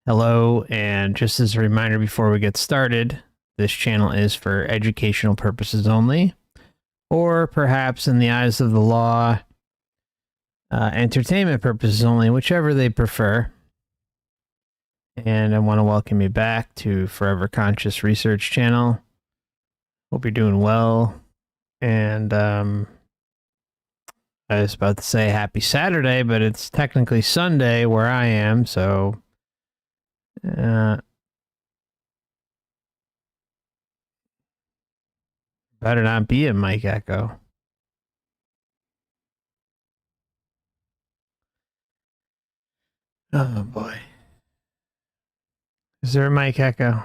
Hello, and just as a reminder before we get started, this channel is for educational purposes only, or perhaps in the eyes of the law, entertainment purposes only, whichever they prefer. And I want to welcome you back to Forever Conscious Research Channel. Hope you're doing well. And I was about to say happy Saturday, but it's technically Sunday where I am, so better not be a mic echo. Oh boy. Is there a mic echo?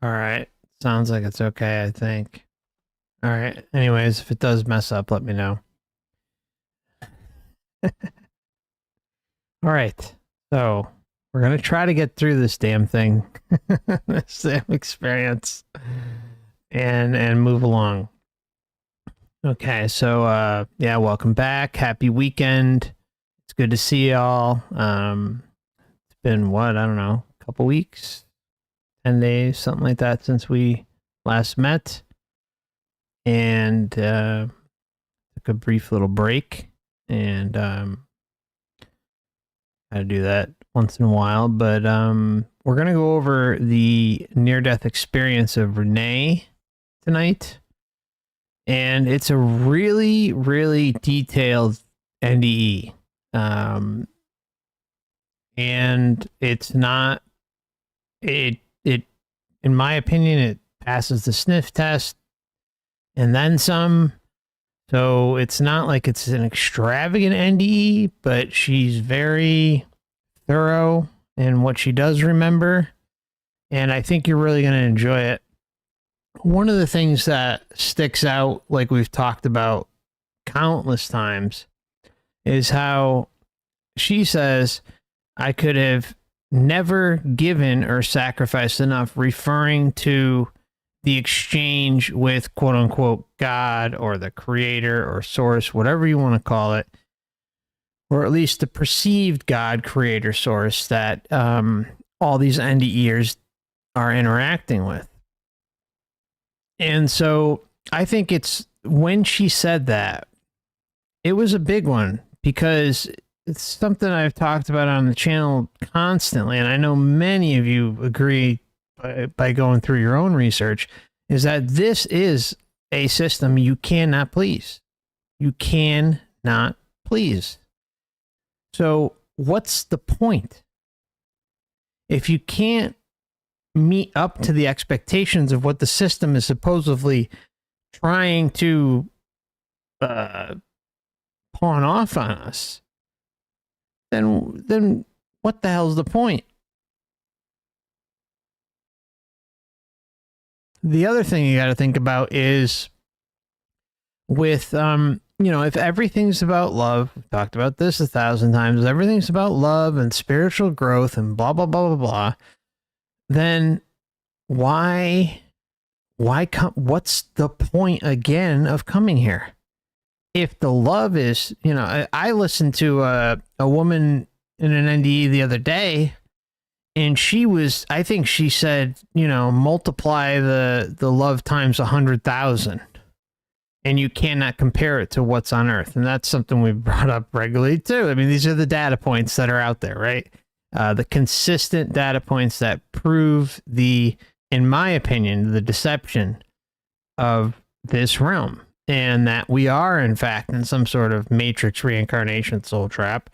All right. Sounds like it's okay, I think. All right. Anyways, if it does mess up, let me know. All right. So we're going to try to get through this damn thing, this damn experience, and move along. Okay. So, yeah, welcome back. Happy weekend. It's good to see y'all. It's been what? I don't know, a couple weeks, 10 days, something like that since we last met. And took a brief little break, and gotta do that once in a while. But we're gonna go over the near-death experience of Reinee tonight, and it's a really, really detailed NDE. And it's not it in my opinion, it passes the sniff test and then some. So it's not like it's an extravagant NDE, but she's very thorough in what she does remember. And I think you're really going to enjoy it. One of the things that sticks out, like we've talked about countless times, is how she says, I could have never given or sacrificed enough, referring to the exchange with quote unquote God or the creator or source, whatever you want to call it, or at least the perceived God, creator, source that all these NDEers are interacting with. And so I think it's when she said that, it was a big one, because it's something I've talked about on the channel constantly, and I know many of you agree by going through your own research, is that this is a system you cannot please. You cannot please. So what's the point? If you can't meet up to the expectations of what the system is supposedly trying to pawn off on us, then what the hell's the point? The other thing you got to think about is with, if everything's about love, we've talked about this 1,000 times, everything's about love and spiritual growth and blah, blah, blah, blah, blah, then why come, what's the point again of coming here? If the love is, I listened to a woman in an NDE the other day, and she was, I think she said, multiply the love times 100,000, and you cannot compare it to what's on earth. And that's something we've brought up regularly too. I mean, these are the data points that are out there, right? The consistent data points that prove in my opinion, the deception of this realm, and that we are in fact in some sort of matrix reincarnation soul trap.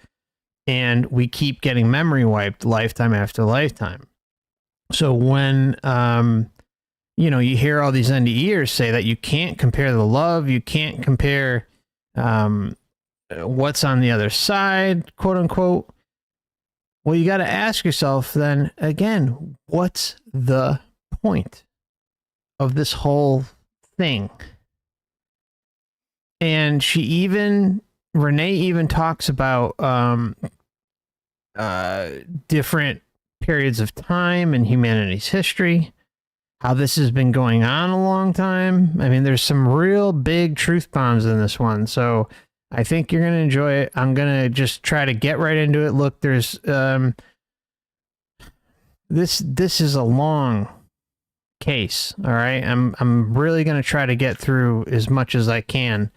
And we keep getting memory wiped lifetime after lifetime. So when, you hear all these NDEers say that you can't compare the love, you can't compare what's on the other side, quote unquote. Well, you got to ask yourself then again, what's the point of this whole thing? And Reinee even talks about different periods of time in humanity's history how this has been going on a long time. I mean, there's some real big truth bombs in this one. So I think you're going to enjoy it. I'm going to just try to get right into it. Look, there's this is a long case. All right. I'm really going to try to get through as much as I can,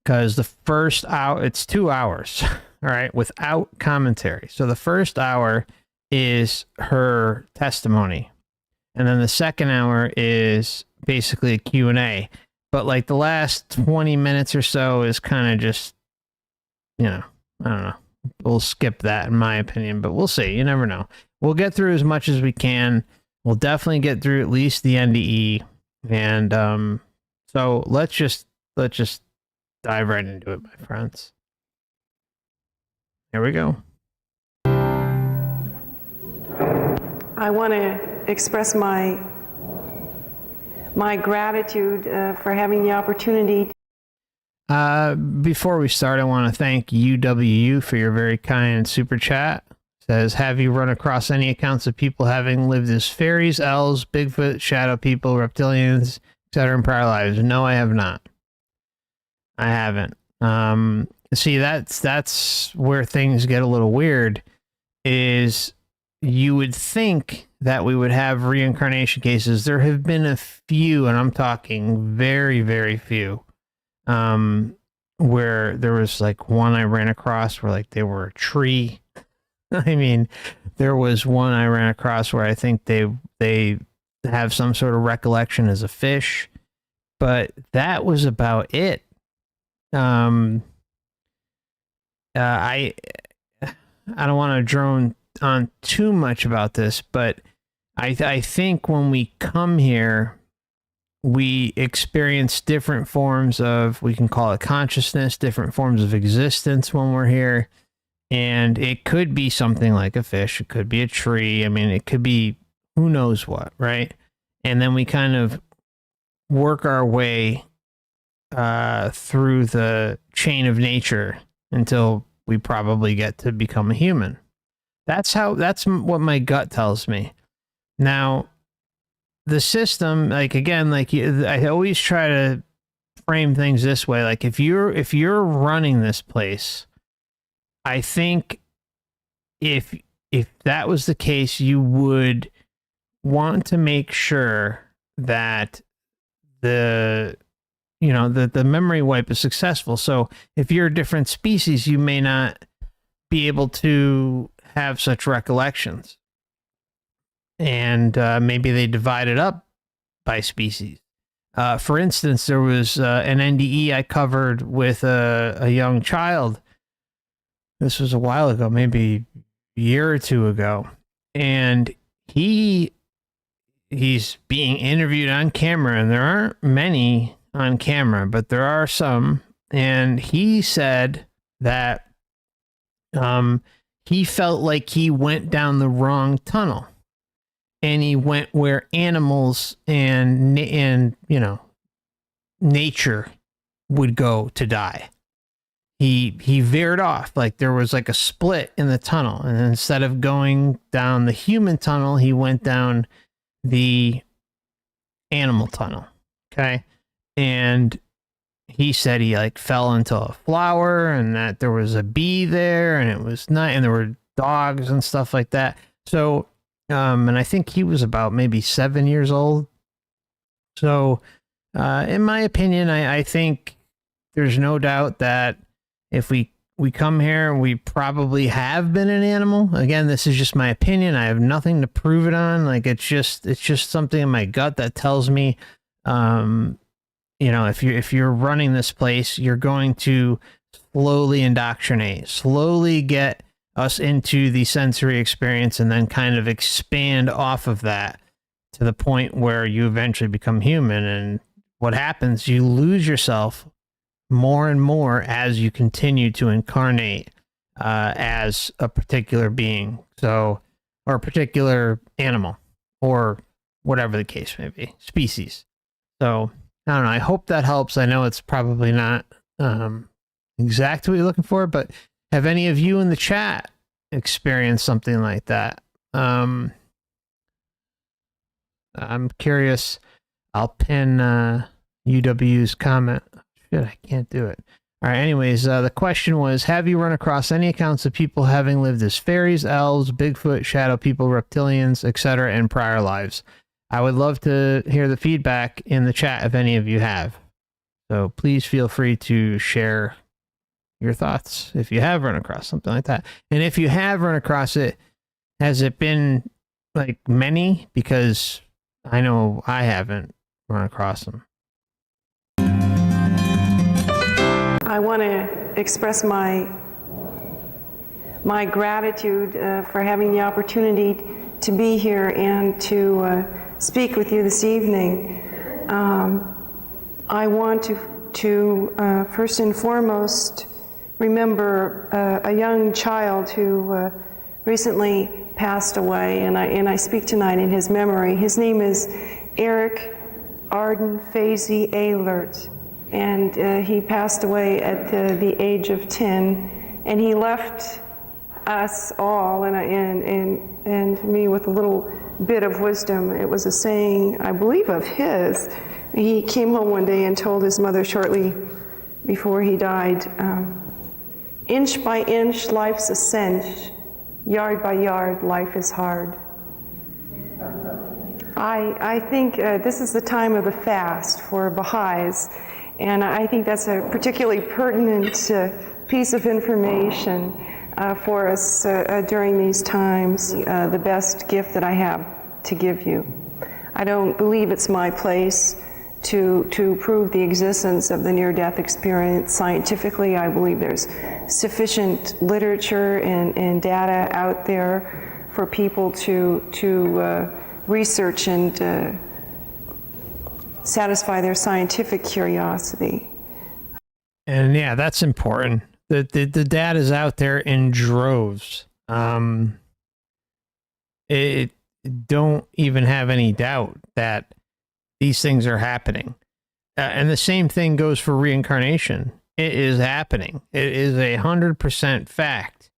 because the first hour, it's 2 hours, all right, without commentary. So the first hour is her testimony, and then the second hour is basically a Q&A. But like the last 20 minutes or so is kind of just, you know, I don't know. We'll skip that in my opinion, but we'll see. You never know. We'll get through as much as we can. We'll definitely get through at least the NDE. And so let's just dive right into it, my friends. Here we go. I want to express my gratitude for having the opportunity. Before we start, I want to thank UWU for your very kind super chat. It says, have you run across any accounts of people having lived as fairies, elves, Bigfoot, shadow people, reptilians, etc. in prior lives? No, I have not. I haven't. See, that's where things get a little weird, is you would think that we would have reincarnation cases. There have been a few, and I'm talking very, very few, where there was like one I ran across where like they were a tree. I mean, there was one I ran across where I think they have some sort of recollection as a fish, but that was about it. I don't want to drone on too much about this, but I think when we come here, we experience different forms of, we can call it consciousness, different forms of existence when we're here. And it could be something like a fish. It could be a tree. I mean, it could be who knows what, right? And then we kind of work our way through the chain of nature until we probably get to become a human. That's what my gut tells me. Now, the system, like, again, like I always try to frame things this way. Like if you're running this place, I think if that was the case, you would want to make sure that the memory wipe is successful. So if you're a different species, you may not be able to have such recollections. And maybe they divide it up by species. For instance, there was an NDE I covered with a young child. This was a while ago, maybe a year or two ago. And he's being interviewed on camera, and there aren't many on camera, but there are some. And he said that he felt like he went down the wrong tunnel, and he went where animals and nature would go to die. He veered off, like there was like a split in the tunnel, and instead of going down the human tunnel, he went down the animal tunnel. Okay. And he said he like fell into a flower, and that there was a bee there, and it was night, and there were dogs and stuff like that. So, and I think he was about maybe 7 years old. So, in my opinion, I think there's no doubt that if we come here, we probably have been an animal. Again, this is just my opinion. I have nothing to prove it on. Like it's just something in my gut that tells me, if you're running this place, you're going to slowly indoctrinate, slowly get us into the sensory experience, and then kind of expand off of that to the point where you eventually become human. And what happens, you lose yourself more and more as you continue to incarnate as a particular being, or a particular animal, or whatever the case may be, species. So I don't know. I hope that helps. I know it's probably not exactly what you're looking for, but have any of you in the chat experienced something like that? I'm curious. I'll pin UW's comment. Shit, I can't do it. All right, anyways, the question was, have you run across any accounts of people having lived as fairies, elves, Bigfoot, shadow people, reptilians, etc. in prior lives? I would love to hear the feedback in the chat if any of you have. So please feel free to share your thoughts if you have run across something like that. And if you have run across it, has it been like many? Because I know I haven't run across them. I want to express my gratitude for having the opportunity to be here and to speak with you this evening. I want to first and foremost remember a young child who recently passed away, and I speak tonight in his memory. His name is Eric Arden Fazy Ahlert, and he passed away at the age of 10, and he left us all and me with a little bit of wisdom. It was a saying, I believe, of his. He came home one day and told his mother shortly before he died, inch by inch, life's a cinch. Yard by yard, life is hard. I think this is the time of the fast for Baha'is, and I think that's a particularly pertinent piece of information for us during these times, the best gift that I have to give you. I don't believe it's my place to prove the existence of the near-death experience scientifically. I believe there's sufficient literature and data out there for people to research and satisfy their scientific curiosity. And yeah, that's important. The data is out there in droves. It don't even have any doubt that these things are happening. And the same thing goes for reincarnation. It is happening. It is 100% fact.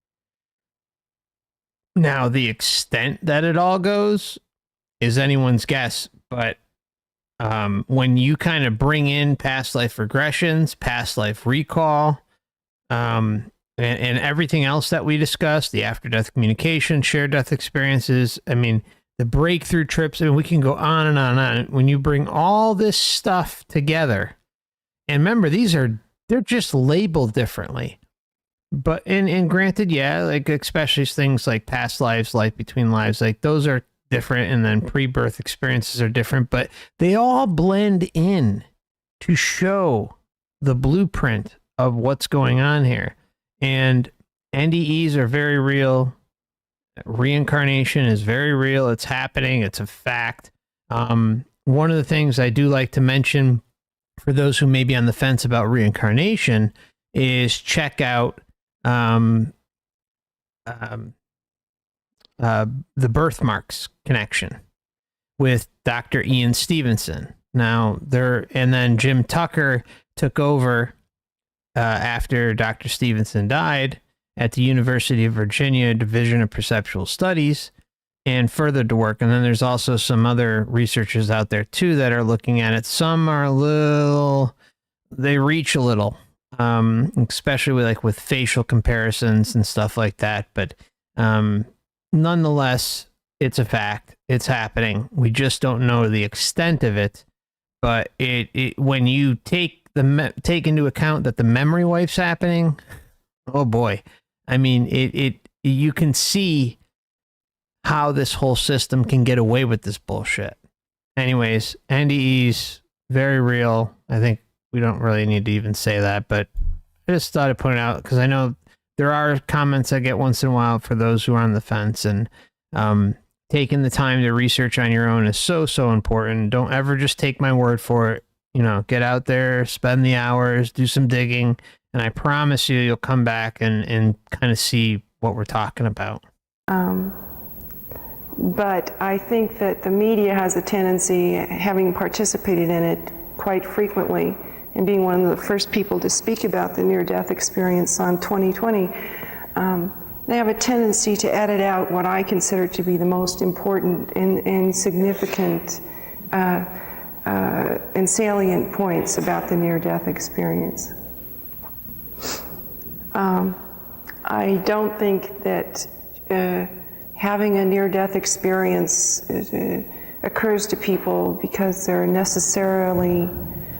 Now, the extent that it all goes is anyone's guess, but when you kind of bring in past life regressions, past life recall, and everything else that we discussed, the after-death communication, shared death experiences, I mean, the breakthrough trips, I mean, we can go on and on and on. When you bring all this stuff together, and remember, they're just labeled differently. But, and granted, yeah, like especially things like past lives, life between lives, like those are different, and then pre-birth experiences are different, but they all blend in to show the blueprint of what's going on here. And NDEs are very real. Reincarnation is very real. It's happening. It's a fact. One of the things I do like to mention for those who may be on the fence about reincarnation is check out the birthmarks connection with Dr. Ian Stevenson. Now, and then Jim Tucker took over after Dr. Stevenson died at the University of Virginia Division of Perceptual Studies and furthered the work. And then there's also some other researchers out there too that are looking at it. Some are they reach a little, especially with facial comparisons and stuff like that. But nonetheless, it's a fact. It's happening. We just don't know the extent of it. But when you take into account that the memory wife's happening, oh boy. I mean, you can see how this whole system can get away with this bullshit. Anyways, NDEs, very real. I think we don't really need to even say that, but I just thought I'd point it out because I know there are comments I get once in a while for those who are on the fence, and taking the time to research on your own is so, so important. Don't ever just take my word for it. Get out there, spend the hours, do some digging, and I promise you'll come back and kind of see what we're talking about. But I think that the media has a tendency, having participated in it quite frequently, and being one of the first people to speak about the near-death experience on 2020, they have a tendency to edit out what I consider to be the most important and significant and salient points about the near-death experience. I don't think that having a near-death experience occurs to people because they're necessarily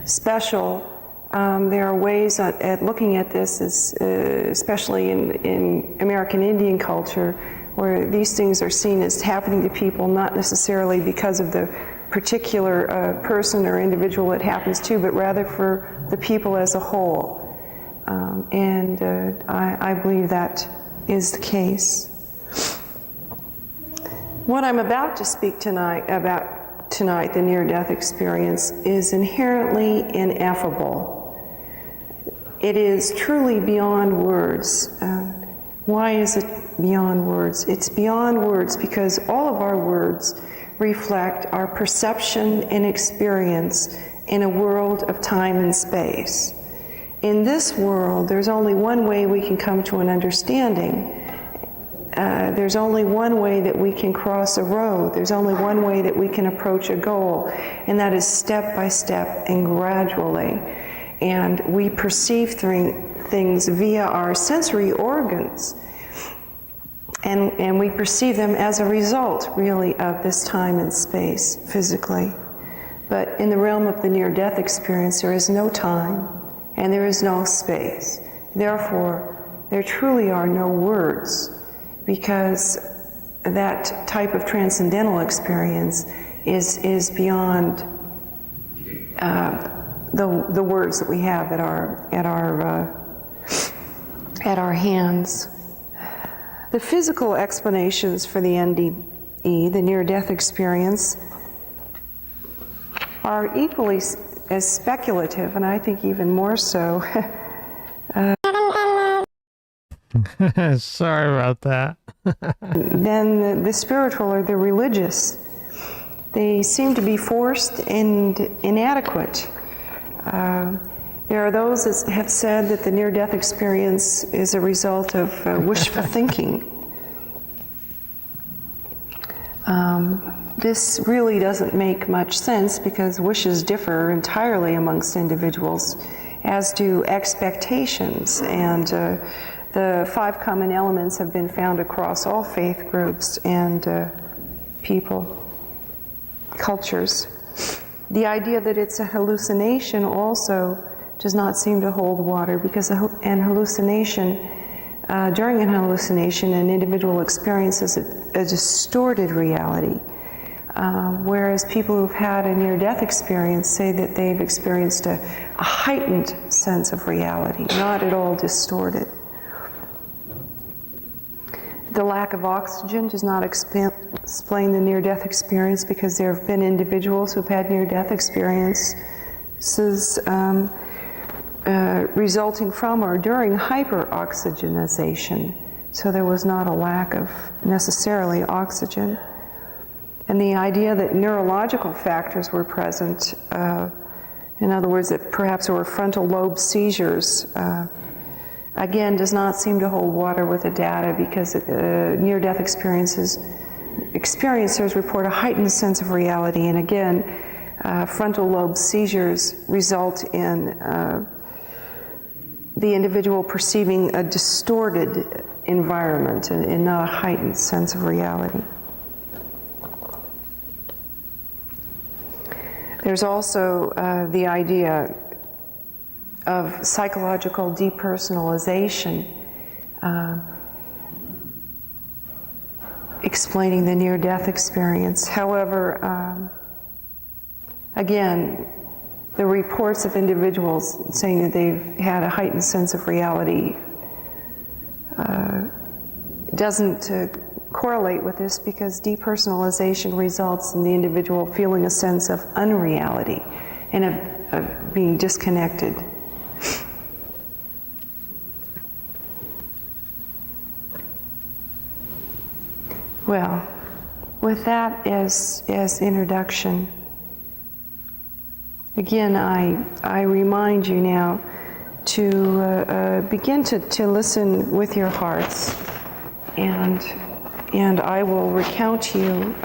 special. There are ways at looking at this, especially in American Indian culture, where these things are seen as happening to people not necessarily because of the particular person or individual it happens to, but rather for the people as a whole. I believe that is the case. What I'm about to speak about tonight, the near-death experience, is inherently ineffable. It is truly beyond words. Why is it beyond words? It's beyond words because all of our words reflect our perception and experience in a world of time and space. In this world, there's only one way we can come to an understanding. There's only one way that we can cross a road. There's only one way that we can approach a goal, and that is step by step and gradually. And we perceive things via our sensory organs, and we perceive them as a result, really, of this time and space, physically. But in the realm of the near-death experience, there is no time, and there is no space. Therefore, there truly are no words, because that type of transcendental experience is beyond the words that we have at our hands. The physical explanations for the NDE, the near-death experience, are equally as speculative, and I think even more so. Sorry about that. Than the spiritual or the religious. They seem to be forced and inadequate. There are those that have said that the near-death experience is a result of wishful thinking. This really doesn't make much sense because wishes differ entirely amongst individuals, as do expectations, and the 5 common elements have been found across all faith groups and people, cultures. The idea that it's a hallucination also does not seem to hold water, because during an hallucination, an individual experiences a distorted reality, whereas people who've had a near-death experience say that they've experienced a heightened sense of reality, not at all distorted. The lack of oxygen does not explain the near-death experience, because there have been individuals who've had near-death experiences resulting from or during hyperoxygenization. So there was not a lack of necessarily oxygen. And the idea that neurological factors were present, in other words, that perhaps there were frontal lobe seizures, again, does not seem to hold water with the data, because near-death experiencers report a heightened sense of reality, and again, frontal lobe seizures result in the individual perceiving a distorted environment and not a heightened sense of reality. There's also the idea of psychological depersonalization, explaining the near-death experience. However, again, the reports of individuals saying that they've had a heightened sense of reality doesn't correlate with this, because depersonalization results in the individual feeling a sense of unreality and of being disconnected. Well, with that as introduction, again, I remind you now to begin to listen with your hearts and I will recount to you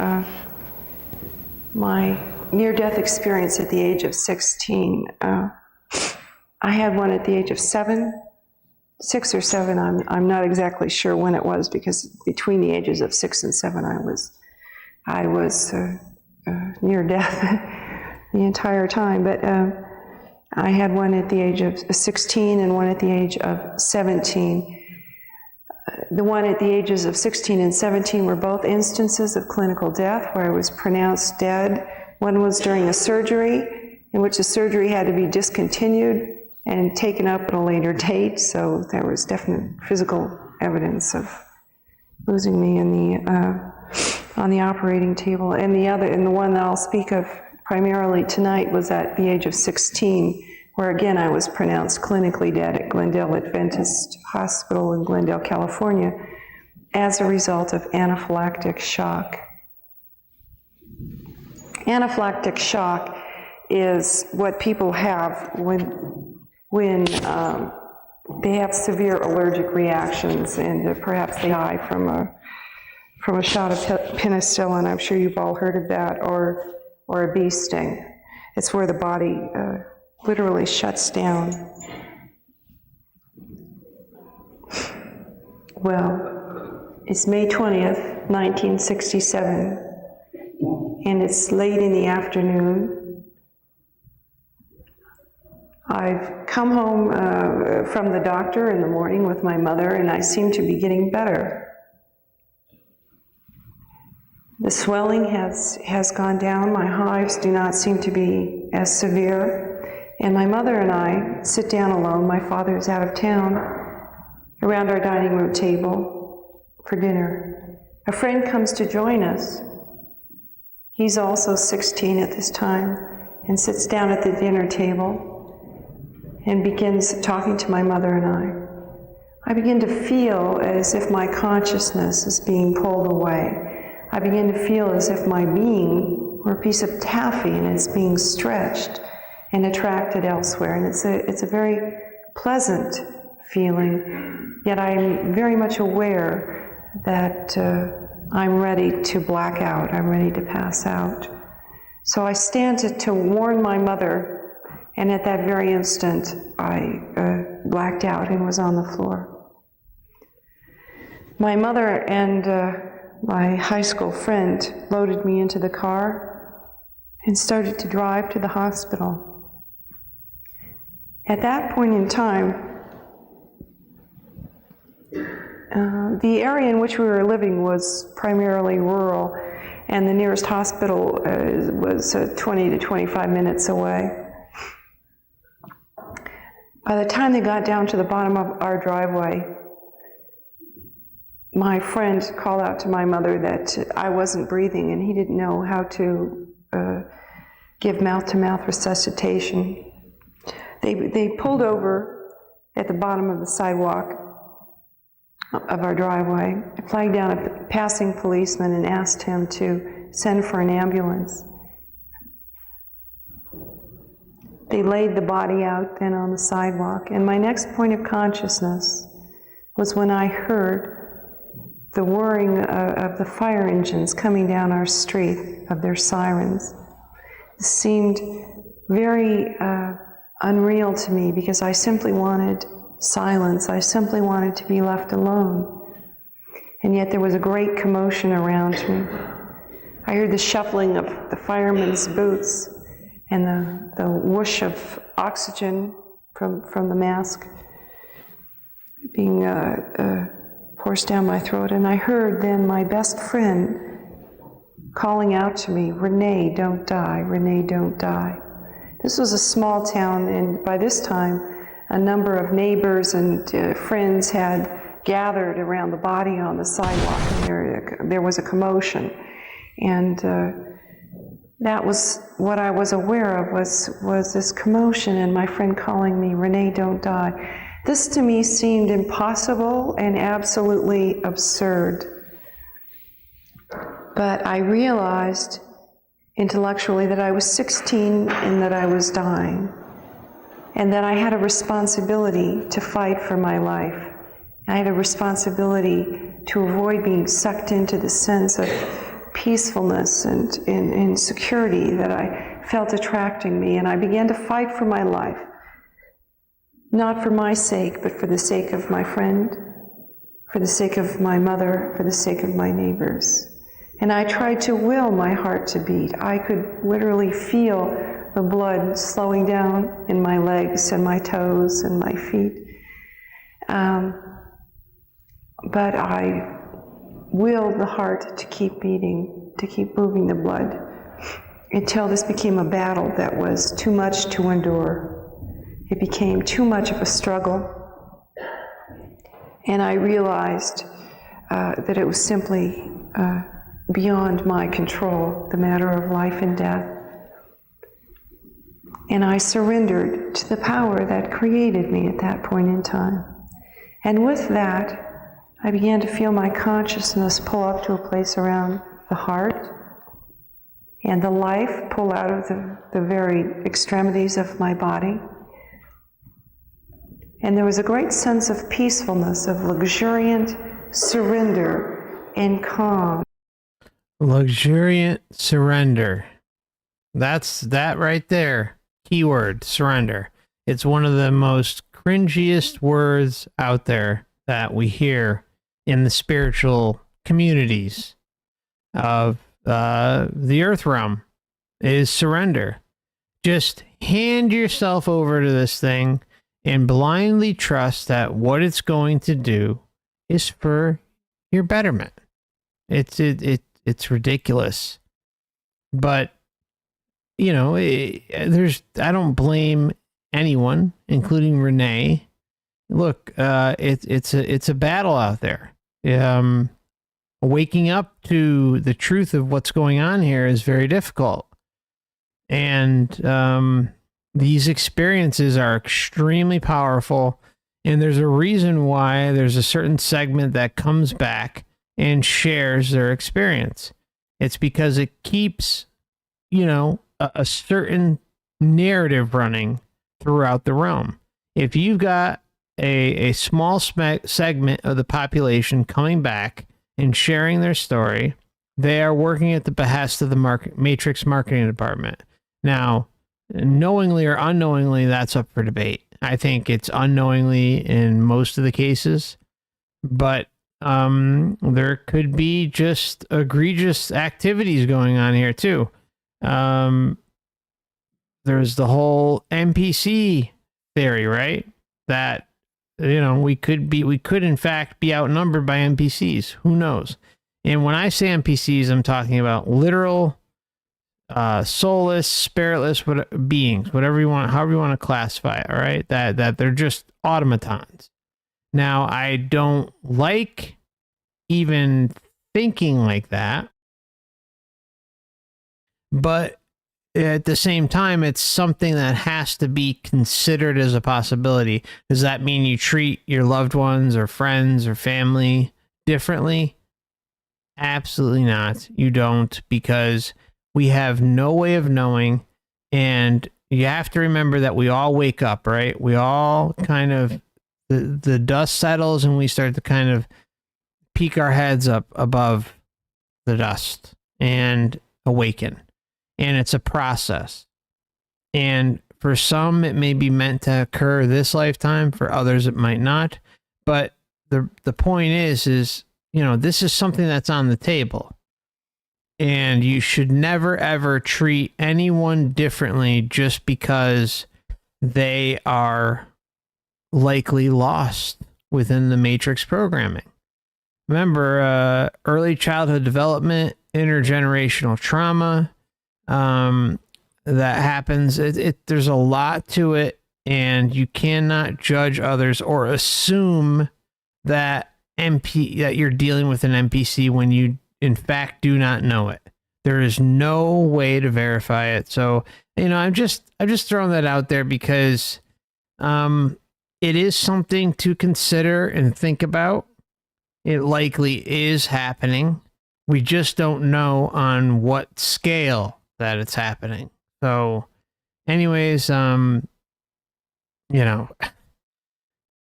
my near-death experience at the age of 16. I had one at the age of 6 or 7. I'm not exactly sure when it was, because between the ages of 6 and 7, I was near death the entire time. But I had one at the age of 16 and one at the age of 17. The one at the ages of 16 and 17 were both instances of clinical death where I was pronounced dead. One was during a surgery in which the surgery had to be discontinued and taken up at a later date, so there was definite physical evidence of losing me on the operating table. And the one that I'll speak of primarily tonight was at the age of 16, where again I was pronounced clinically dead at Glendale Adventist Hospital in Glendale, California, as a result of anaphylactic shock. Anaphylactic shock is what people have when they have severe allergic reactions, and perhaps they die from a shot of penicillin. I'm sure you've all heard of that, or a bee sting. It's where the body literally shuts down. Well, it's May 20th, 1967, and it's late in the afternoon. I've come home from the doctor in the morning with my mother, and I seem to be getting better. The swelling has gone down. My hives do not seem to be as severe. And my mother and I sit down alone, my father is out of town, around our dining room table for dinner. A friend comes to join us. He's also 16 at this time, and sits down at the dinner table and begins talking to my mother and I. I begin to feel as if my consciousness is being pulled away. I begin to feel as if my being were a piece of taffy and it's being stretched and attracted elsewhere. And it's a very pleasant feeling, yet I'm very much aware that I'm ready to black out. I'm ready to pass out. So I stand to warn my mother, and at that very instant, I blacked out and was on the floor. My mother and my high school friend loaded me into the car and started to drive to the hospital. At that point in time, the area in which we were living was primarily rural, and the nearest hospital was 20 to 25 minutes away. By the time they got down to the bottom of our driveway, my friend called out to my mother that I wasn't breathing, and he didn't know how to give mouth-to-mouth resuscitation. They pulled over at the bottom of the sidewalk of our driveway, flagged down a passing policeman and asked him to send for an ambulance. They laid the body out then on the sidewalk, and my next point of consciousness was when I heard the whirring of the fire engines coming down our street, of their sirens. It seemed very unreal to me, because I simply wanted silence. I simply wanted to be left alone. And yet there was a great commotion around me. I heard the shuffling of the firemen's boots and the whoosh of oxygen from the mask being forced down my throat. And I heard then my best friend calling out to me, "Reinee, don't die, Reinee, don't die." This was a small town, and by this time, a number of neighbors and friends had gathered around the body on the sidewalk, and there was a commotion. And that was what I was aware of, was this commotion and my friend calling me, "Reinee, don't die." This to me seemed impossible and absolutely absurd. But I realized intellectually that I was 16 and that I was dying, and that I had a responsibility to fight for my life. I had a responsibility to avoid being sucked into the sense of peacefulness and security that I felt attracting me. And I began to fight for my life, not for my sake, but for the sake of my friend, for the sake of my mother, for the sake of my neighbors. And I tried to will my heart to beat. I could literally feel the blood slowing down in my legs and my toes and my feet. But I willed the heart to keep beating, to keep moving the blood, until this became a battle that was too much to endure. It became too much of a struggle. And I realized that it was simply beyond my control, the matter of life and death. And I surrendered to the power that created me at that point in time. And with that, I began to feel my consciousness pull up to a place around the heart, and the life pull out of the very extremities of my body. And there was a great sense of peacefulness, of luxuriant surrender and calm. Luxuriant surrender. That's that right there. Keyword, surrender. It's one of the most cringiest words out there that we hear in the spiritual communities of the earth realm, is surrender. Just hand yourself over to this thing and blindly trust that what it's going to do is for your betterment. It's ridiculous, but you know, I don't blame anyone, including Reinee. Look, it's a battle out there. Waking up to the truth of what's going on here is very difficult, and these experiences are extremely powerful. And there's a reason why there's a certain segment that comes back and shares their experience. It's because it keeps, you know, a certain narrative running throughout the realm. If you've got a small segment of the population coming back and sharing their story, they are working at the behest of the Matrix marketing department. Now, knowingly or unknowingly, that's up for debate. I think it's unknowingly in most of the cases, but there could be just egregious activities going on here too. There's the whole NPC theory, right? That, you know, we could in fact be outnumbered by NPCs. Who knows? And when I say NPCs, I'm talking about literal, soulless, spiritless beings, whatever you want, however you want to classify it. All right, that they're just automatons. Now, I don't like even thinking like that, but at the same time, it's something that has to be considered as a possibility. Does that mean you treat your loved ones or friends or family differently? Absolutely not. You don't, because we have no way of knowing. And you have to remember that we all wake up, right? We all kind of, the dust settles and we start to kind of peek our heads up above the dust and awaken. And it's a process. And for some, it may be meant to occur this lifetime. For others, it might not. But the point is, you know, this is something that's on the table. And you should never, ever treat anyone differently just because they are likely lost within the Matrix programming. Remember, early childhood development, intergenerational trauma, that happens. There's a lot to it, and you cannot judge others or assume that that you're dealing with an NPC when you in fact do not know it. There is no way to verify it. So, you know, I'm just throwing that out there because it is something to consider and think about. It likely is happening. We just don't know on what scale that it's happening. So anyways, you know,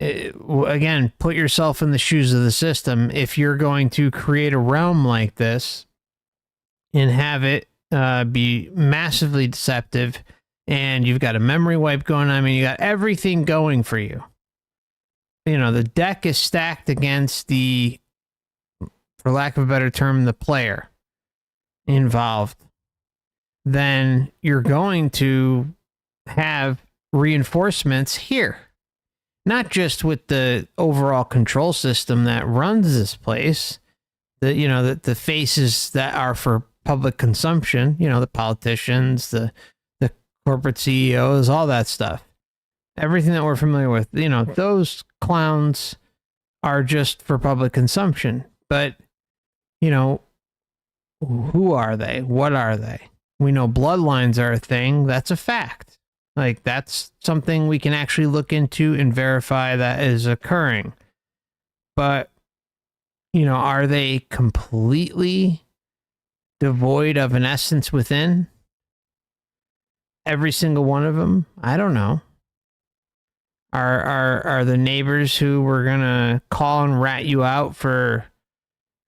again, put yourself in the shoes of the system. If you're going to create a realm like this and have it be massively deceptive, and you've got a memory wipe going on, I mean, you got everything going for you. You know, the deck is stacked against the, for lack of a better term, the player involved. Then you're going to have reinforcements here. Not just with the overall control system that runs this place, the faces that are for public consumption, the politicians, the corporate CEOs, all that stuff. Everything that we're familiar with, those clowns are just for public consumption. But, who are they? What are they? We know bloodlines are a thing. That's a fact. Like, that's something we can actually look into and verify that is occurring. But, are they completely devoid of an essence within? Every single one of them? I don't know. Are the neighbors who were gonna call and rat you out for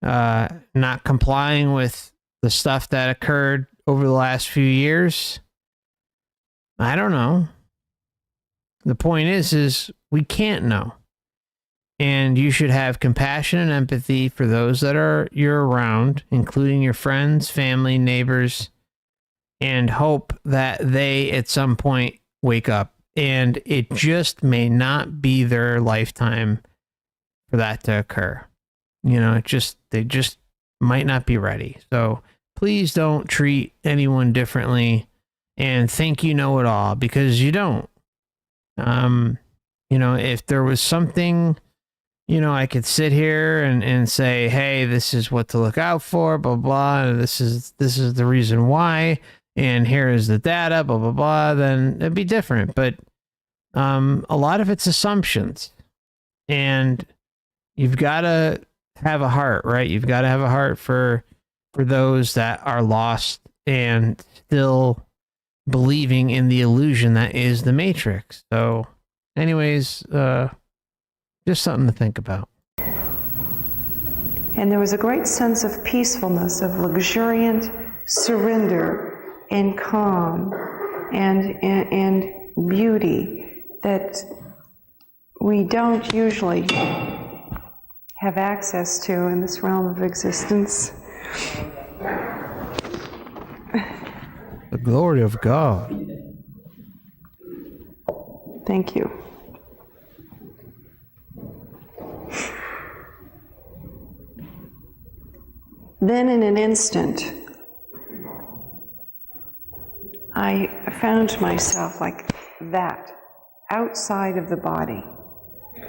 not complying with the stuff that occurred over the last few years? I don't know. The point is we can't know. And you should have compassion and empathy for those that you're around, including your friends, family, neighbors, and hope that they at some point wake up. And it just may not be their lifetime for that to occur. They just might not be ready. So please don't treat anyone differently and think you know it all, because you don't. If there was something, I could sit here and say, hey, this is what to look out for, blah, blah, and this is the reason why, and here is the data, blah, blah, blah, then it'd be different. But a lot of it's assumptions, and you've got to have a heart, right? You've got to have a heart for those that are lost and still believing in the illusion that is the Matrix. So anyways, just something to think about. And there was a great sense of peacefulness, of luxuriant surrender and calm and beauty that we don't usually have access to in this realm of existence. The glory of God. Thank you. Then in an instant, I found myself like that, outside of the body.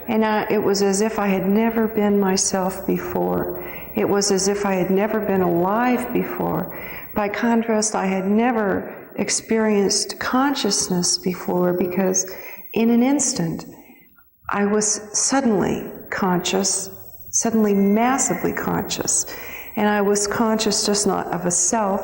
And it was as if I had never been myself before. It was as if I had never been alive before. By contrast, I had never experienced consciousness before, because in an instant, I was suddenly conscious, suddenly massively conscious. And I was conscious just not of a self,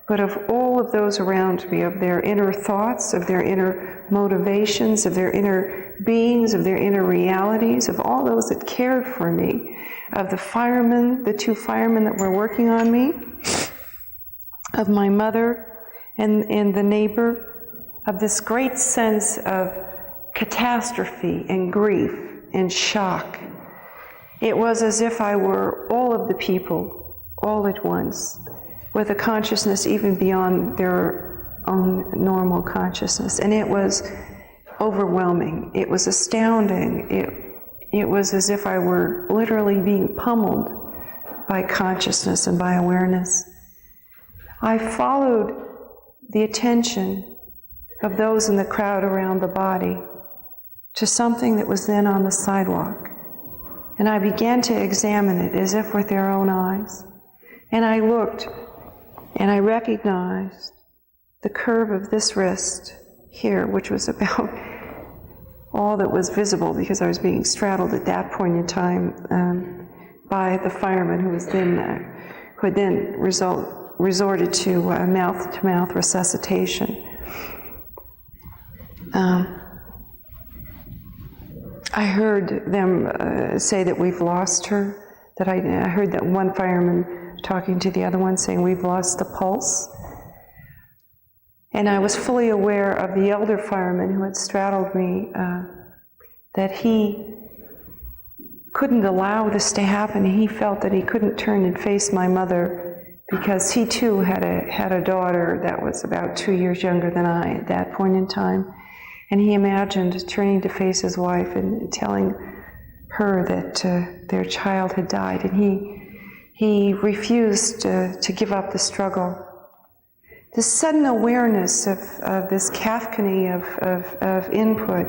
but of all of those around me, of their inner thoughts, of their inner motivations, of their inner beings, of their inner realities, of all those that cared for me, of the firemen, the 2 firemen that were working on me, of my mother and the neighbor, of this great sense of catastrophe and grief and shock. It was as if I were all of the people, all at once, with a consciousness even beyond their own normal consciousness. And it was overwhelming. It was astounding. It was as if I were literally being pummeled by consciousness and by awareness. I followed the attention of those in the crowd around the body to something that was then on the sidewalk. And I began to examine it as if with their own eyes. And I looked, and I recognized the curve of this wrist here, which was about all that was visible, because I was being straddled at that point in time by the fireman who had then resorted to mouth-to-mouth resuscitation. I heard them say that we've lost her, that I heard that one fireman talking to the other one saying we've lost the pulse. And I was fully aware of the elder fireman who had straddled me, that he couldn't allow this to happen. He felt that he couldn't turn and face my mother because he too had a daughter that was about 2 years younger than I at that point in time. And he imagined turning to face his wife and telling her that their child had died. And he refused to give up the struggle. This sudden awareness of this cacophony of input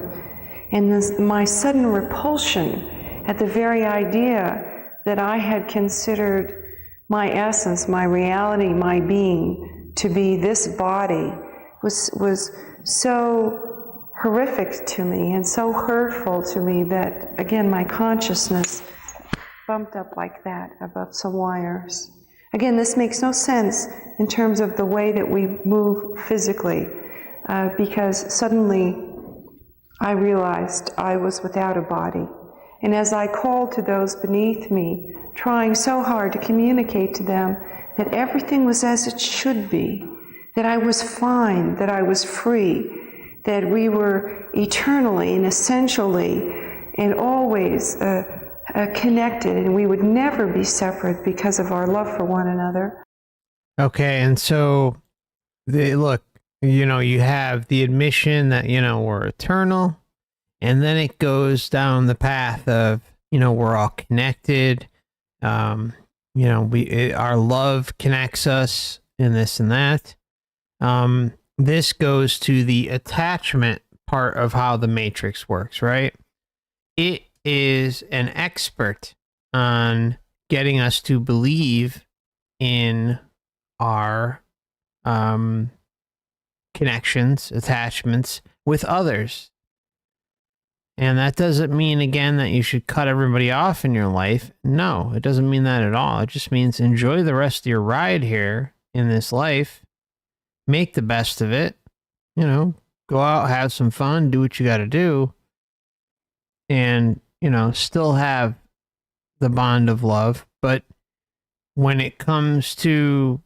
and my sudden repulsion at the very idea that I had considered my essence, my reality, my being to be this body was so horrific to me and so hurtful to me that, again, my consciousness bumped up like that above some wires. Again, this makes no sense in terms of the way that we move physically, because suddenly I realized I was without a body. And as I called to those beneath me, trying so hard to communicate to them that everything was as it should be, that I was fine, that I was free, that we were eternally and essentially and always connected, and we would never be separate because of our love for one another. Okay, and so, look, you have the admission that, we're eternal, and then it goes down the path of, we're all connected. Our love connects us in this and that. This goes to the attachment part of how the matrix works, right? It is an expert on getting us to believe in our connections, attachments with others. And that doesn't mean, again, that you should cut everybody off in your life. No, it doesn't mean that at all. It just means enjoy the rest of your ride here in this life. Make the best of it. Go out, have some fun, do what you got to do. And, still have the bond of love. But when it comes to,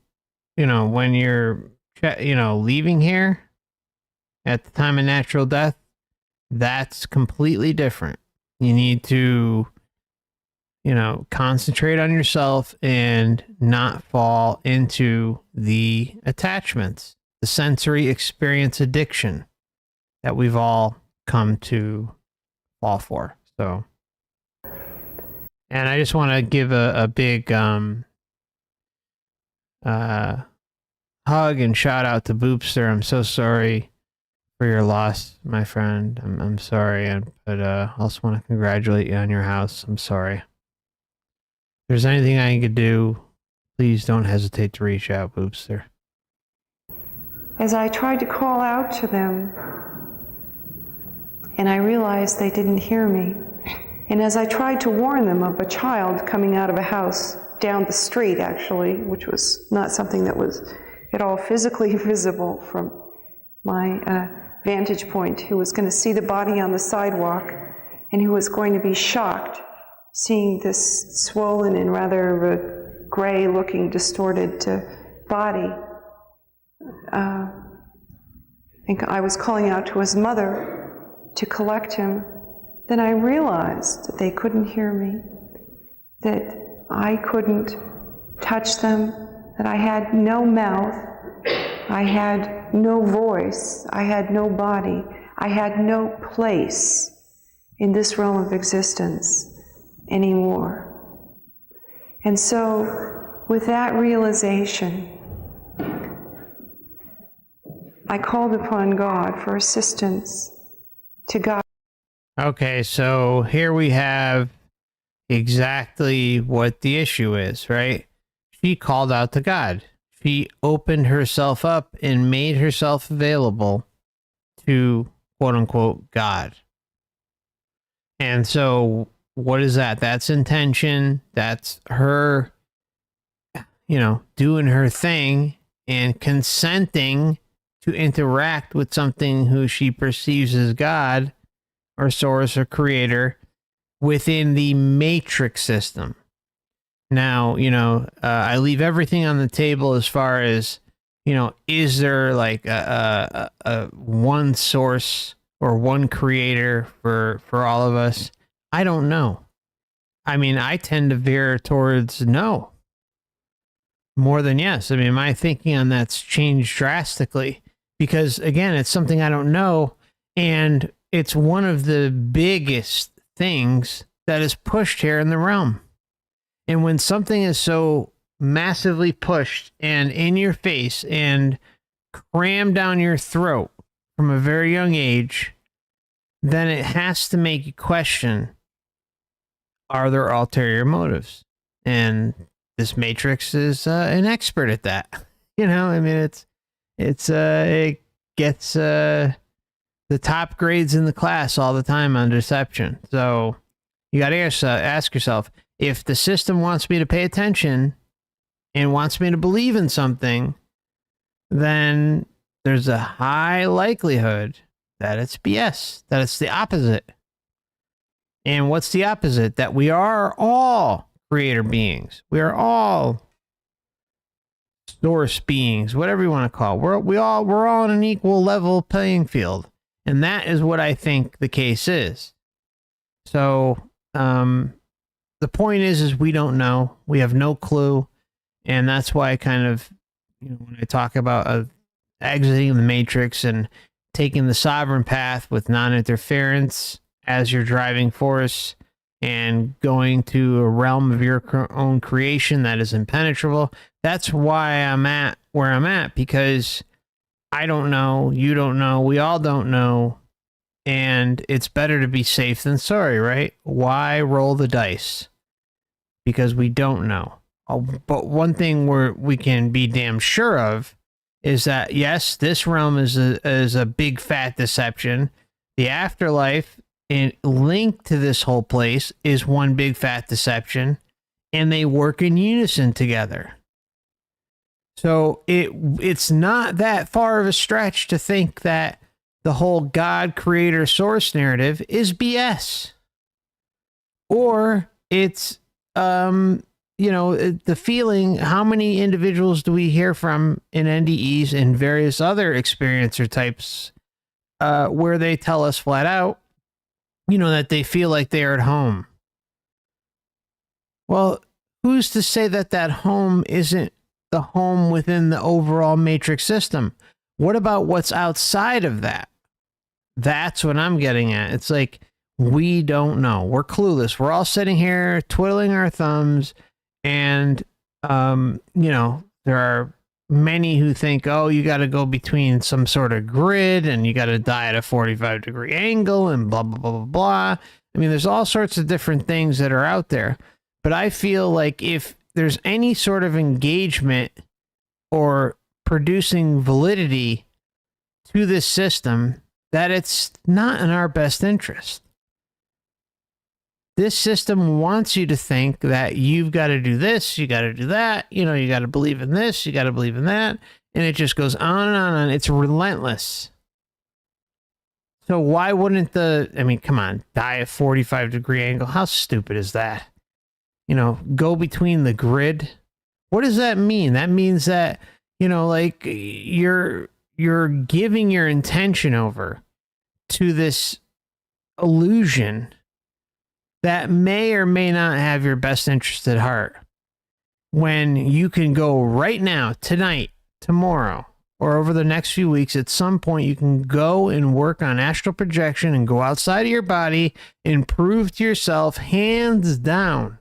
when you're, leaving here at the time of natural death, that's completely different. You need to, concentrate on yourself and not fall into the attachments, the sensory experience addiction that we've all come to fall for. So, and I just want to give a big hug and shout out to Boopster. I'm so sorry for your loss, my friend. I'm sorry, but I also want to congratulate you on your house. I'm sorry. If there's anything I could do, please don't hesitate to reach out, Boopster. As I tried to call out to them, and I realized they didn't hear me, and as I tried to warn them of a child coming out of a house down the street, actually, which was not something that was at all physically visible from my vantage point, who was going to see the body on the sidewalk and who was going to be shocked seeing this swollen and rather gray-looking, distorted body. I think I was calling out to his mother to collect him. Then I realized that they couldn't hear me, that I couldn't touch them, that I had no mouth, I had no voice, I had no body, I had no place in this realm of existence anymore. And so, with that realization, I called upon God for assistance to God. Okay, so here we have exactly what the issue is, right? She called out to God. She opened herself up and made herself available to, quote unquote, God. And so what is that? That's intention. That's her, doing her thing and consenting to interact with something who she perceives as God or source or creator within the matrix system. Now, I leave everything on the table as far as, is there like a one source or one creator for all of us? I don't know. I mean, I tend to veer towards no more than yes. I mean, my thinking on that's changed drastically because, again, it's something I don't know. And it's one of the biggest things that is pushed here in the realm. And when something is so massively pushed and in your face and crammed down your throat from a very young age, then it has to make you question, are there ulterior motives? And this Matrix is an expert at that. I mean, it gets the top grades in the class all the time on deception. So you got to ask yourself, if the system wants me to pay attention and wants me to believe in something, then there's a high likelihood that it's BS, that it's the opposite. And what's the opposite? That we are all creator beings. We are all source beings, whatever you want to call it. We're all on an equal level playing field. And that is what I think the case is. So, the point is we don't know. We have no clue. And that's why I kind of, when I talk about exiting the matrix and taking the sovereign path with non-interference as your driving force and going to a realm of your own creation that is impenetrable, that's why I'm at where I'm at, because I don't know, you don't know, we all don't know. And it's better to be safe than sorry, right? Why roll the dice? Because we don't know. But one thing we can be damn sure of is that, yes, this realm is a big fat deception. The afterlife linked to this whole place is one big fat deception, and they work in unison together. So it's not that far of a stretch to think that the whole God, creator, source narrative is BS. Or it's, the feeling, how many individuals do we hear from in NDEs and various other experiencer types where they tell us flat out, that they feel like they are at home. Well, who's to say that home isn't the home within the overall matrix system? What about what's outside of that? That's what I'm getting at. It's like, we don't know. We're clueless. We're all sitting here twiddling our thumbs. And, there are many who think, oh, you got to go between some sort of grid and you got to die at a 45-degree angle and blah, blah, blah, blah, blah. I mean, there's all sorts of different things that are out there. But I feel like if there's any sort of engagement or producing validity to this system, that it's not in our best interest. This system wants you to think that you've got to do this, you got to do that, you got to believe in this, you got to believe in that, and it just goes on and on and on. It's relentless. So why wouldn't come on, die at 45-degree angle? How stupid is that? Go between the grid. What does that mean? That means that, you're giving your intention over to this illusion that may or may not have your best interest at heart, when you can go right now, tonight, tomorrow, or over the next few weeks, at some point you can go and work on astral projection and go outside of your body and prove to yourself, hands down,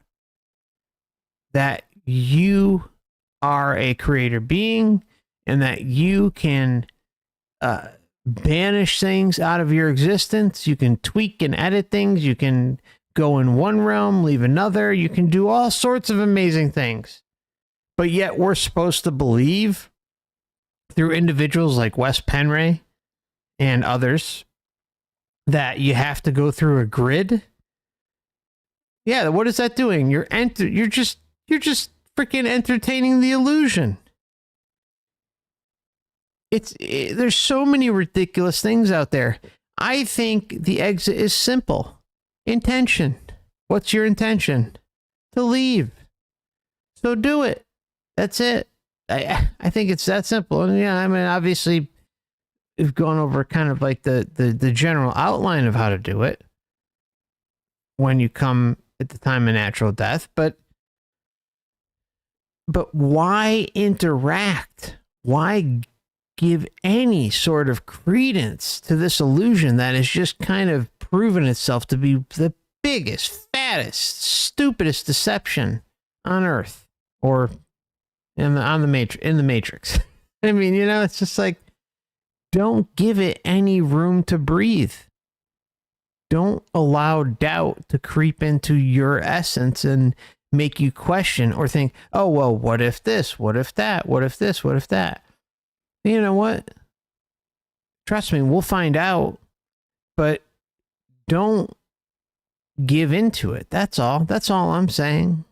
that you are a creator being and that you can banish things out of your existence. You can tweak and edit things. You can go in one realm, leave another. You can do all sorts of amazing things. But yet we're supposed to believe through individuals like Wes Penray and others that you have to go through a grid. Yeah, what is that doing? You're just freaking entertaining the illusion. There's so many ridiculous things out there. I think the exit is simple. Intention. What's your intention? To leave. So do it. That's it. I think it's that simple. And yeah, I mean, obviously, we've gone over kind of like the general outline of how to do it when you come at the time of natural death, but why interact? Why give any sort of credence to this illusion that has just kind of proven itself to be the biggest, fattest, stupidest deception on Earth or in the Matrix? I mean, you know, it's just like, don't give it any room to breathe. Don't allow doubt to creep into your essence and make you question or think, oh, well, what if this? What if that? What if this? What if that? You know what? Trust me, we'll find out, but don't give into it. That's all. That's all I'm saying.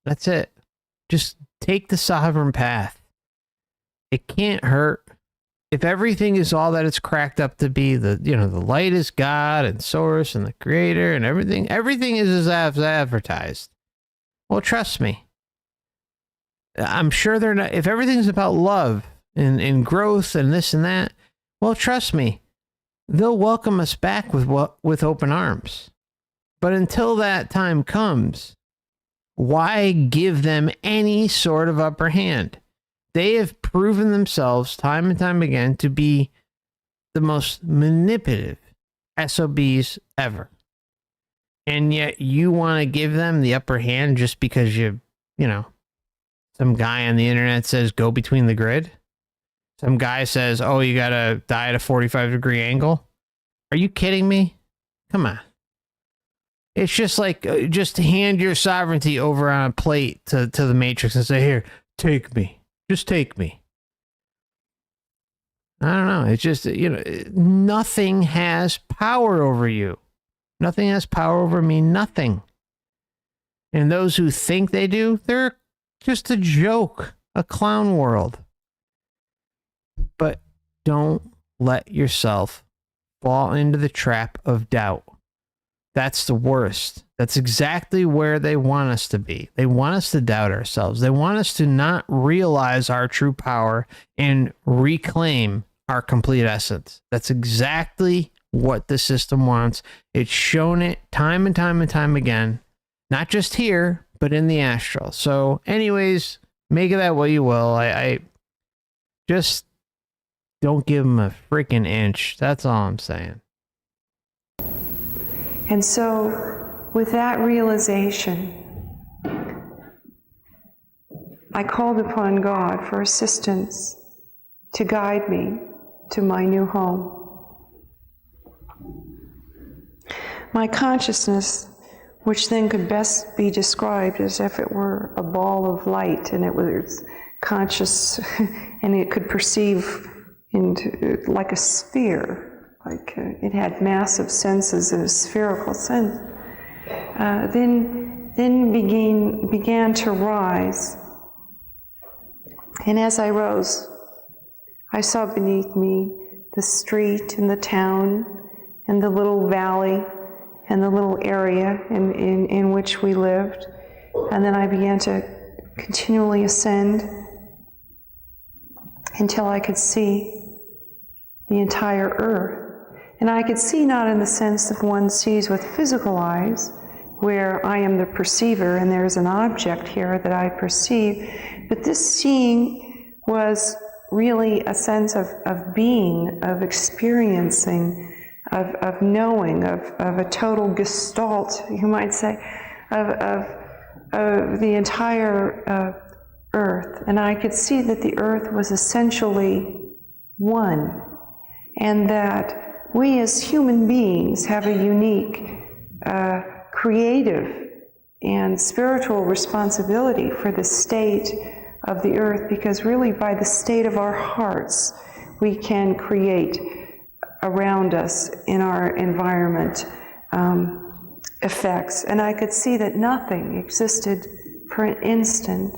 That's it. Just take the sovereign path. It can't hurt. If everything is all that it's cracked up to be, the light is God and source and the creator and everything is as advertised. Well, trust me. I'm sure they're not. If everything's about love and growth and this and that, well, trust me, they'll welcome us back with open arms. But until that time comes, why give them any sort of upper hand? They have proven themselves time and time again to be the most manipulative SOBs ever. And yet you want to give them the upper hand just because some guy on the internet says go between the grid. Some guy says, oh, you got to die at a 45-degree angle. Are you kidding me? Come on. It's just like, just hand your sovereignty over on a plate to the Matrix and say, here, take me. Just take me. I don't know. It's just, nothing has power over you. Nothing has power over me. Nothing. And those who think they do, they're just a joke, a clown world. But don't let yourself fall into the trap of doubt. That's the worst. That's exactly where they want us to be. They want us to doubt ourselves. They want us to not realize our true power and reclaim our complete essence. That's exactly what the system wants. It's shown it time and time and time again, not just here, but in the astral. So anyways, make of that what you will. I just don't give them a freaking inch. That's all I'm saying. And so, with that realization, I called upon God for assistance to guide me to my new home. My consciousness, which then could best be described as if it were a ball of light, and it was conscious, and it could perceive into like a sphere. Like it had massive senses in a spherical sense, then began to rise. And as I rose, I saw beneath me the street and the town and the little valley and the little area in which we lived. And then I began to continually ascend until I could see the entire earth. And I could see not in the sense that one sees with physical eyes, where I am the perceiver and there's an object here that I perceive, but this seeing was really a sense of being, of experiencing, of knowing, of a total gestalt, you might say, of the entire earth. And I could see that the earth was essentially one, and that we as human beings have a unique creative and spiritual responsibility for the state of the earth, because really by the state of our hearts we can create around us in our environment effects. And I could see that nothing existed for an instant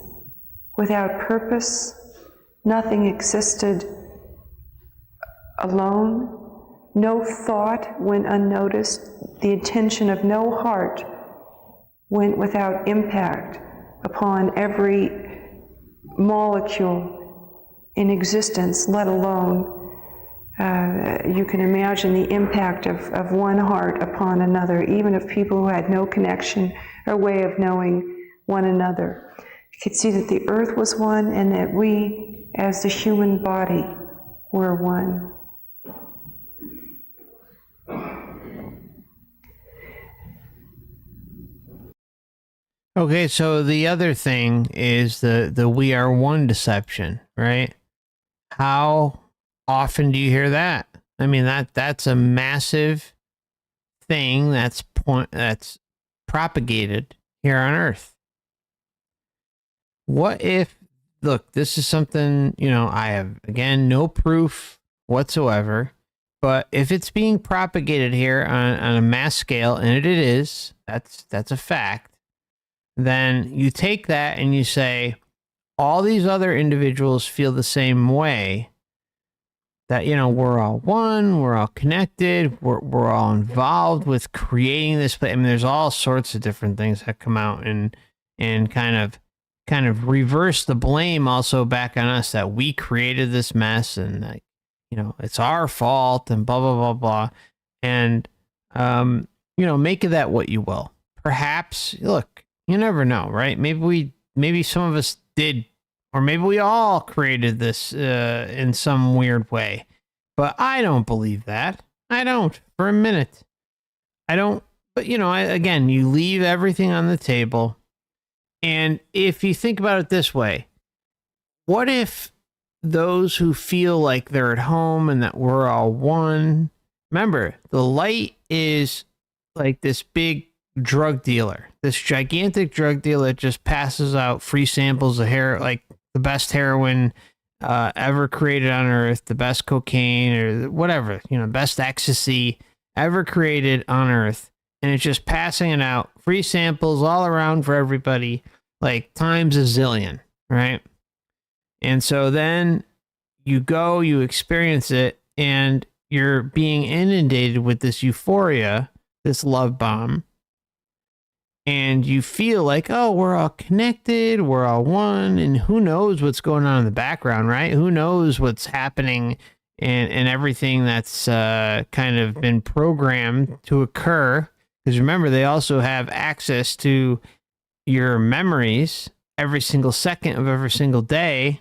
without purpose. Nothing existed alone. No thought went unnoticed. The intention of no heart went without impact upon every molecule in existence, let alone you can imagine the impact of one heart upon another, even of people who had no connection or way of knowing one another. You could see that the earth was one and that we, as the human body, were one. Okay, so the other thing is the we are one deception, right? How often do you hear that? I mean, that's a massive thing that's propagated here on Earth. What if, look, this is something, I have, again, no proof whatsoever, but if it's being propagated here on a mass scale, and it is, that's a fact, then you take that and you say, all these other individuals feel the same way, that, we're all one, we're all connected, we're all involved with creating this. I mean, there's all sorts of different things that come out and kind of reverse the blame also back on us that we created this mess and that, it's our fault and blah, blah, blah, blah. And, make of that what you will. Perhaps, look, you never know, right? Maybe some of us did, or maybe we all created this in some weird way. But I don't believe that. I don't, for a minute. I don't, but again, you leave everything on the table. And if you think about it this way, what if those who feel like they're at home and that we're all one, remember, the light is like this big drug dealer, this gigantic drug dealer that just passes out free samples of like the best heroin ever created on Earth, the best cocaine or whatever, best ecstasy ever created on Earth. And it's just passing it out, free samples all around for everybody, like times a zillion, right? And so then you go, you experience it, and you're being inundated with this euphoria, this love bomb. And you feel like, oh, we're all connected, we're all one, and who knows what's going on in the background, right? Who knows what's happening and everything that's kind of been programmed to occur. Because remember, they also have access to your memories every single second of every single day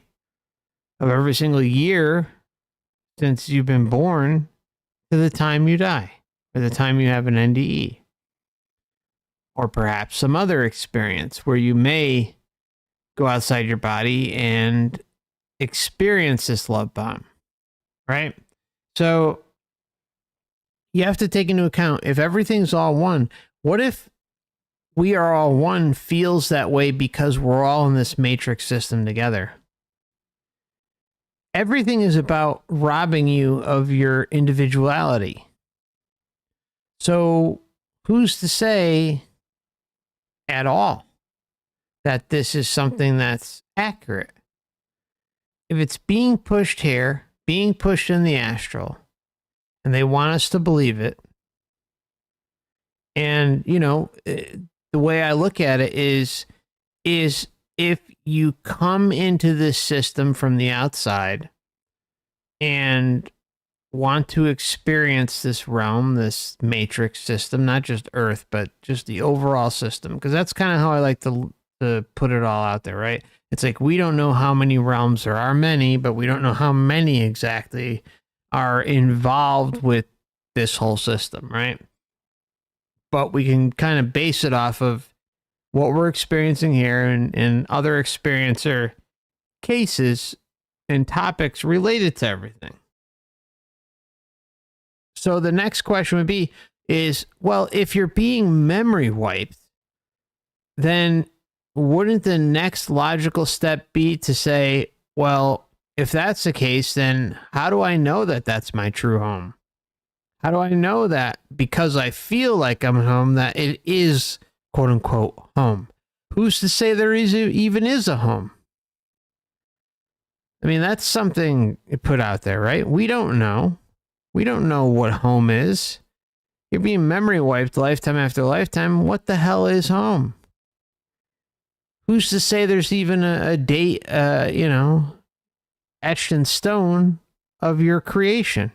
of every single year since you've been born to the time you die, or the time you have an NDE. Or perhaps some other experience where you may go outside your body and experience this love bomb, right? So you have to take into account, if everything's all one, what if we are all one feels that way because we're all in this matrix system together? Everything is about robbing you of your individuality. So who's to say at all that this is something that's accurate? If it's being pushed here, being pushed in the astral, and they want us to believe it, and the way I look at it is if you come into this system from the outside and want to experience this realm, this matrix system, not just Earth, but just the overall system, because that's kind of how I like to put it all out there, right? It's like, we don't know how many realms there are, many, but we don't know how many exactly are involved with this whole system, right? But we can kind of base it off of what we're experiencing here and other experiencer cases and topics related to everything. So the next question would be, well, if you're being memory wiped, then wouldn't the next logical step be to say, well, if that's the case, then how do I know that that's my true home? How do I know that because I feel like I'm home, that it is quote unquote home? Who's to say there even is a home? I mean, that's something put out there, right? We don't know. We don't know what home is. You're being memory wiped lifetime after lifetime. What the hell is home? Who's to say there's even a date, etched in stone of your creation,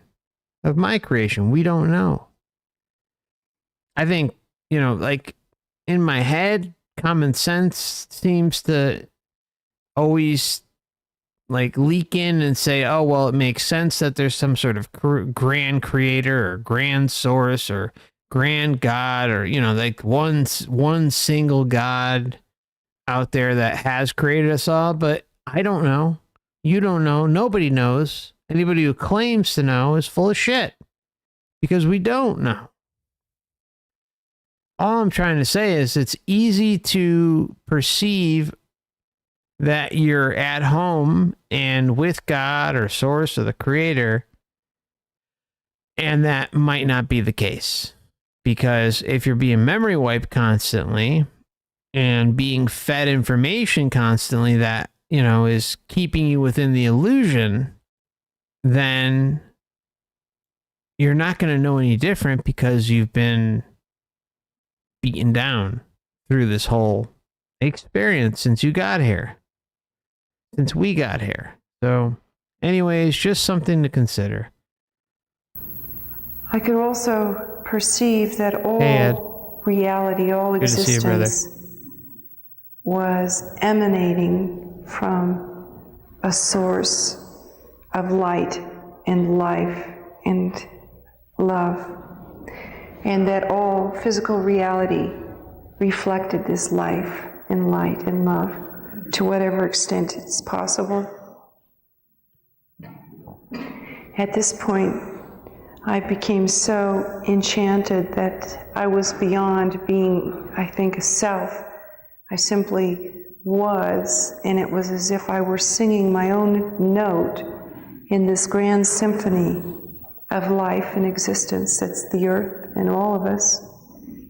of my creation? We don't know. I think, like in my head, common sense seems to always like leak in and say, oh, well, it makes sense that there's some sort of grand creator or grand source or grand God or, like one single God out there that has created us all. But I don't know. You don't know. Nobody knows. Anybody who claims to know is full of shit because we don't know. All I'm trying to say is it's easy to perceive that you're at home and with God or source or the creator, and that might not be the case. Because if you're being memory wiped constantly and being fed information constantly that, is keeping you within the illusion, then you're not going to know any different because you've been beaten down through this whole experience since you got here. Since we got here. So, anyways, just something to consider. I could also perceive that all reality, all Good to see you, brother. existence was emanating from a source of light and life and love, and that all physical reality reflected this life and light and love to whatever extent it's possible. At this point, I became so enchanted that I was beyond being, I think, a self. I simply was, and it was as if I were singing my own note in this grand symphony of life and existence that's the earth and all of us.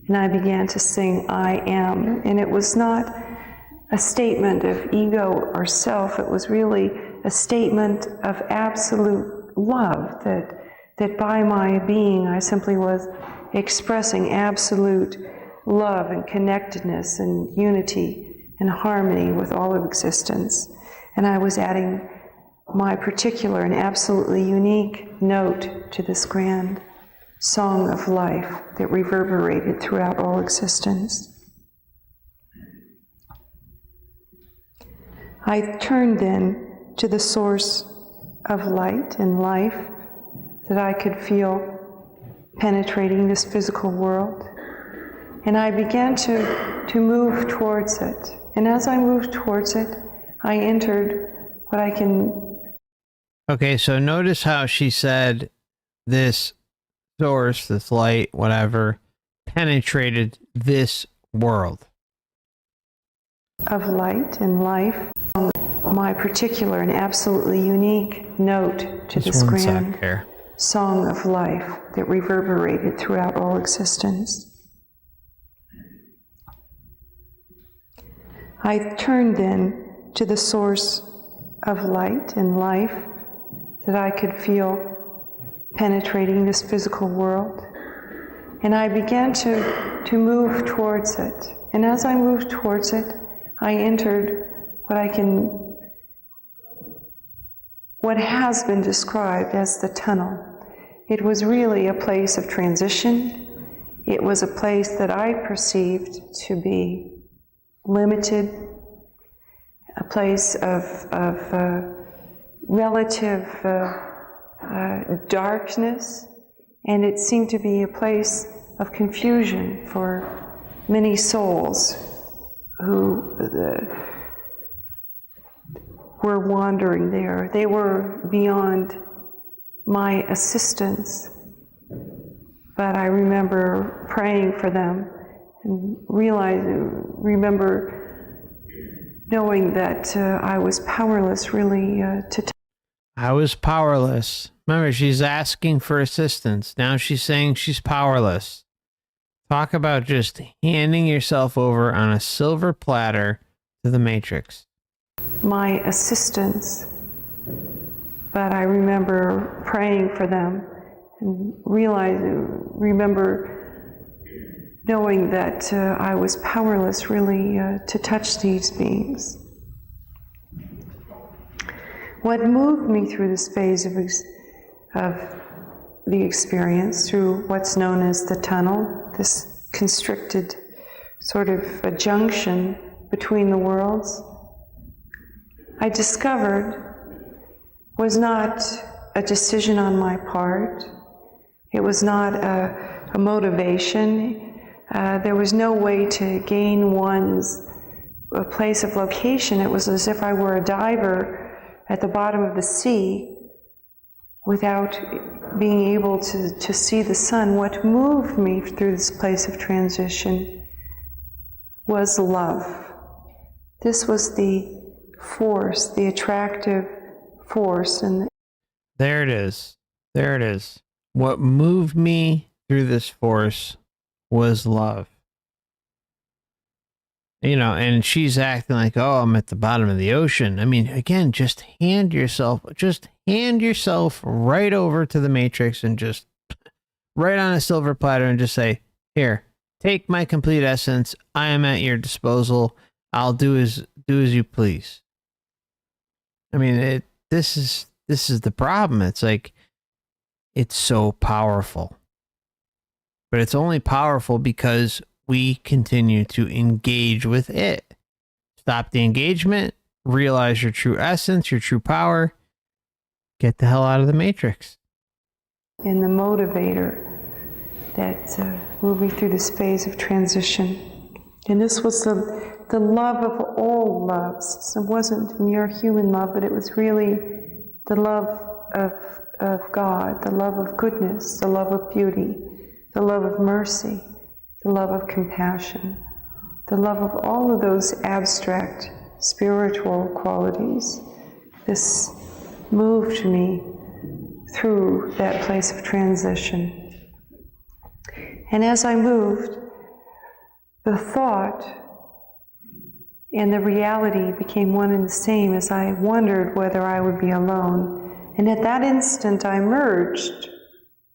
And I began to sing, I am. And it was not a statement of ego or self. It was really a statement of absolute love, that by my being I simply was expressing absolute love and connectedness and unity and harmony with all of existence. And I was adding my particular and absolutely unique note to this grand song of life that reverberated throughout all existence. I turned then to the source of light and life that I could feel penetrating this physical world. And I began to move towards it. And as I moved towards it, I entered what I can... Okay, so notice how she said this source, this light, whatever, penetrated this world. Of light and life. My particular and absolutely unique note to this grand song of life that reverberated throughout all existence. I turned then to the source of light and life that I could feel penetrating this physical world. And I began to move towards it. And as I moved towards it, I entered what has been described as the tunnel. It was really a place of transition. It was a place that I perceived to be limited, a place of relative darkness, and it seemed to be a place of confusion for many souls who were wandering there. They were beyond my assistance, but I remember praying for them and remember knowing that I was powerless really I was powerless. Remember, she's asking for assistance. Now she's saying she's powerless. Talk about just handing yourself over on a silver platter to the Matrix. My assistance, but I remember praying for them and remember knowing that I was powerless really to touch these beings. What moved me through this phase of the experience, through what's known as the tunnel, this constricted sort of a junction between the worlds, I discovered was not a decision on my part. It was not a motivation. There was no way to gain one's a place of location. It was as if I were a diver at the bottom of the sea without being able to see the sun. What moved me through this place of transition was love. This was the force, the attractive force. And there it is. There it is. What moved me through this force was love. You know, and she's acting like, oh, I'm at the bottom of the ocean. I mean, again, just hand yourself right over to the Matrix and just right on a silver platter and just say, here, take my complete essence. I am at your disposal. I'll do as you please. I mean, this is the problem. It's like, it's so powerful, but it's only powerful because we continue to engage with it. Stop the engagement, realize your true essence, your true power, get the hell out of the Matrix. And the motivator that moved me through this phase of transition. And this was the love of all loves. It wasn't mere human love, but it was really the love of God, the love of goodness, the love of beauty, the love of mercy, the love of compassion, the love of all of those abstract spiritual qualities. This moved me through that place of transition. And as I moved, the thought and the reality became one and the same as I wondered whether I would be alone. And at that instant, I merged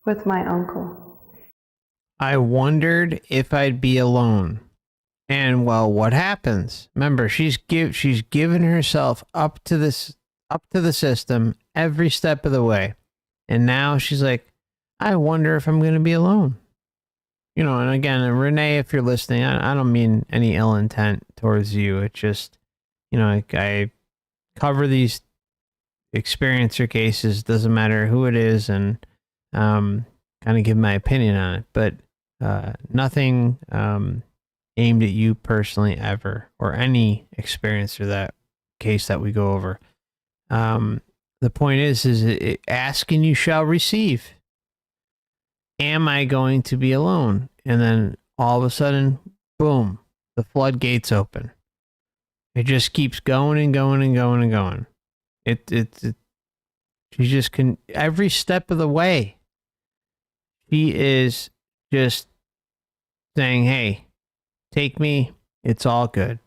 with my uncle. I wondered if I'd be alone. And well, what happens? Remember, she's given herself up to the system every step of the way. And now she's like, I wonder if I'm going to be alone. You know, and again, Reinee, if you're listening, I don't mean any ill intent towards you. It's just, you know, I cover these experiencer cases, doesn't matter who it is, and kind of give my opinion on it. But nothing aimed at you personally ever, or any experiencer that case that we go over. The point is ask and you shall receive. Am I going to be alone? And then all of a sudden, boom, the floodgates open. It just keeps going and going and going and going. She just can, every step of the way, she is just saying, hey, take me, it's all good.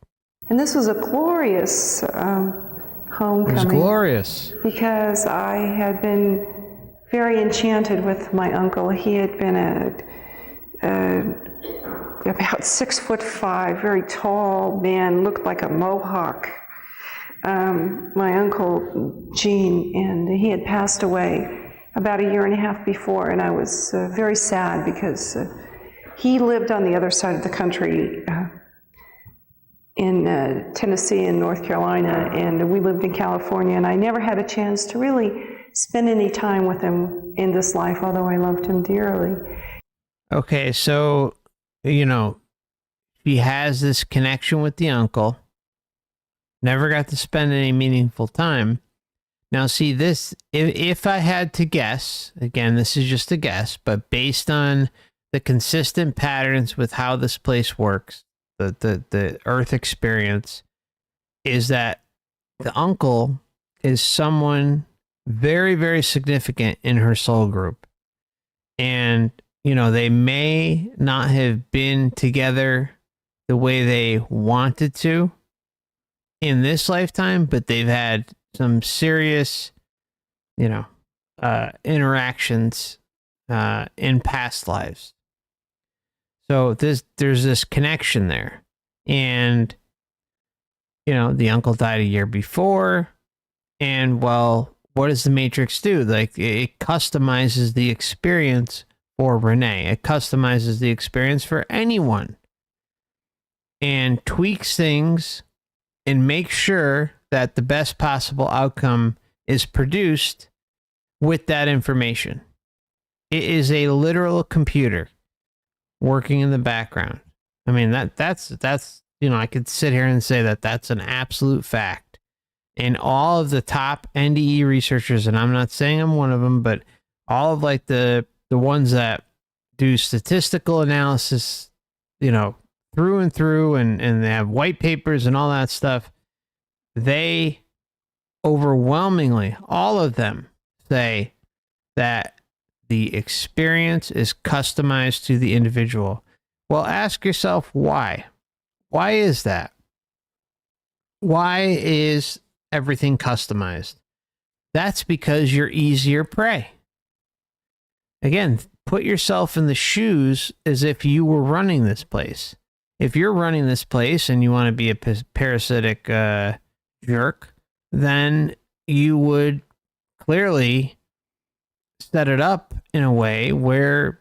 And this was a glorious homecoming. It was glorious. Because I had been very enchanted with my uncle. He had been about 6'5", very tall man, looked like a Mohawk. My uncle Gene, and he had passed away about a year and a half before, and I was very sad because he lived on the other side of the country in Tennessee and North Carolina, and we lived in California, and I never had a chance to really spend any time with him in this life, although I loved him dearly. Okay, so, you know, she has this connection with the uncle, never got to spend any meaningful time. Now, see, this, if I had to guess, again, this is just a guess, but based on the consistent patterns with how this place works, the Earth experience, is that the uncle is someone very, very significant in her soul group. And, you know, they may not have been together the way they wanted to in this lifetime, but they've had some serious, you know, interactions in past lives. So there's this connection there. And, the uncle died a year before. And, well, what does the Matrix do? Like, it customizes the experience for Reinee. It customizes the experience for anyone. And tweaks things and makes sure that the best possible outcome is produced with that information. It is a literal computer working in the background. I mean, that's I could sit here and say that that's an absolute fact. And all of the top NDE researchers, and I'm not saying I'm one of them, but all of like the ones that do statistical analysis, through and through, and they have white papers and all that stuff, they overwhelmingly, all of them say that the experience is customized to the individual. Well, ask yourself why. Why is that? Why is everything customized? That's because you're easier prey. Again, put yourself in the shoes as if you were running this place. If you're running this place and you want to be a parasitic jerk, then you would clearly set it up in a way where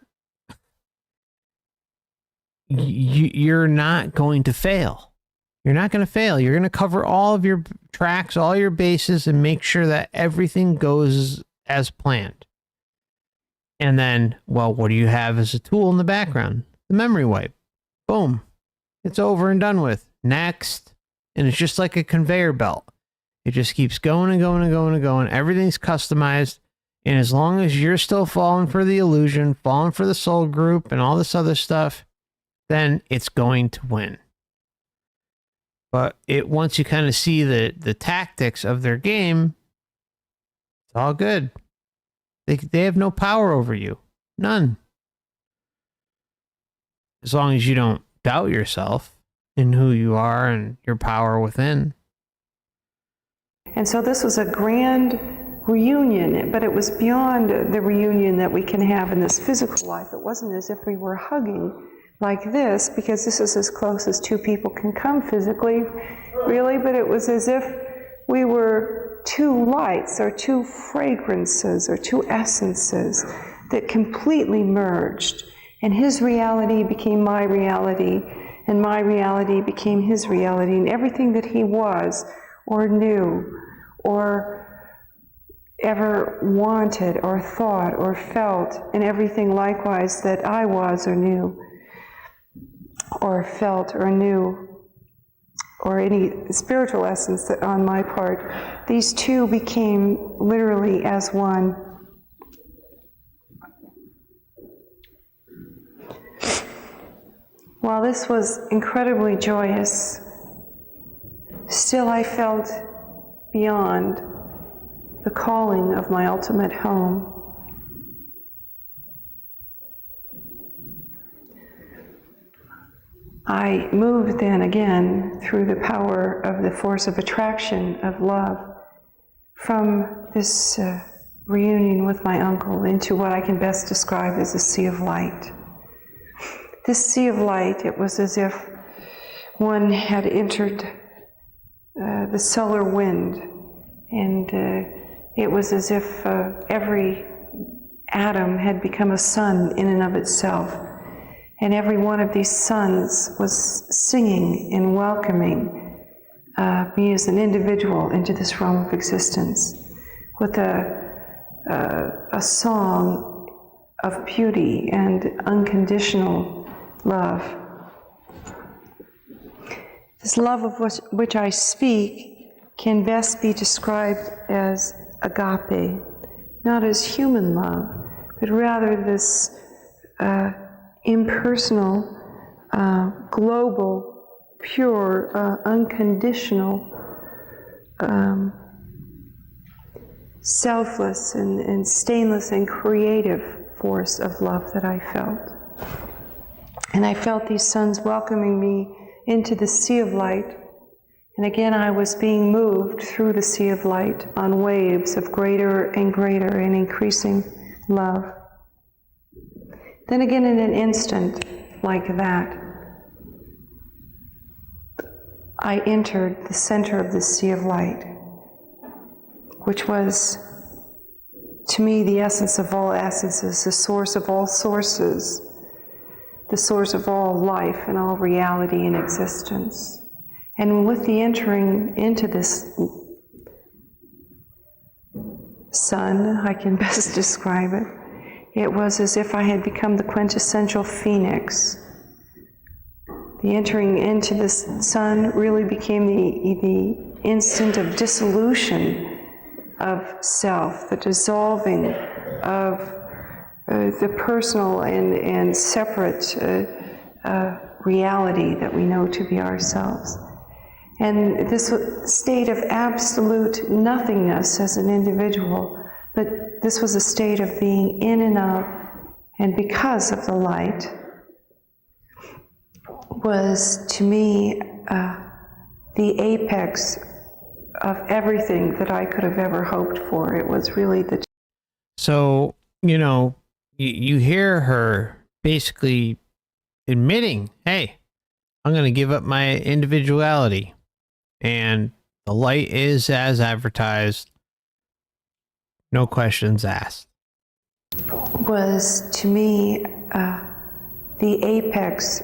you're not going to fail. You're not going to fail. You're going to cover all of your tracks, all your bases, and make sure that everything goes as planned. And then, well, what do you have as a tool in the background? The memory wipe. Boom. It's over and done with. Next. And it's just like a conveyor belt. It just keeps going and going and going and going. Everything's customized. And as long as you're still falling for the illusion, falling for the soul group and all this other stuff, then it's going to win. But once you kind of see the tactics of their game, it's all good. They have no power over you. None. As long as you don't doubt yourself in who you are and your power within. And so this was a grand reunion, but it was beyond the reunion that we can have in this physical life. It wasn't as if we were hugging like this, because this is as close as two people can come physically, really, but it was as if we were two lights or two fragrances or two essences that completely merged. And his reality became my reality, and my reality became his reality, and everything that he was or knew or ever wanted or thought or felt, and everything likewise that I was or knew or felt or knew, or any spiritual essence that on my part, these two became literally as one. While this was incredibly joyous, still I felt beyond the calling of my ultimate home. I moved then again through the power of the force of attraction of love from this reunion with my uncle into what I can best describe as a sea of light. This sea of light, it was as if one had entered the solar wind, and it was as if every atom had become a sun in and of itself. And every one of these suns was singing and welcoming me as an individual into this realm of existence with a song of beauty and unconditional love. This love of which I speak can best be described as agape, not as human love, but rather this impersonal, global, pure, unconditional, selfless and stainless and creative force of love that I felt. And I felt these suns welcoming me into the sea of light. And again, I was being moved through the sea of light on waves of greater and greater and increasing love. Then again, in an instant like that, I entered the center of the sea of light, which was, to me, the essence of all essences, the source of all sources, the source of all life and all reality and existence. And with the entering into this sun, I can best describe it, it was as if I had become the quintessential phoenix. The entering into this sun really became the instant of dissolution of self, the dissolving of the personal and separate reality that we know to be ourselves. And this state of absolute nothingness as an individual, but this was a state of being in and of, and because of the light, was to me the apex of everything that I could have ever hoped for. It was really the... So, you know, you hear her basically admitting, hey, I'm going to give up my individuality. And the light is as advertised. No questions asked. Was to me the apex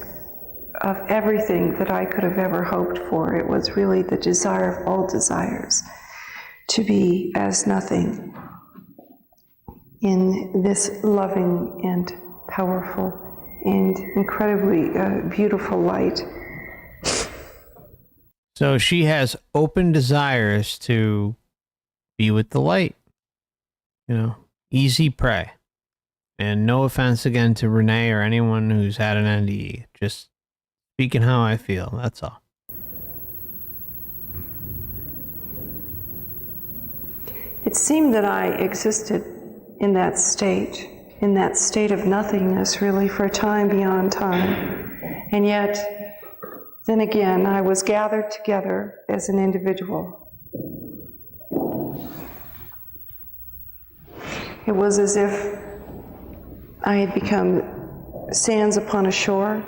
of everything that I could have ever hoped for. It was really the desire of all desires, to be as nothing in this loving and powerful and incredibly beautiful light. So she has open desires to be with the light. You know, easy prey. And no offense again to Reinee or anyone who's had an NDE. Just speaking how I feel, that's all. It seemed that I existed in that state of nothingness, really, for a time beyond time. And yet, then again, I was gathered together as an individual. It was as if I had become sands upon a shore,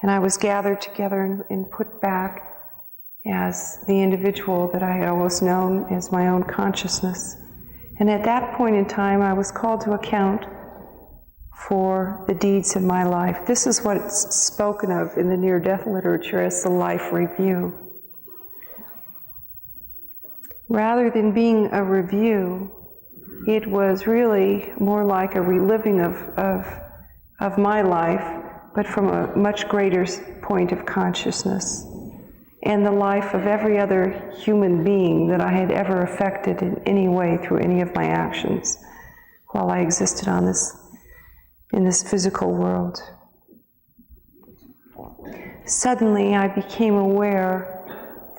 and I was gathered together and put back as the individual that I had always known as my own consciousness. And at that point in time, I was called to account for the deeds of my life. This is what's spoken of in the near-death literature as the life review. Rather than being a review, it was really more like a reliving of my life, but from a much greater point of consciousness, and the life of every other human being that I had ever affected in any way through any of my actions while I existed in this physical world. Suddenly, I became aware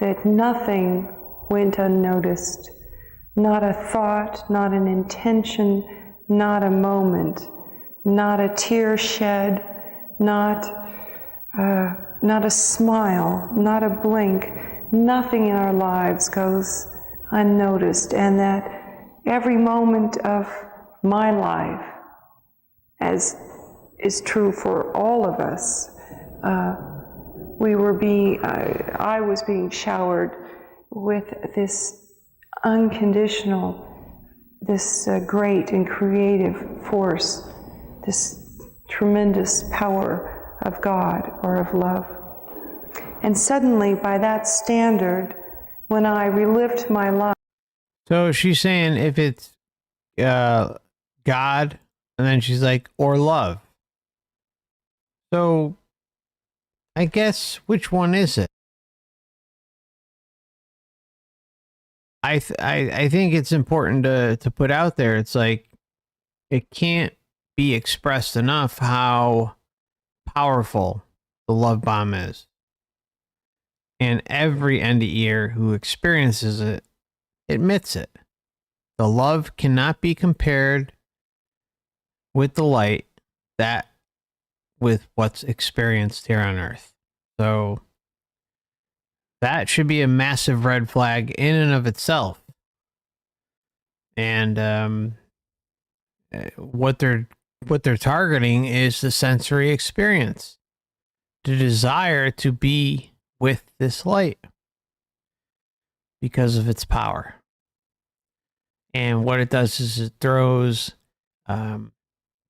that nothing went unnoticed. Not a thought, not an intention, not a moment, not a tear shed, not a smile, not a blink. Nothing in our lives goes unnoticed, and that every moment of my life, as is true for all of us, I was being showered with this unconditional, this great and creative force, this tremendous power of God or of love. And suddenly, by that standard, when I relived my life... So she's saying if it's God, and then she's like, or love. So I guess which one is it? I think it's important to put out there. It's like it can't be expressed enough how powerful the love bomb is. And every NDEer who experiences it admits it. The love cannot be compared with the light with what's experienced here on Earth. So that should be a massive red flag in and of itself. And what they're what they're targeting is the sensory experience, the desire to be with this light because of its power. And what it does is it throws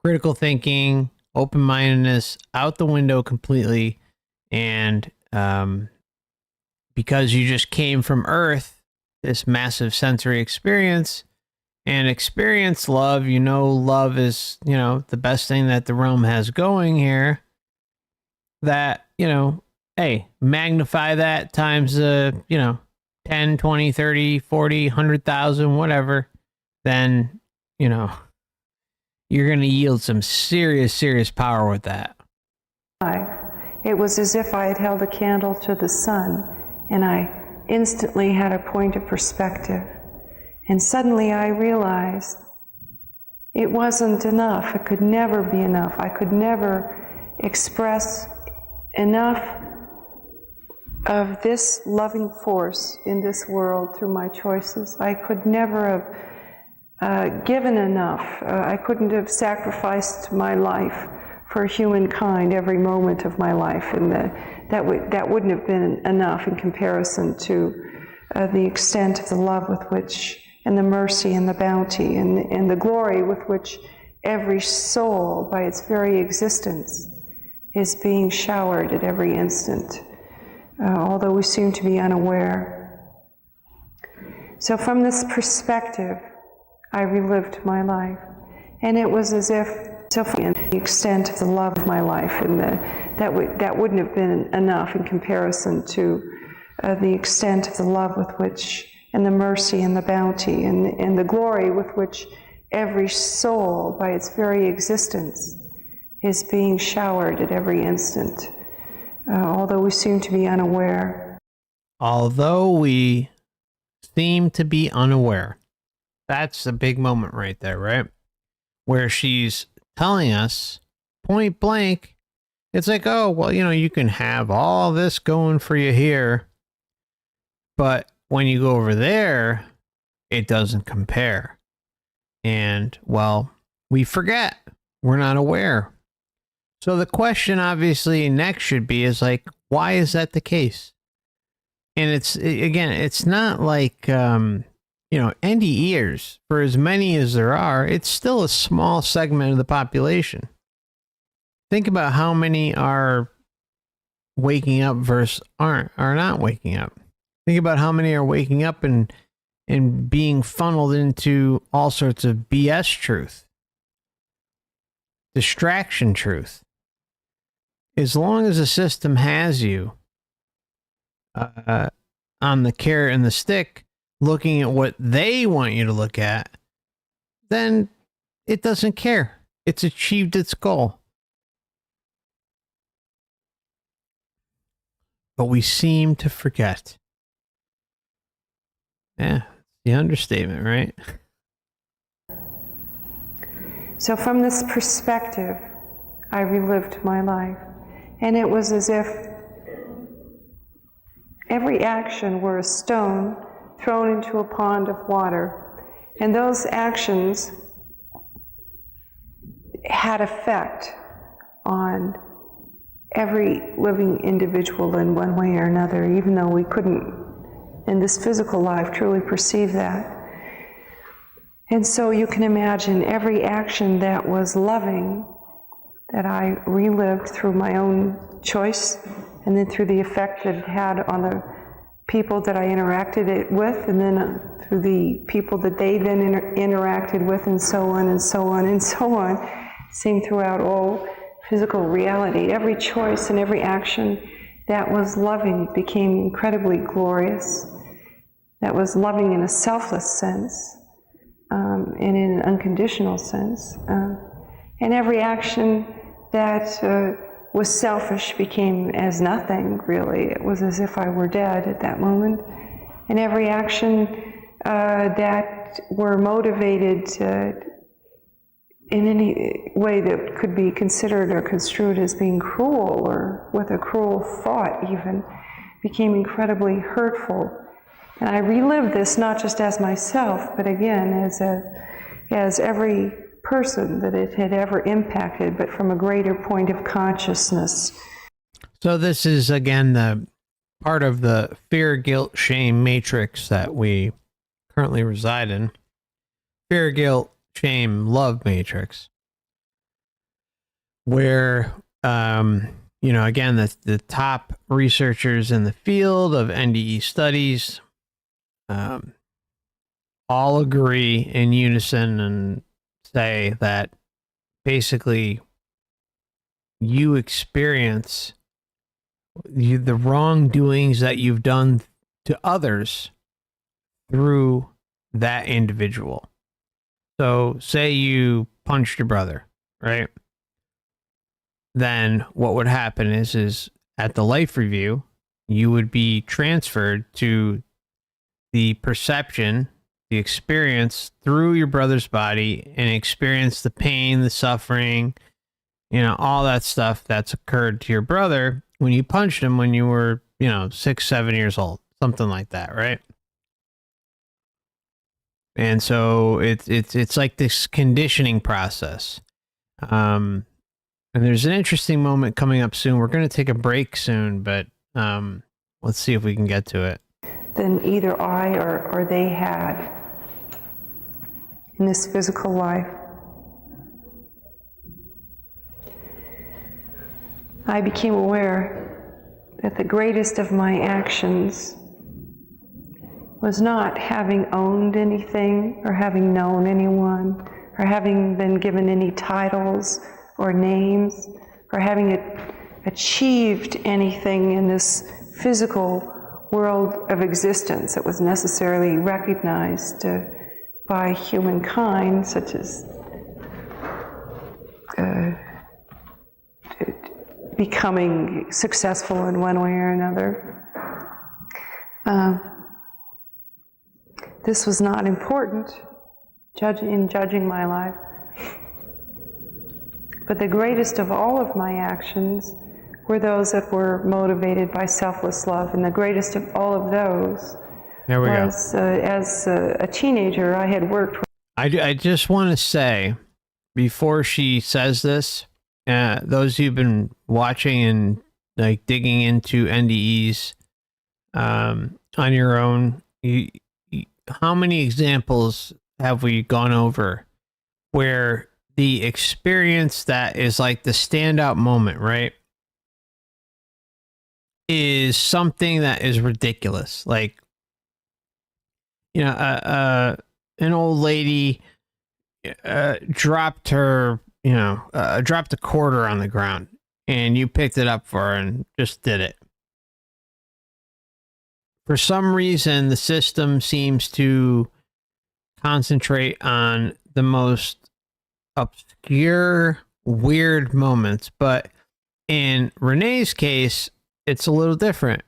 critical thinking, open-mindedness out the window completely. And because you just came from Earth, this massive sensory experience, and experience love, love is, the best thing that the realm has going here. That, hey, magnify that times, 10, 20, 30, 40, 100,000, whatever, then, you're going to yield some serious, serious power with that. It was as if I had held a candle to the sun, and I instantly had a point of perspective. And suddenly I realized it wasn't enough. It could never be enough. I could never express enough of this loving force in this world through my choices. I could never have given enough. I couldn't have sacrificed my life for humankind every moment of my life, and that wouldn't have been enough in comparison to the extent of the love with which, and the mercy and the bounty and the glory with which every soul, by its very existence, is being showered at every instant, although we seem to be unaware. So from this perspective, I relived my life, and it was as if, the extent of the love of my life, and that wouldn't have been enough in comparison to the extent of the love with which, and the mercy and the bounty and the glory with which every soul, by its very existence, is being showered at every instant, although we seem to be unaware. Although we seem to be unaware. That's a big moment right there, right? Where she's telling us point blank, it's like, oh, well, you can have all this going for you here, but when you go over there, it doesn't compare. And, well, we forget. We're not aware. So the question obviously next should be is like, why is that the case? And it's not like, NDEers, for as many as there are, it's still a small segment of the population. Think about how many are waking up versus are not waking up. Think about how many are waking up and being funneled into all sorts of BS truth, distraction truth. As long as the system has you on the carrot and the stick, looking at what they want you to look at, then it doesn't care. It's achieved its goal. But we seem to forget. Yeah, the understatement, right? So from this perspective, I relived my life. And it was as if every action were a stone thrown into a pond of water. And those actions had effect on every living individual in one way or another, even though we couldn't, in this physical life, truly perceive that. And so you can imagine every action that was loving, that I relived through my own choice, and then through the effect that it had on the people that I interacted with, and then through the people that they then interacted with, and so on and so on and so on, seen throughout all physical reality. Every choice and every action that was loving became incredibly glorious. That was loving in a selfless sense, and in an unconditional sense. And every action that was selfish became as nothing, really. It was as if I were dead at that moment. And every action that were motivated in any way that could be considered or construed as being cruel, or with a cruel thought even, became incredibly hurtful. And I relived this not just as myself, but again as every person that it had ever impacted, but from a greater point of consciousness. So this is, again, the part of the fear, guilt, shame matrix that we currently reside in. Fear, guilt, shame, love matrix. Where, again, the top researchers in the field of NDE studies all agree in unison and say that basically you experience the wrongdoings that you've done to others through that individual. So say you punched your brother, right? Then what would happen is at the life review, you would be transferred to the perception, the experience through your brother's body, and experience the pain, the suffering, all that stuff that's occurred to your brother when you punched him when you were, 6, 7 years old, something like that, right? And so it's like this conditioning process. And there's an interesting moment coming up soon. We're going to take a break soon, but let's see if we can get to it. Than either I or they had in this physical life. I became aware that the greatest of my actions was not having owned anything or having known anyone or having been given any titles or names or having achieved anything in this physical world of existence that was necessarily recognized by humankind, such as becoming successful in one way or another. This was not important in judging my life. But the greatest of all of my actions were those that were motivated by selfless love. And the greatest of all of those was, as a teenager, I had worked with... I just want to say, before she says this, those who've been watching and like digging into NDEs on your own, how many examples have we gone over where the experience that is like the standout moment, right, is something that is ridiculous? Like, an old lady dropped her, dropped a quarter on the ground, and you picked it up for her and just did it. For some reason, the system seems to concentrate on the most obscure, weird moments. But in Reinee's case, it's a little different.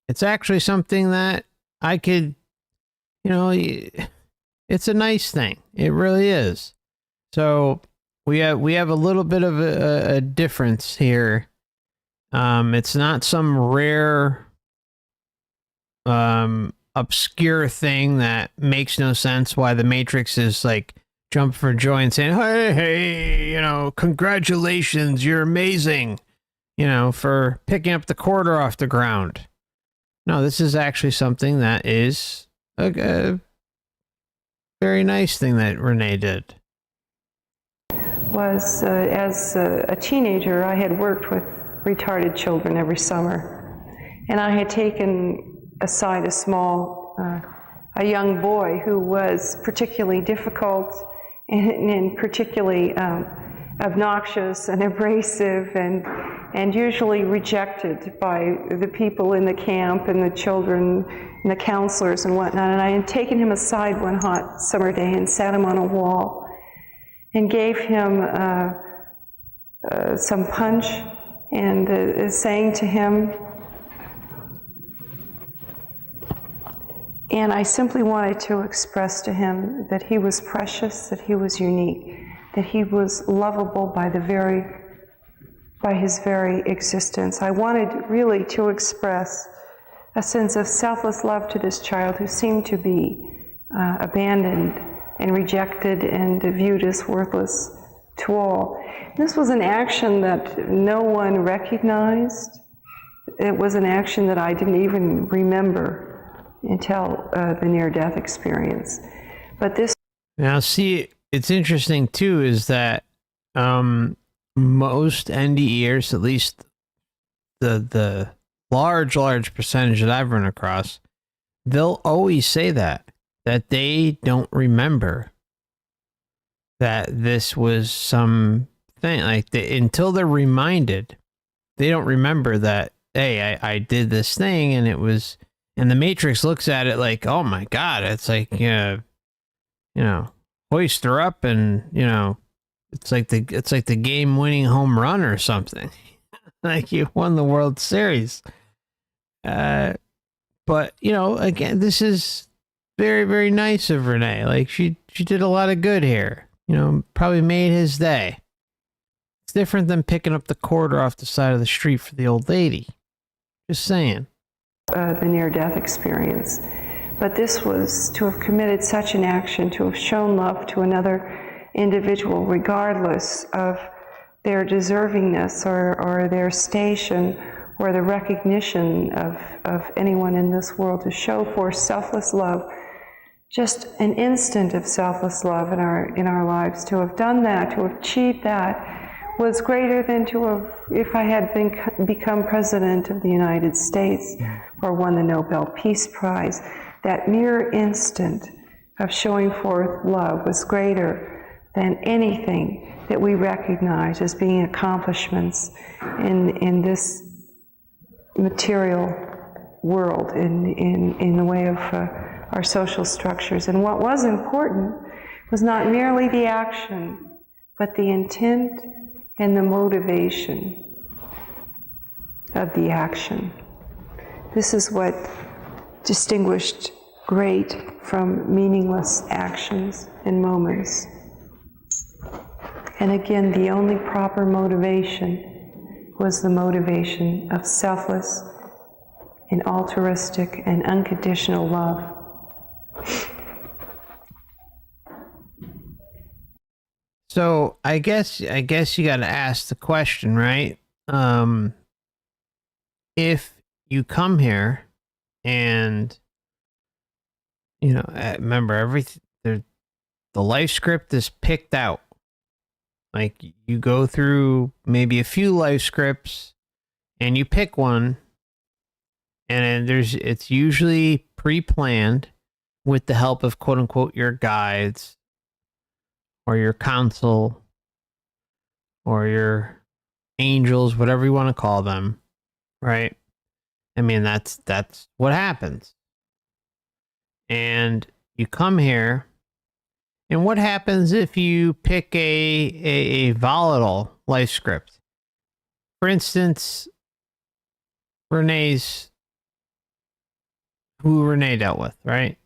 It's actually something that I could, it's a nice thing. It really is. So we have a little bit of a difference here. It's not some rare, obscure thing that makes no sense why the Matrix is like jumping for joy and saying, hey, congratulations, you're amazing, for picking up the quarter off the ground. No, this is actually something that is a very nice thing that Reinee did. Was, as a teenager, I had worked with retarded children every summer. And I had taken aside a young boy who was particularly difficult and particularly obnoxious and abrasive and usually rejected by the people in the camp and the children and the counselors and whatnot. And I had taken him aside one hot summer day and sat him on a wall and gave him some punch and saying to him, and I simply wanted to express to him that he was precious, that he was unique, that he was lovable by his very existence. I wanted really to express a sense of selfless love to this child who seemed to be abandoned and rejected and viewed as worthless to all. This was an action that no one recognized. It was an action that I didn't even remember until the near-death experience. But this... Now, see, it's interesting, too, is that most NDEers, at least the large percentage that I've run across, they'll always say that they don't remember that this was some thing. Like, until they're reminded, they don't remember that, hey, I did this thing, and it was... And the Matrix looks at it like, oh my God, it's like, hoist her up, and it's like the game-winning home run or something. Like you won the World Series. But again, this is very, very nice of Reinee. Like she did a lot of good here. Probably made his day. It's different than picking up the quarter off the side of the street for the old lady. Just saying. The near-death experience. But this was to have committed such an action, to have shown love to another individual, regardless of their deservingness or their station or the recognition of anyone in this world, to show forth selfless love, just an instant of selfless love in our lives. To have done that, to have achieved that, was greater than to have, if I had become President of the United States or won the Nobel Peace Prize. That mere instant of showing forth love was greater than anything that we recognize as being accomplishments in this material world, in the way of our social structures. And what was important was not merely the action, but the intent and the motivation of the action. This is what distinguished great from meaningless actions and moments. And again, the only proper motivation was the motivation of selfless and altruistic and unconditional love. So I guess you got to ask the question, right? If you come here and remember everything, the life script is picked out. Like you go through maybe a few life scripts and you pick one, and then it's usually pre-planned with the help of quote unquote your guides or your counsel or your angels, whatever you want to call them, right? I mean, that's what happens. And you come here, and what happens if you pick a volatile life script? For instance, who Reinee dealt with, right?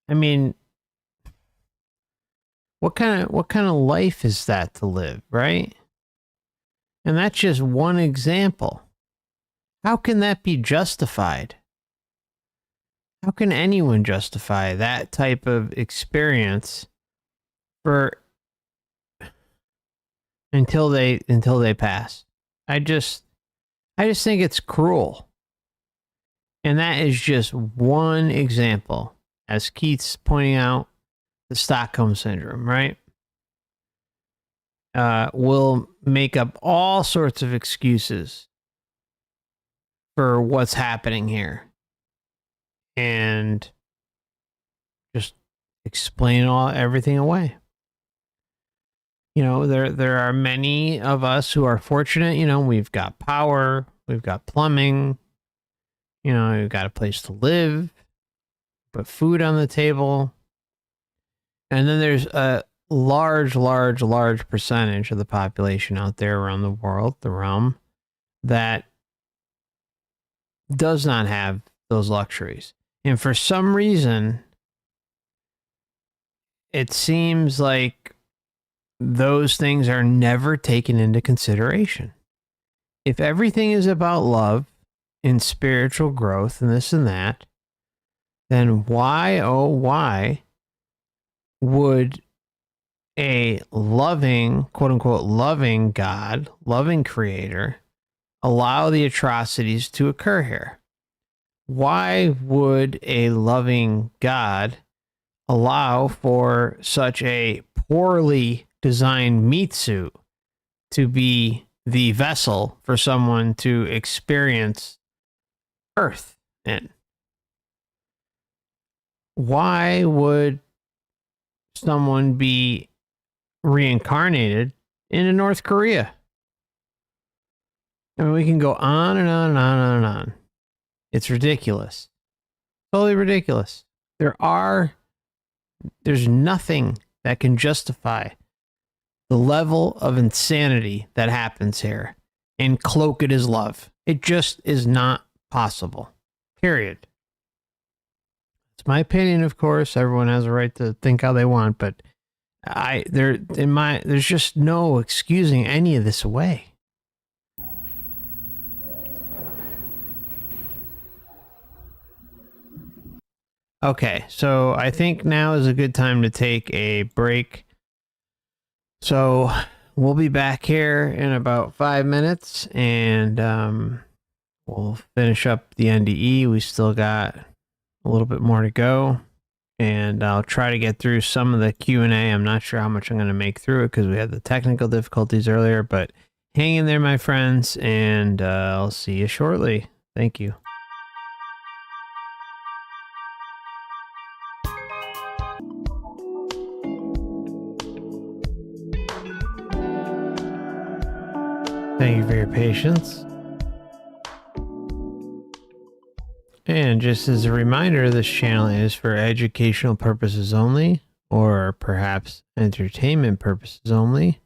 I mean, what kind of life is that to live, right? And that's just one example. How can that be justified? How can anyone justify that type of experience until they pass? I just think it's cruel. And that is just one example. As Keith's pointing out, the Stockholm Syndrome, right? Will make up all sorts of excuses for what's happening here. And just explain everything away. There are many of us who are fortunate, we've got power, we've got plumbing, we've got a place to live, put food on the table. And then there's a large percentage of the population out there around the world, the realm, that does not have those luxuries. And for some reason, it seems like those things are never taken into consideration. If everything is about love and spiritual growth and this and that, then why, oh, why would a loving, quote unquote, loving God, loving creator, allow the atrocities to occur here? Why would a loving God allow for such a poorly designed meat suit to be the vessel for someone to experience Earth in? Why would someone be reincarnated into North Korea? I mean, we can go on and on and on and on. It's ridiculous. Totally ridiculous. There's nothing that can justify the level of insanity that happens here and cloak it as love. It just is not possible. Period. It's my opinion, of course. Everyone has a right to think how they want, but there's just no excusing any of this away. Okay, so I think now is a good time to take a break. So we'll be back here in about 5 minutes, and we'll finish up the NDE. We still got a little bit more to go, and I'll try to get through some of the Q&A. I'm not sure how much I'm going to make through it because we had the technical difficulties earlier, but hang in there, my friends, and I'll see you shortly. Thank you. Thank you for your patience. And just as a reminder, this channel is for educational purposes only, or perhaps entertainment purposes only,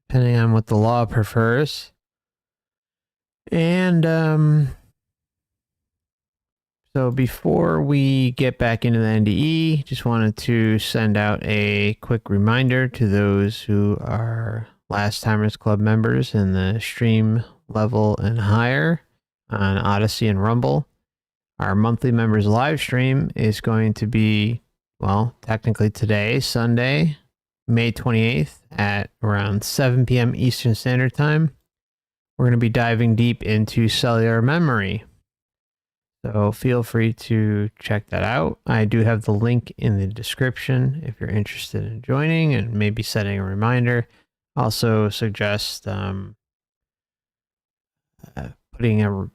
depending on what the law prefers. And so before we get back into the NDE, just wanted to send out a quick reminder to those who are Last Timers Club members in the stream level and higher on Odysee and Rumble. Our monthly members live stream is going to be, well, technically today, Sunday, May 28th at around 7 p.m. Eastern Standard Time. We're going to be diving deep into cellular memory. So feel free to check that out. I do have the link in the description if you're interested in joining and maybe setting a reminder. Also suggest putting a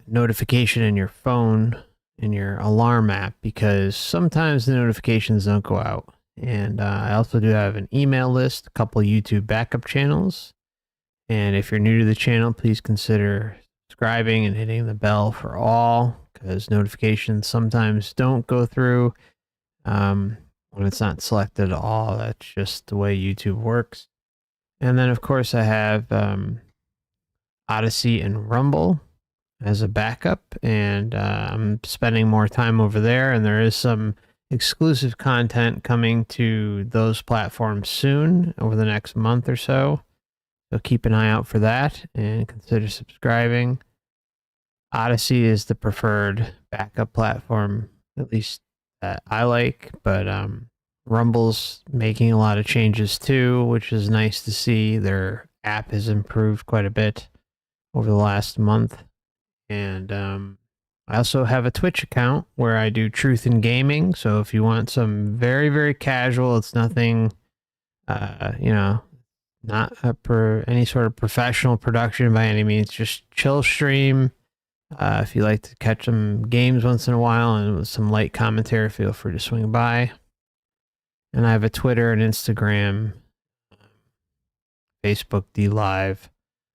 notification in your phone, in your alarm app, because sometimes the notifications don't go out. And I also do have an email list, a couple YouTube backup channels. And if you're new to the channel, please consider subscribing and hitting the bell for all, because notifications sometimes don't go through when it's not selected at all. That's just the way YouTube works. And then, of course, I have Odysee and Rumble as a backup, and I'm spending more time over there, and there is some exclusive content coming to those platforms soon over the next month or so. So keep an eye out for that and consider subscribing. Odysee is the preferred backup platform, at least that I like, but Rumble's making a lot of changes too, which is nice to see. Their app has improved quite a bit over the last month. And I also have a Twitch account where I do Truth in Gaming. So if you want some very, very casual, it's nothing, not any sort of professional production by any means, just chill stream. If you like to catch some games once in a while and with some light commentary, feel free to swing by. And I have a Twitter and Instagram, Facebook D Live,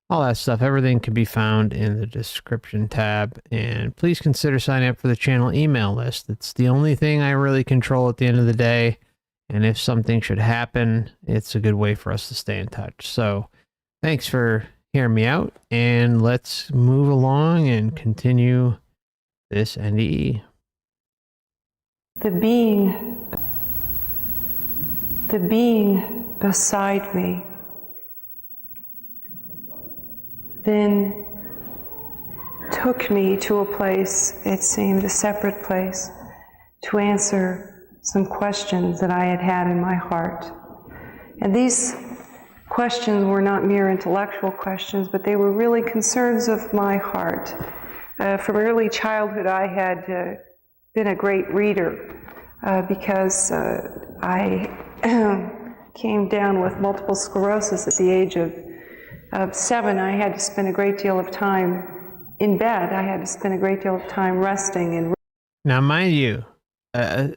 all that stuff. Everything can be found in the description tab. And please consider signing up for the channel email list. It's the only thing I really control at the end of the day. And if something should happen, it's a good way for us to stay in touch. So thanks for hearing me out. And let's move along and continue this NDE. The being beside me then took me to a place, it seemed a separate place, to answer some questions that I had had in my heart. And these questions were not mere intellectual questions, but they were really concerns of my heart. From early childhood, I had been a great reader because I came down with multiple sclerosis at the age of 7. I had to spend a great deal of time in bed. I had to spend a great deal of time resting and. Now, mind you,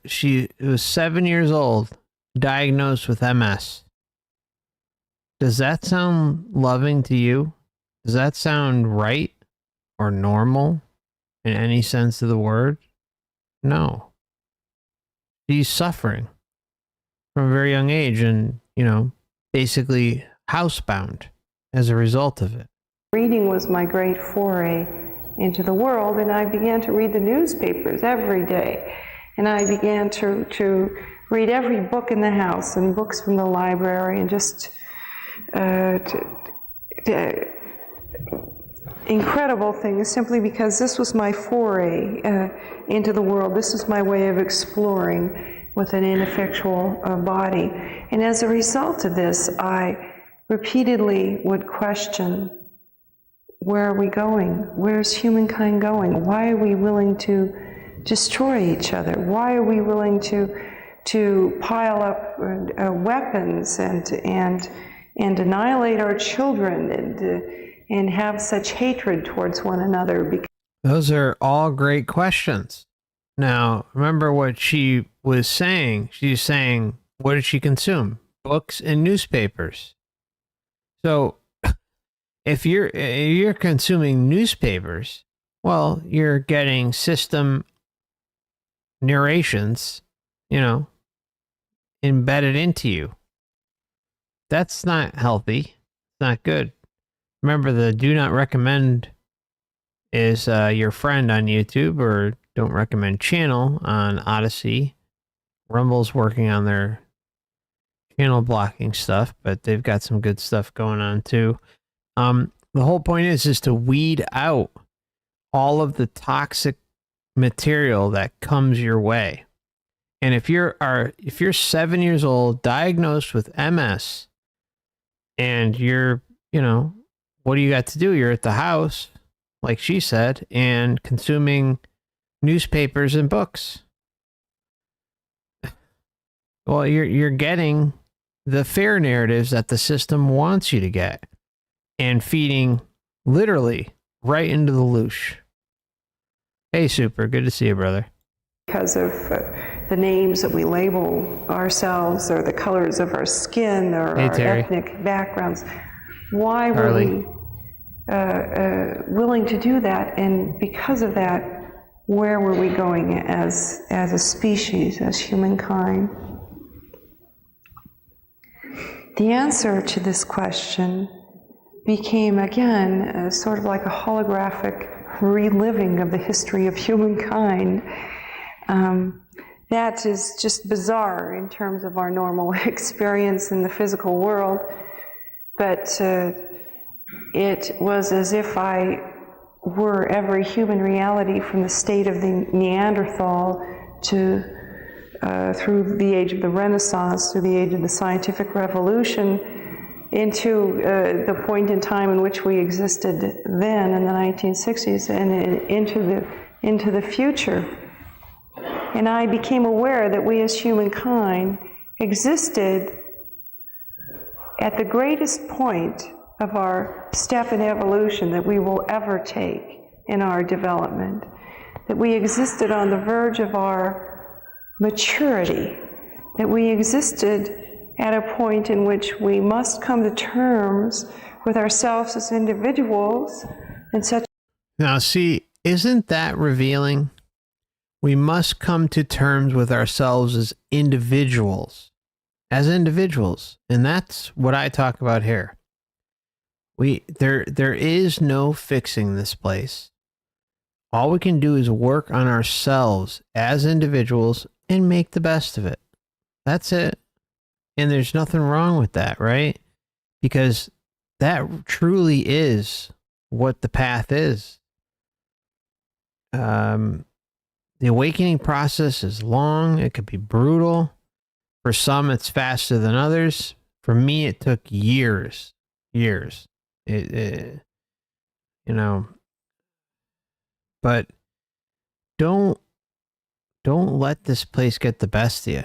she was 7 years old, diagnosed with MS. Does that sound loving to you? Does that sound right or normal in any sense of the word? No. She's suffering from a very young age and, basically housebound as a result of it. Reading was my great foray into the world, and I began to read the newspapers every day. And I began to read every book in the house and books from the library and just incredible things, simply because this was my foray into the world. This was my way of exploring with an ineffectual body. And as a result of this, I repeatedly would question, where are we going? Where's humankind going? Why are we willing to destroy each other? Why are we willing to pile up weapons and annihilate our children and have such hatred towards one another? Those are all great questions. Now, remember what she was saying. She's saying, what did she consume? Books and newspapers. So, if you're consuming newspapers, well, you're getting system narrations, embedded into you. That's not healthy. It's not good. Remember, the do not recommend is your friend on YouTube, or don't recommend channel on Odysee. Rumble's working on their channel blocking stuff, but they've got some good stuff going on too. The whole point is to weed out all of the toxic material that comes your way. And if you're 7 years old, diagnosed with MS, and you're, what do you got to do? You're at the house, like she said, and consuming newspapers and books. Well, you're getting the fair narratives that the system wants you to get, and feeding literally right into the loosh. Hey, Super, good to see you, brother. Because of the names that we label ourselves, or the colors of our skin, or hey, our Terry. ethnic backgrounds, why Harley. were we willing to do that? And because of that, where were we going as a species, as humankind? The answer to this question became, again, sort of like a holographic reliving of the history of humankind. That is just bizarre in terms of our normal experience in the physical world, but it was as if I were every human reality from the state of the Neanderthal to through the age of the Renaissance, through the age of the scientific revolution, into the point in time in which we existed then in the 1960s, and into the future. And I became aware that we as humankind existed at the greatest point of our step in evolution that we will ever take in our development. That we existed on the verge of our maturity. That we existed at a point in which we must come to terms with ourselves as individuals and such. Now, see, isn't that revealing? We must come to terms with ourselves as individuals. And that's what I talk about here. There is no fixing this place. All we can do is work on ourselves as individuals and make the best of it. That's it. And there's nothing wrong with that, right? Because that truly is what the path is. the awakening process is long. It could be brutal. For some, it's faster than others. For me, it took years. You know, but don't let this place get the best of you.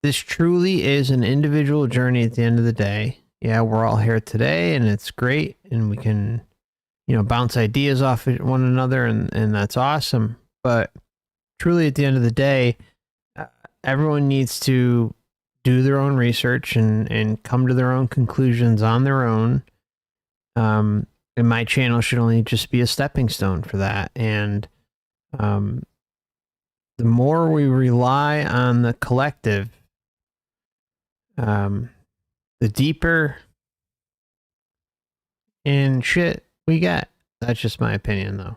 This truly is an individual journey at the end of the day. Yeah, we're all here today and it's great and we can, bounce ideas off of one another and that's awesome. But truly at the end of the day, everyone needs to do their own research and come to their own conclusions on their own. And my channel should only just be a stepping stone for that. And the more we rely on the collective, the deeper in shit we get. That's just my opinion, though.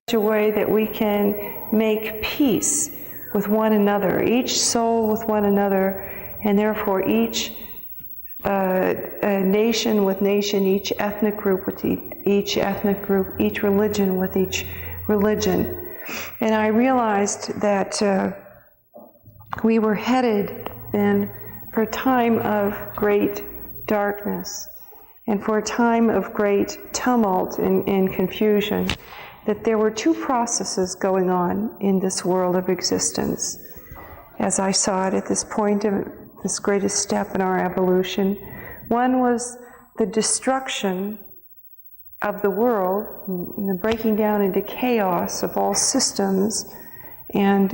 Such a way that we can make peace with one another, each soul with one another, and therefore each nation with nation, each ethnic group with each ethnic group, each religion with each religion. And I realized that we were headed then for a time of great darkness and for a time of great tumult and confusion, that there were two processes going on in this world of existence, as I saw it at this point of this greatest step in our evolution. One was the destruction of the world, and the breaking down into chaos of all systems and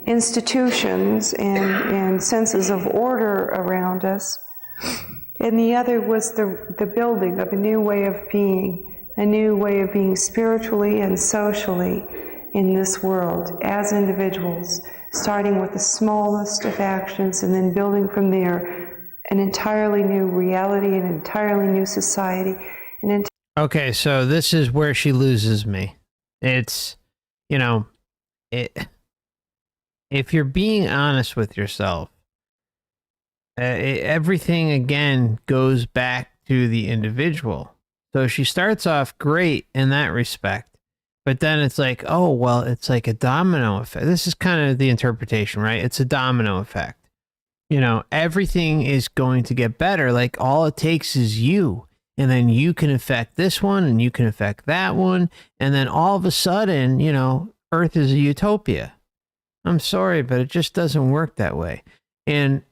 institutions and senses of order around us. And the other was the building of a new way of being spiritually and socially in this world as individuals, starting with the smallest of actions and then building from there an entirely new reality, an entirely new society. Okay, so this is where she loses me. It's, if you're being honest with yourself, everything again goes back to the individual. So she starts off great in that respect, but then it's like, oh, well, it's like a domino effect. This is kind of the interpretation, right? It's a domino effect. Everything is going to get better. Like all it takes is you. And then you can affect this one and you can affect that one. And then all of a sudden, Earth is a utopia. I'm sorry, but it just doesn't work that way. And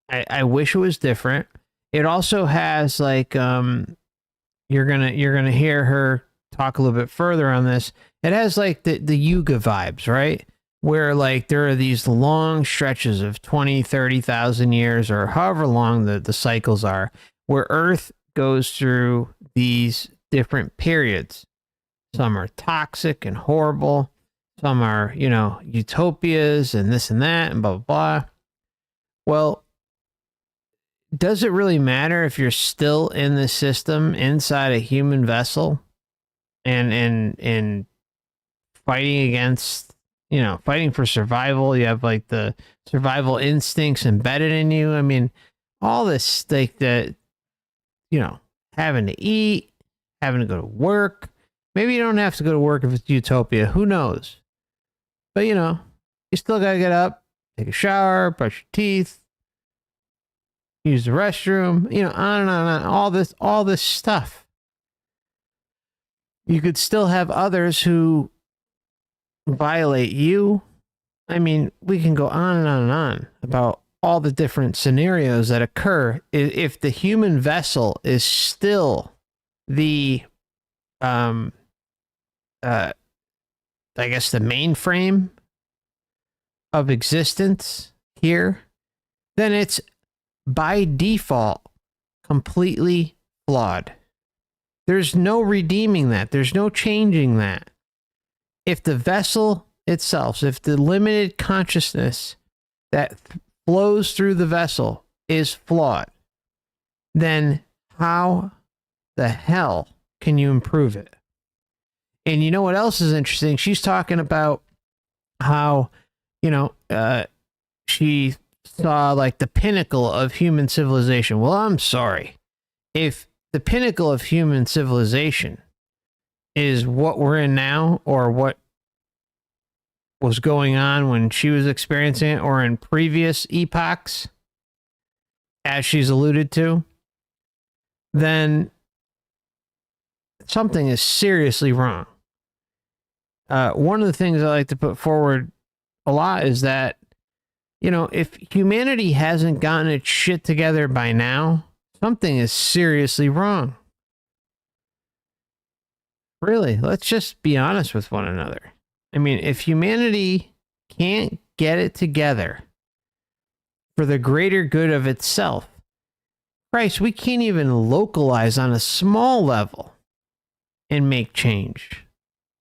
I wish it was different. It also has like, you're gonna hear her talk a little bit further on this. It has like the Yuga vibes, right? Where like there are these long stretches of 20, 30,000 years or however long the cycles are, where Earth goes through these different periods. Some are toxic and horrible. Some are, utopias and this and that and blah, blah, blah. Well, does it really matter if you're still in the system inside a human vessel and fighting against, fighting for survival? You have like the survival instincts embedded in you. I mean, all this like that, having to eat, having to go to work. Maybe you don't have to go to work if it's utopia. Who knows? But you still got to get up, take a shower, brush your teeth, use the restroom, on and on and on, all this stuff. You could still have others who violate you. I mean, we can go on and on and on about all the different scenarios that occur if the human vessel is still the, I guess the mainframe of existence here, then it's by default completely flawed. There's no redeeming that. There's no changing that. If the vessel itself, if the limited consciousness that flows through the vessel is flawed, then how the hell can you improve it? And you know what else is interesting? She's talking about how, she saw like the pinnacle of human civilization. Well, I'm sorry. If the pinnacle of human civilization is what we're in now, or what was going on when she was experiencing it, or in previous epochs, as she's alluded to, then something is seriously wrong. One of the things I like to put forward a lot is that, you know, if humanity hasn't gotten its shit together by now, something is seriously wrong. Really, let's just be honest with one another. I mean, if humanity can't get it together for the greater good of itself, Christ, we can't even localize on a small level and make change.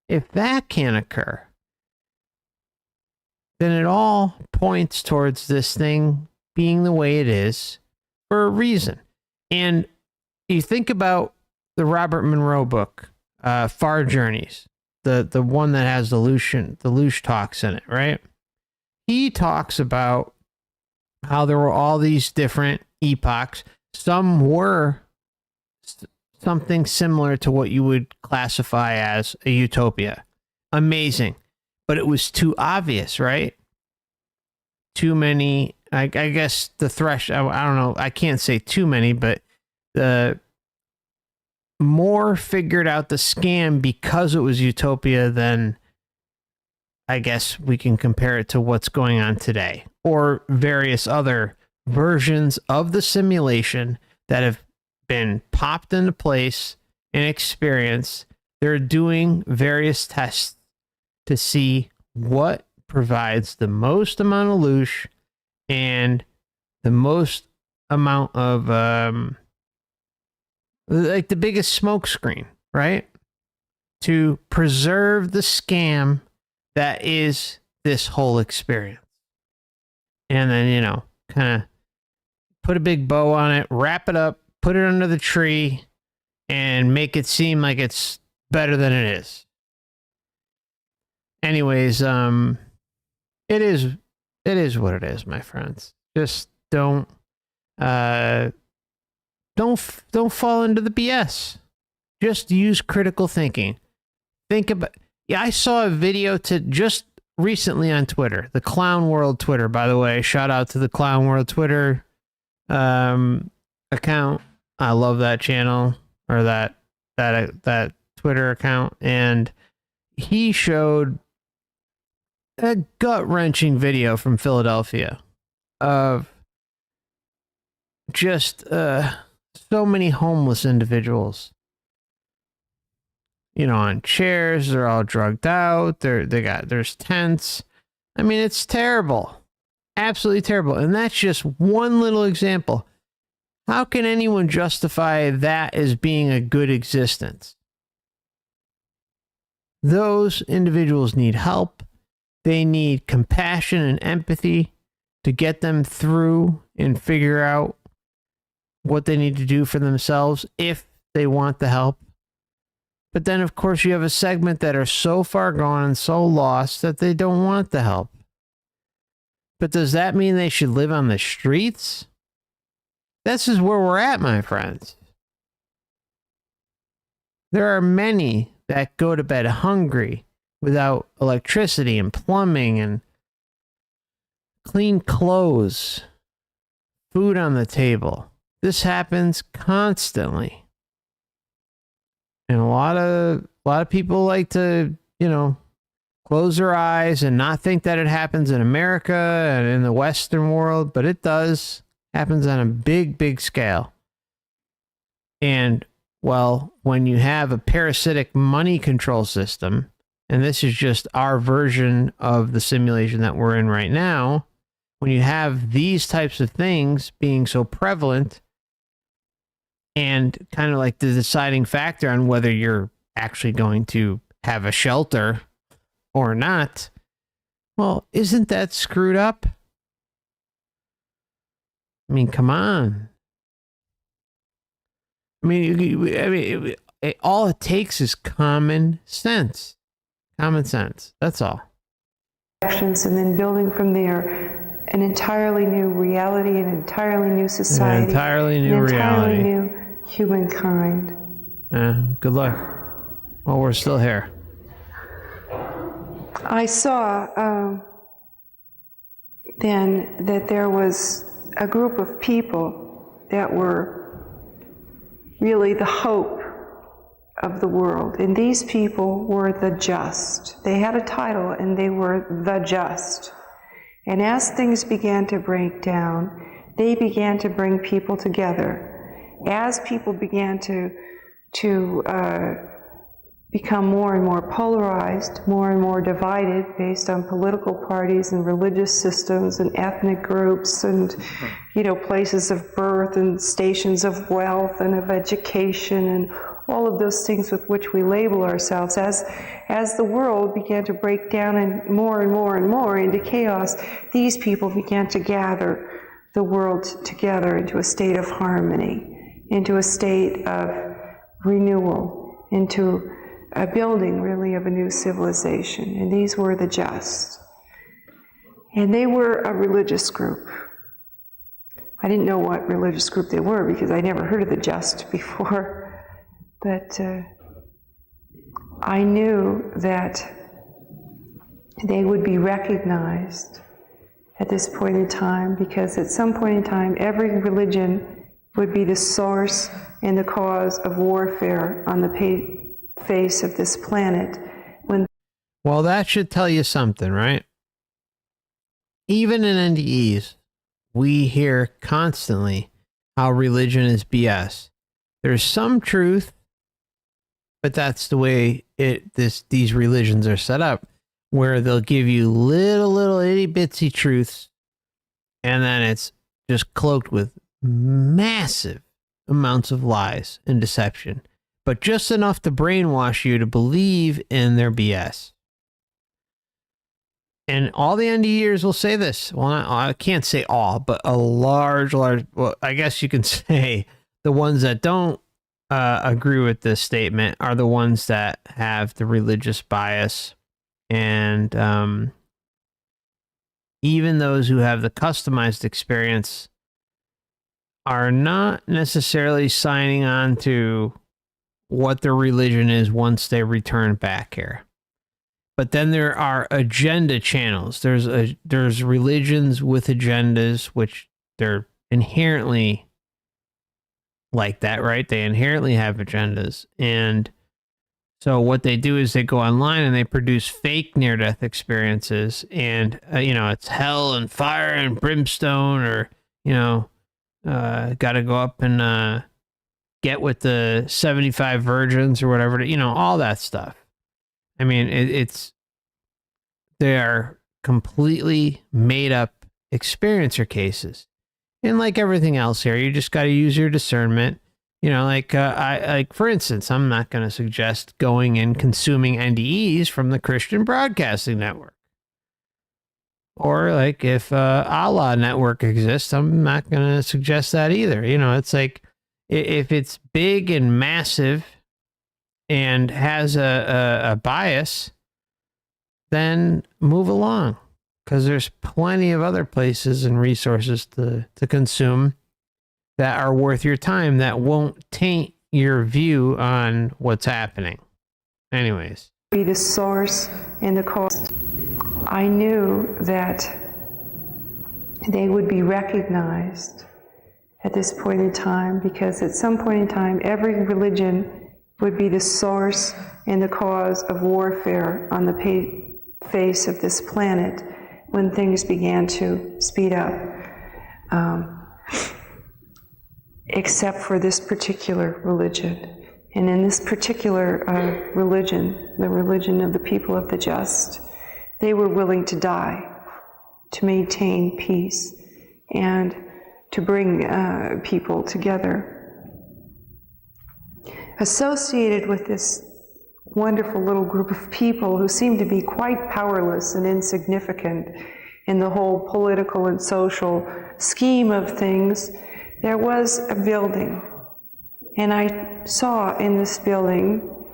If that can't occur, then it all points towards this thing being the way it is for a reason. And you think about the Robert Monroe book, Far Journeys, the one that has the Lush talks in it, right? He talks about how there were all these different epochs. Some were something similar to what you would classify as a utopia. Amazing. But it was too obvious, right? Too many, I guess the I don't know, I can't say too many, but the more figured out the scam because it was utopia than I guess we can compare it to what's going on today, or various other versions of the simulation that have been popped into place and experienced. They're doing various tests to see what provides the most amount of loosh and the most amount of like the biggest smoke screen, right? To preserve the scam that is this whole experience. And then, you know, kind of put a big bow on it, wrap it up, put it under the tree, and make it seem like it's better than it is. Anyways, it is what it is, my friends. Just don't fall into the BS. Just use critical thinking. Think about, yeah, I saw a video just recently on Twitter, the Clown World Twitter, by the way. Shout out to the Clown World Twitter account. I love that channel, or that Twitter account. And he showed a gut-wrenching video from Philadelphia of just so many homeless individuals, you know, on chairs. They're all drugged out. There's tents. I mean, it's terrible, absolutely terrible. And that's just one little example. How can anyone justify that as being a good existence? Those individuals need help. They need compassion and empathy to get them through and figure out what they need to do for themselves if they want the help. But then, of course, you have a segment that are so far gone and so lost that they don't want the help. But does that mean they should live on the streets? This is where we're at, my friends. There are many that go to bed hungry, without electricity and plumbing and clean clothes, food on the table. This happens constantly. And a lot of people like to, you know, close their eyes and not think that it happens in America and in the Western world, but it does. Happens on a big, big scale. And, well, when you have a parasitic money control system, and this is just our version of the simulation that we're in right now, when you have these types of things being so prevalent and kind of like the deciding factor on whether you're actually going to have a shelter or not, well, isn't that screwed up? I mean, come on. All it takes is common sense. Common sense. That's all. Actions, and then building from there an entirely new reality, an entirely new society, an entirely new an reality, entirely new humankind. Good luck. Well, we're still here. I saw then that there was a group of people that were really the hope of the world. And these people were the just. They had a title, and they were the just. And as things began to break down, they began to bring people together. As people began to become more and more polarized, more and more divided based on political parties and religious systems and ethnic groups and, places of birth and stations of wealth and of education and all of those things with which we label ourselves. As the world began to break down and more and more into chaos, these people began to gather the world together into a state of harmony, into a state of renewal, into a building, really, of a new civilization. And these were the just. And they were a religious group. I didn't know what religious group they were because I never heard of the just before. But I knew that they would be recognized at this point in time, because at some point in time, every religion would be the source and the cause of warfare on the face of this planet. Well, that should tell you something, right? Even in NDEs, we hear constantly how religion is BS. There's some truth, but that's the way these religions are set up, where they'll give you little itty bitsy truths, and then it's just cloaked with massive amounts of lies and deception, but just enough to brainwash you to believe in their BS. And all the NDEers will say this. Well, I can't say all, but a large, well, I guess you can say the ones that don't agree with this statement are the ones that have the religious bias. And even those who have the customized experience are not necessarily signing on to what their religion is once they return back here. But then there are agenda channels. There's religions with agendas, which they're inherently like that, right? They inherently have agendas. And so what they do is they go online and they produce fake near-death experiences. And, it's hell and fire and brimstone, or, got to go up and get with the 75 virgins or whatever, all that stuff. I mean, they are completely made up experiencer cases. And like everything else here, you just got to use your discernment. For instance, I'm not going to suggest going and consuming NDEs from the Christian Broadcasting Network. Or like if Allah Network exists, I'm not going to suggest that either. It's like if it's big and massive and has a bias, then move along, because there's plenty of other places and resources to consume that are worth your time, that won't taint your view on what's happening. Anyways. Be the source and the cause. I knew that they would be recognized at this point in time, because at some point in time, every religion would be the source and the cause of warfare on the face of this planet when things began to speed up. Except for this particular religion. And in this particular religion, the religion of the people of the just, they were willing to die to maintain peace and to bring people together. Associated with this wonderful little group of people who seemed to be quite powerless and insignificant in the whole political and social scheme of things, there was a building. And I saw in this building,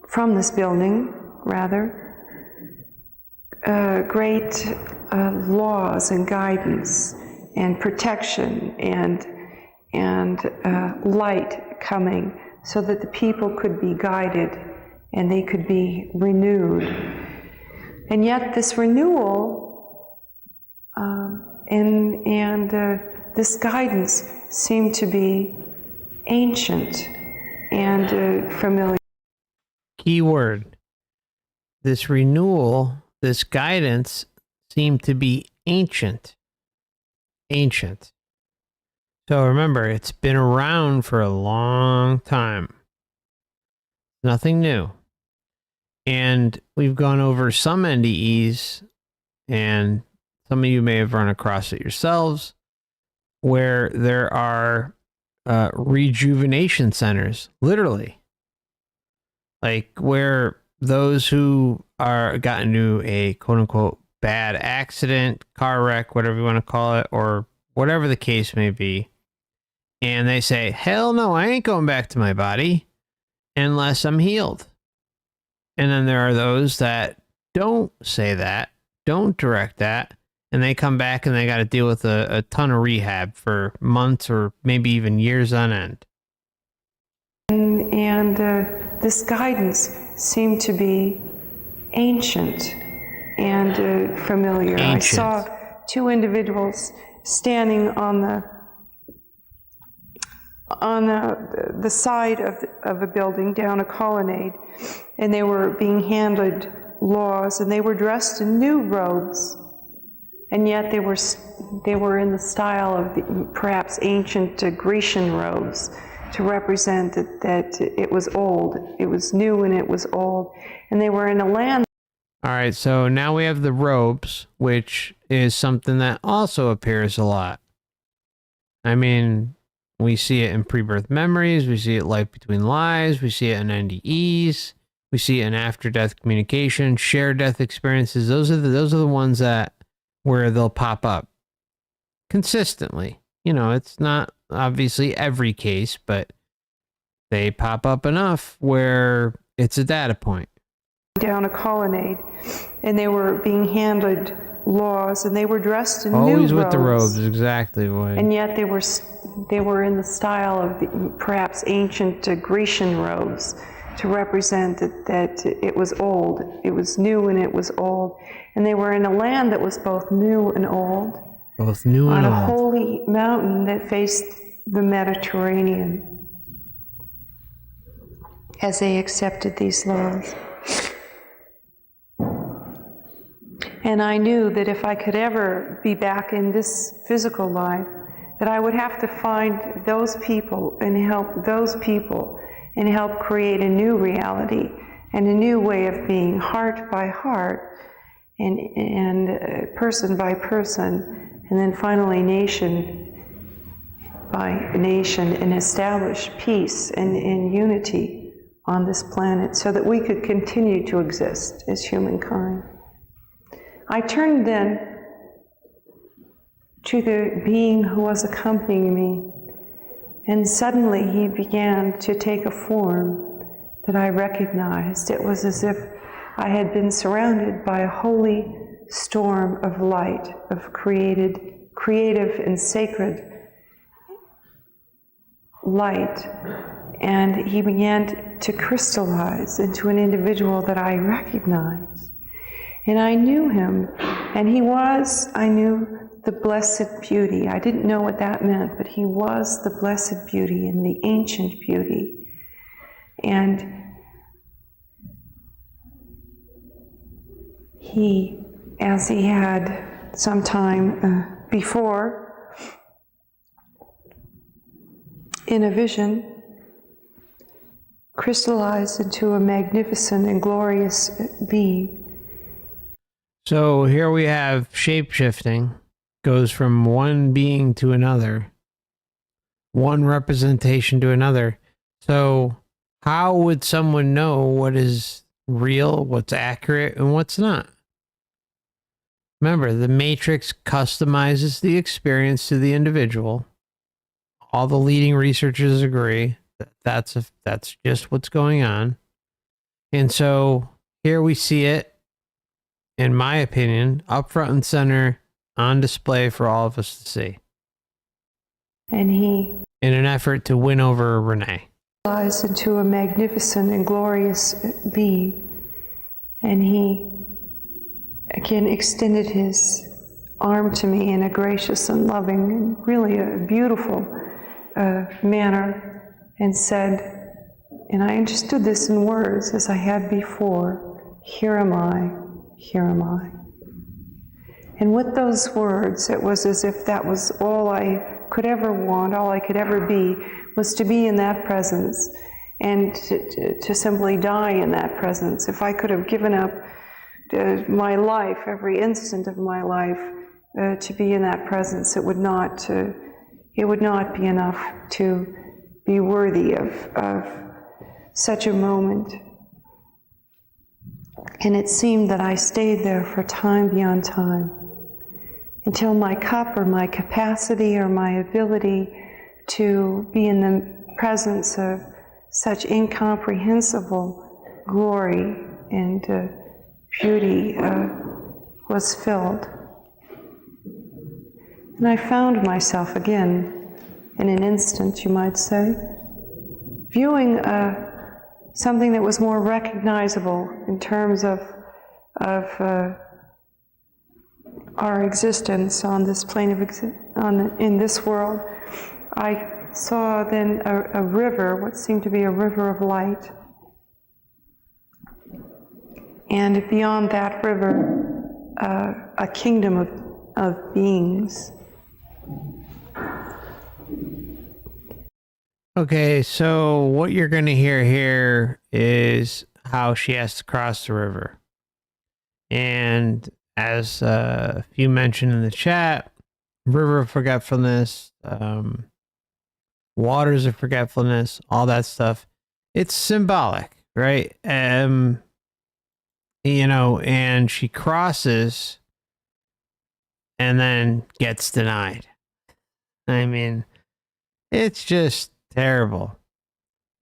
from this building, great laws and guidance and protection and light coming so that the people could be guided and they could be renewed. And yet this renewal and this guidance seemed to be ancient and familiar. Key word. This renewal, this guidance seemed to be ancient. Ancient. So remember, it's been around for a long time. Nothing new. And we've gone over some NDEs, and some of you may have run across it yourselves, where there are rejuvenation centers, literally. Like where those who are got into a quote unquote bad accident, car wreck, whatever you want to call it, or whatever the case may be, and they say, hell no, I ain't going back to my body unless I'm healed. And then there are those that don't say that, don't direct that, and they come back and they got to deal with a ton of rehab for months or maybe even years on end. And this guidance seemed to be ancient and familiar. Ancient. I saw two individuals standing on the side of a building down a colonnade, and they were being handed laws, and they were dressed in new robes, and yet they were in the style of the, perhaps ancient Grecian robes, to represent that it was old, it was new, and it was old, and they were in a land. All right, so now we have the robes, which is something that also appears a lot. I mean, we see it in pre-birth memories, we see it life between lives, we see it in NDEs, we see it in after-death communication, shared death experiences. Those are the ones that where they'll pop up consistently. You know, it's not obviously every case, but they pop up enough where it's a data point. Down a colonnade, and they were being handed laws, and they were dressed in Always new with robes. the robes, exactly. Right. And yet they were in the style of the, perhaps ancient Grecian robes, to represent that it was old, it was new, and it was old, and they were in a land that was both new and old. Both new and on old. a holy mountain that faced the Mediterranean, as they accepted these laws. And I knew that if I could ever be back in this physical life, that I would have to find those people and help those people and help create a new reality and a new way of being, heart by heart and person by person, and then finally nation by nation, and establish peace and unity on this planet so that we could continue to exist as humankind. I turned then to the being who was accompanying me, and suddenly he began to take a form that I recognized. It was as if I had been surrounded by a holy storm of light, of creative and sacred light, and he began to crystallize into an individual that I recognized. And I knew him, and I knew the blessed beauty. I didn't know what that meant, but he was the blessed beauty and the ancient beauty. And he, as he had some time before, in a vision, crystallized into a magnificent and glorious being. So here we have shape-shifting, goes from one being to another, one representation to another. So how would someone know what is real, what's accurate, and what's not? Remember, the Matrix customizes the experience to the individual. All the leading researchers agree that that's just what's going on. And so here we see it, in my opinion, up front and center, on display for all of us to see. And he, in an effort to win over Reinee. into a magnificent and glorious being. And he again extended his arm to me in a gracious and loving and really a beautiful manner, and said, and I understood this in words as I had before, "Here am I, here am I." And with those words, it was as if that was all I could ever want, all I could ever be, was to be in that presence and to simply die in that presence. If I could have given up my life, every instant of my life, to be in that presence, it would not be enough to be worthy of such a moment. And it seemed that I stayed there for time beyond time, until my cup or my capacity or my ability to be in the presence of such incomprehensible glory and beauty was filled. And I found myself again, in an instant, you might say, viewing something that was more recognizable in terms of our existence on this plane of in this world. I saw then a river, what seemed to be a river of light, and beyond that river, a kingdom of beings. Okay, so what you're going to hear here is how she has to cross the river. And as a few mentioned in the chat, river of forgetfulness, waters of forgetfulness, all that stuff, it's symbolic, right? You know, and she crosses and then gets denied. I mean, it's just terrible.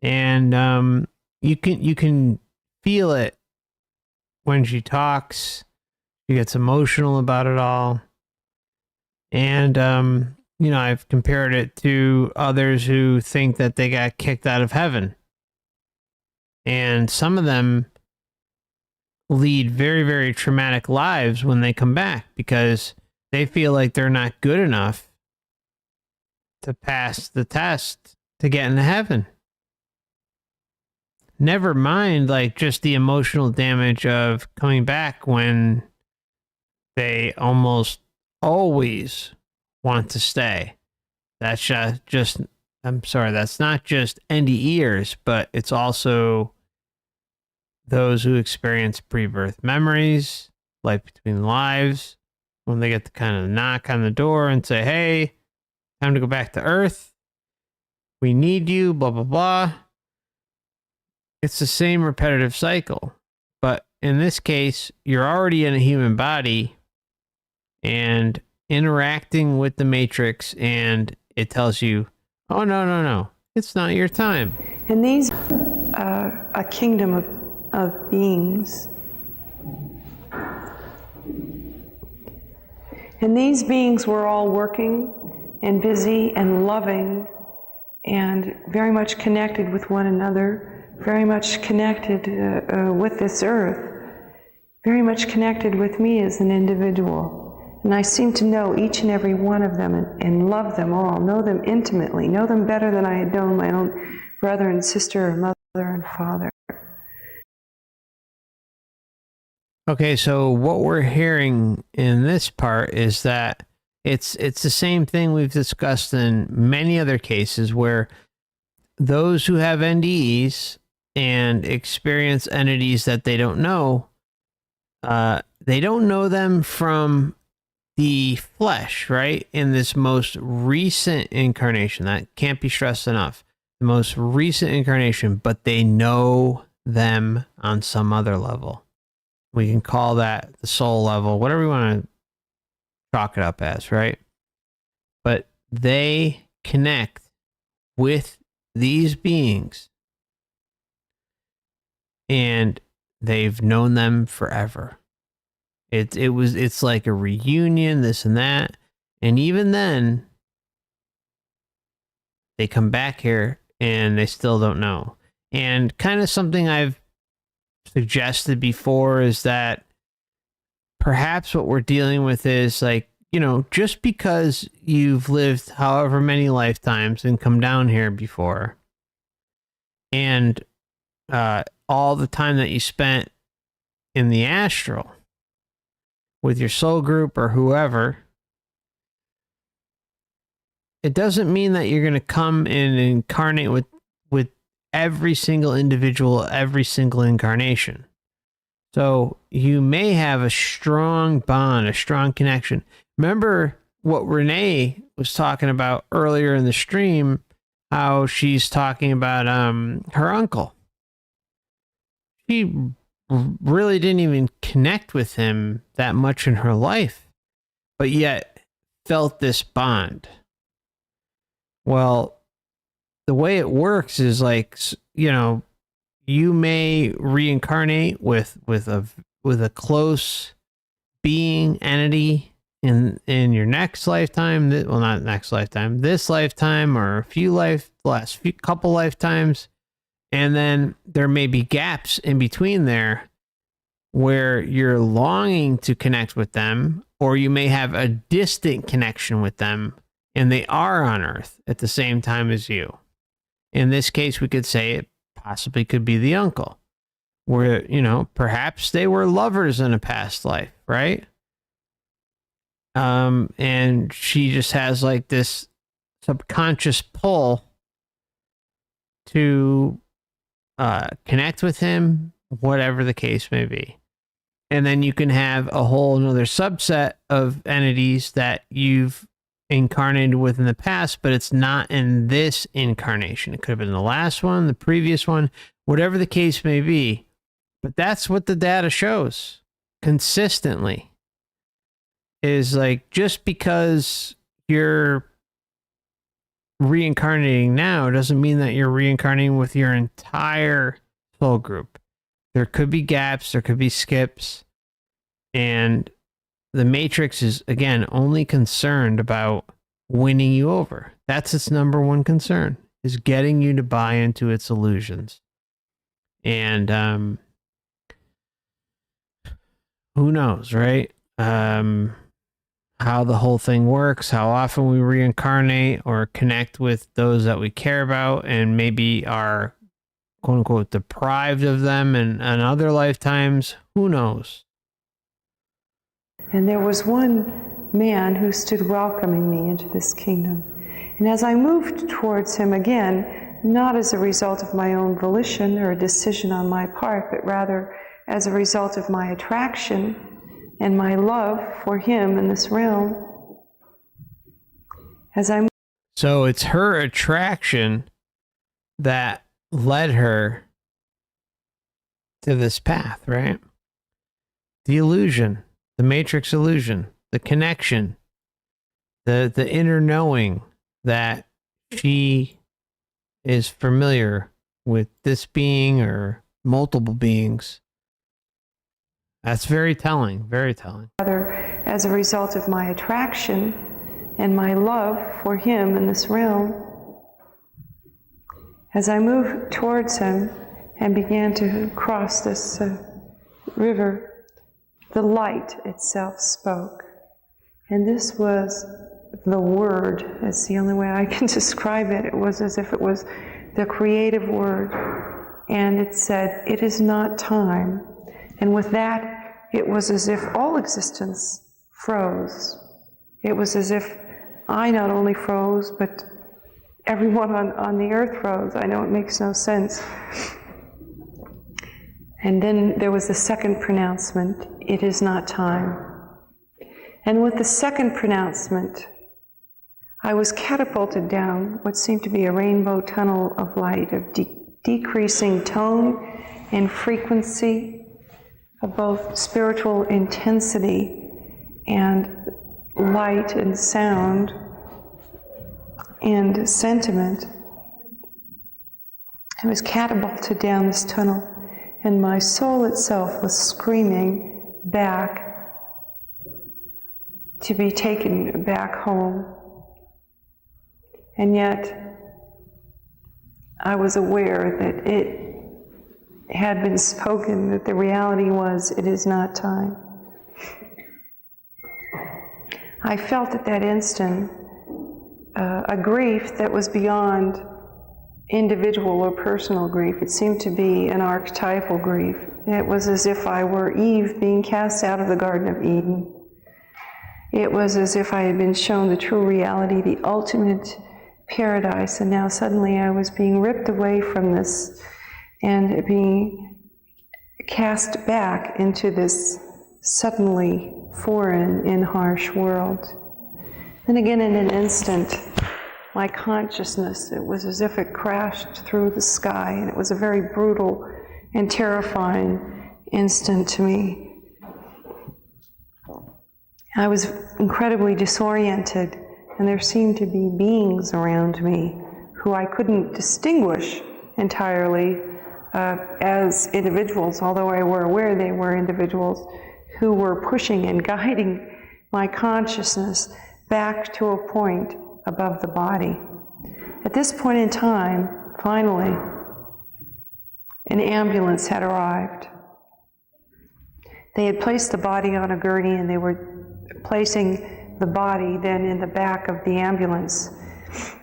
And you can feel it when she talks. She gets emotional about it all. And you know, I've compared it to others who think that they got kicked out of heaven. And some of them lead very, very traumatic lives when they come back because they feel like they're not good enough to pass the test to get into heaven. Never mind, like, just the emotional damage of coming back when they almost always want to stay. That's just I'm sorry, that's not just NDEers, but it's also those who experience pre-birth memories, life between lives, when they get to kind of knock on the door and say, hey, time to go back to Earth. We need you, blah, blah, blah. It's the same repetitive cycle. But in this case, you're already in a human body and interacting with the Matrix, and it tells you, oh, no, it's not your time. And these a kingdom of beings. And these beings were all working and busy and loving and very much connected with one another, very much connected with this earth, very much connected with me as an individual. And I seem to know each and every one of them and love them all, know them intimately, know them better than I had known my own brother and sister, or mother and father. Okay, so what we're hearing in this part is that it's the same thing we've discussed in many other cases where those who have NDEs and experience entities that they don't know them from the flesh, right? In this most recent incarnation, that can't be stressed enough. The most recent incarnation, but they know them on some other level. We can call that the soul level, whatever we want to chalk it up as, right? But they connect with these beings and they've known them forever. It's like a reunion, this and that. And even then, they come back here and they still don't know. And kind of something I've suggested before is that perhaps what we're dealing with is like, just because you've lived however many lifetimes and come down here before, and all the time that you spent in the astral with your soul group or whoever, it doesn't mean that you're going to come and incarnate with every single individual, every single incarnation. So you may have a strong bond, a strong connection. Remember what Reinee was talking about earlier in the stream, how she's talking about her uncle. She really didn't even connect with him that much in her life, but yet felt this bond. Well, the way it works is like, you may reincarnate with a close being entity in your next lifetime. Well, not next lifetime, this lifetime, or last couple lifetimes. And then there may be gaps in between there where you're longing to connect with them, or you may have a distant connection with them and they are on Earth at the same time as you. In this case, we could say it possibly could be the uncle, where, perhaps they were lovers in a past life, right? And she just has like this subconscious pull to connect with him, whatever the case may be. And then you can have a whole another subset of entities that you've incarnated with in the past, but it's not in this incarnation. It could have been the last one, the previous one, whatever the case may be. But that's what the data shows consistently, is like, just because you're reincarnating now doesn't mean that you're reincarnating with your entire soul group. There could be gaps, there could be skips, and the Matrix is, again, only concerned about winning you over. That's its number one concern, is getting you to buy into its illusions. And who knows, right? How the whole thing works, how often we reincarnate or connect with those that we care about and maybe are, quote unquote, deprived of them in other lifetimes. Who knows? And there was one man who stood welcoming me into this kingdom. And as I moved towards him again, not as a result of my own volition or a decision on my part, but rather as a result of my attraction and my love for him in this realm. So it's her attraction that led her to this path, right? The illusion. The Matrix illusion, the connection, the inner knowing that she is familiar with this being or multiple beings. That's very telling, very telling. As a result of my attraction and my love for him in this realm, as I moved towards him and began to cross this river, the light itself spoke. And this was the word. It's the only way I can describe it. It was as if it was the creative word. And it said, "It is not time." And with that, it was as if all existence froze. It was as if I not only froze, but everyone on the earth froze. I know it makes no sense. And then there was the second pronouncement, "It is not time." And with the second pronouncement, I was catapulted down what seemed to be a rainbow tunnel of light, of decreasing tone and frequency, of both spiritual intensity and light and sound and sentiment. I was catapulted down this tunnel, and my soul itself was screaming back to be taken back home. And yet, I was aware that it had been spoken, that the reality was, it is not time. I felt at that instant a grief that was beyond individual or personal grief. It seemed to be an archetypal grief. It was as if I were Eve being cast out of the Garden of Eden. It was as if I had been shown the true reality, the ultimate paradise, and now suddenly I was being ripped away from this and being cast back into this suddenly foreign and harsh world. And again, in an instant, my consciousness, it was as if it crashed through the sky, and it was a very brutal and terrifying instant to me. I was incredibly disoriented, and there seemed to be beings around me who I couldn't distinguish entirely as individuals, although I were aware they were individuals, who were pushing and guiding my consciousness back to a point above the body. At this point in time, finally, an ambulance had arrived. They had placed the body on a gurney, and they were placing the body then in the back of the ambulance.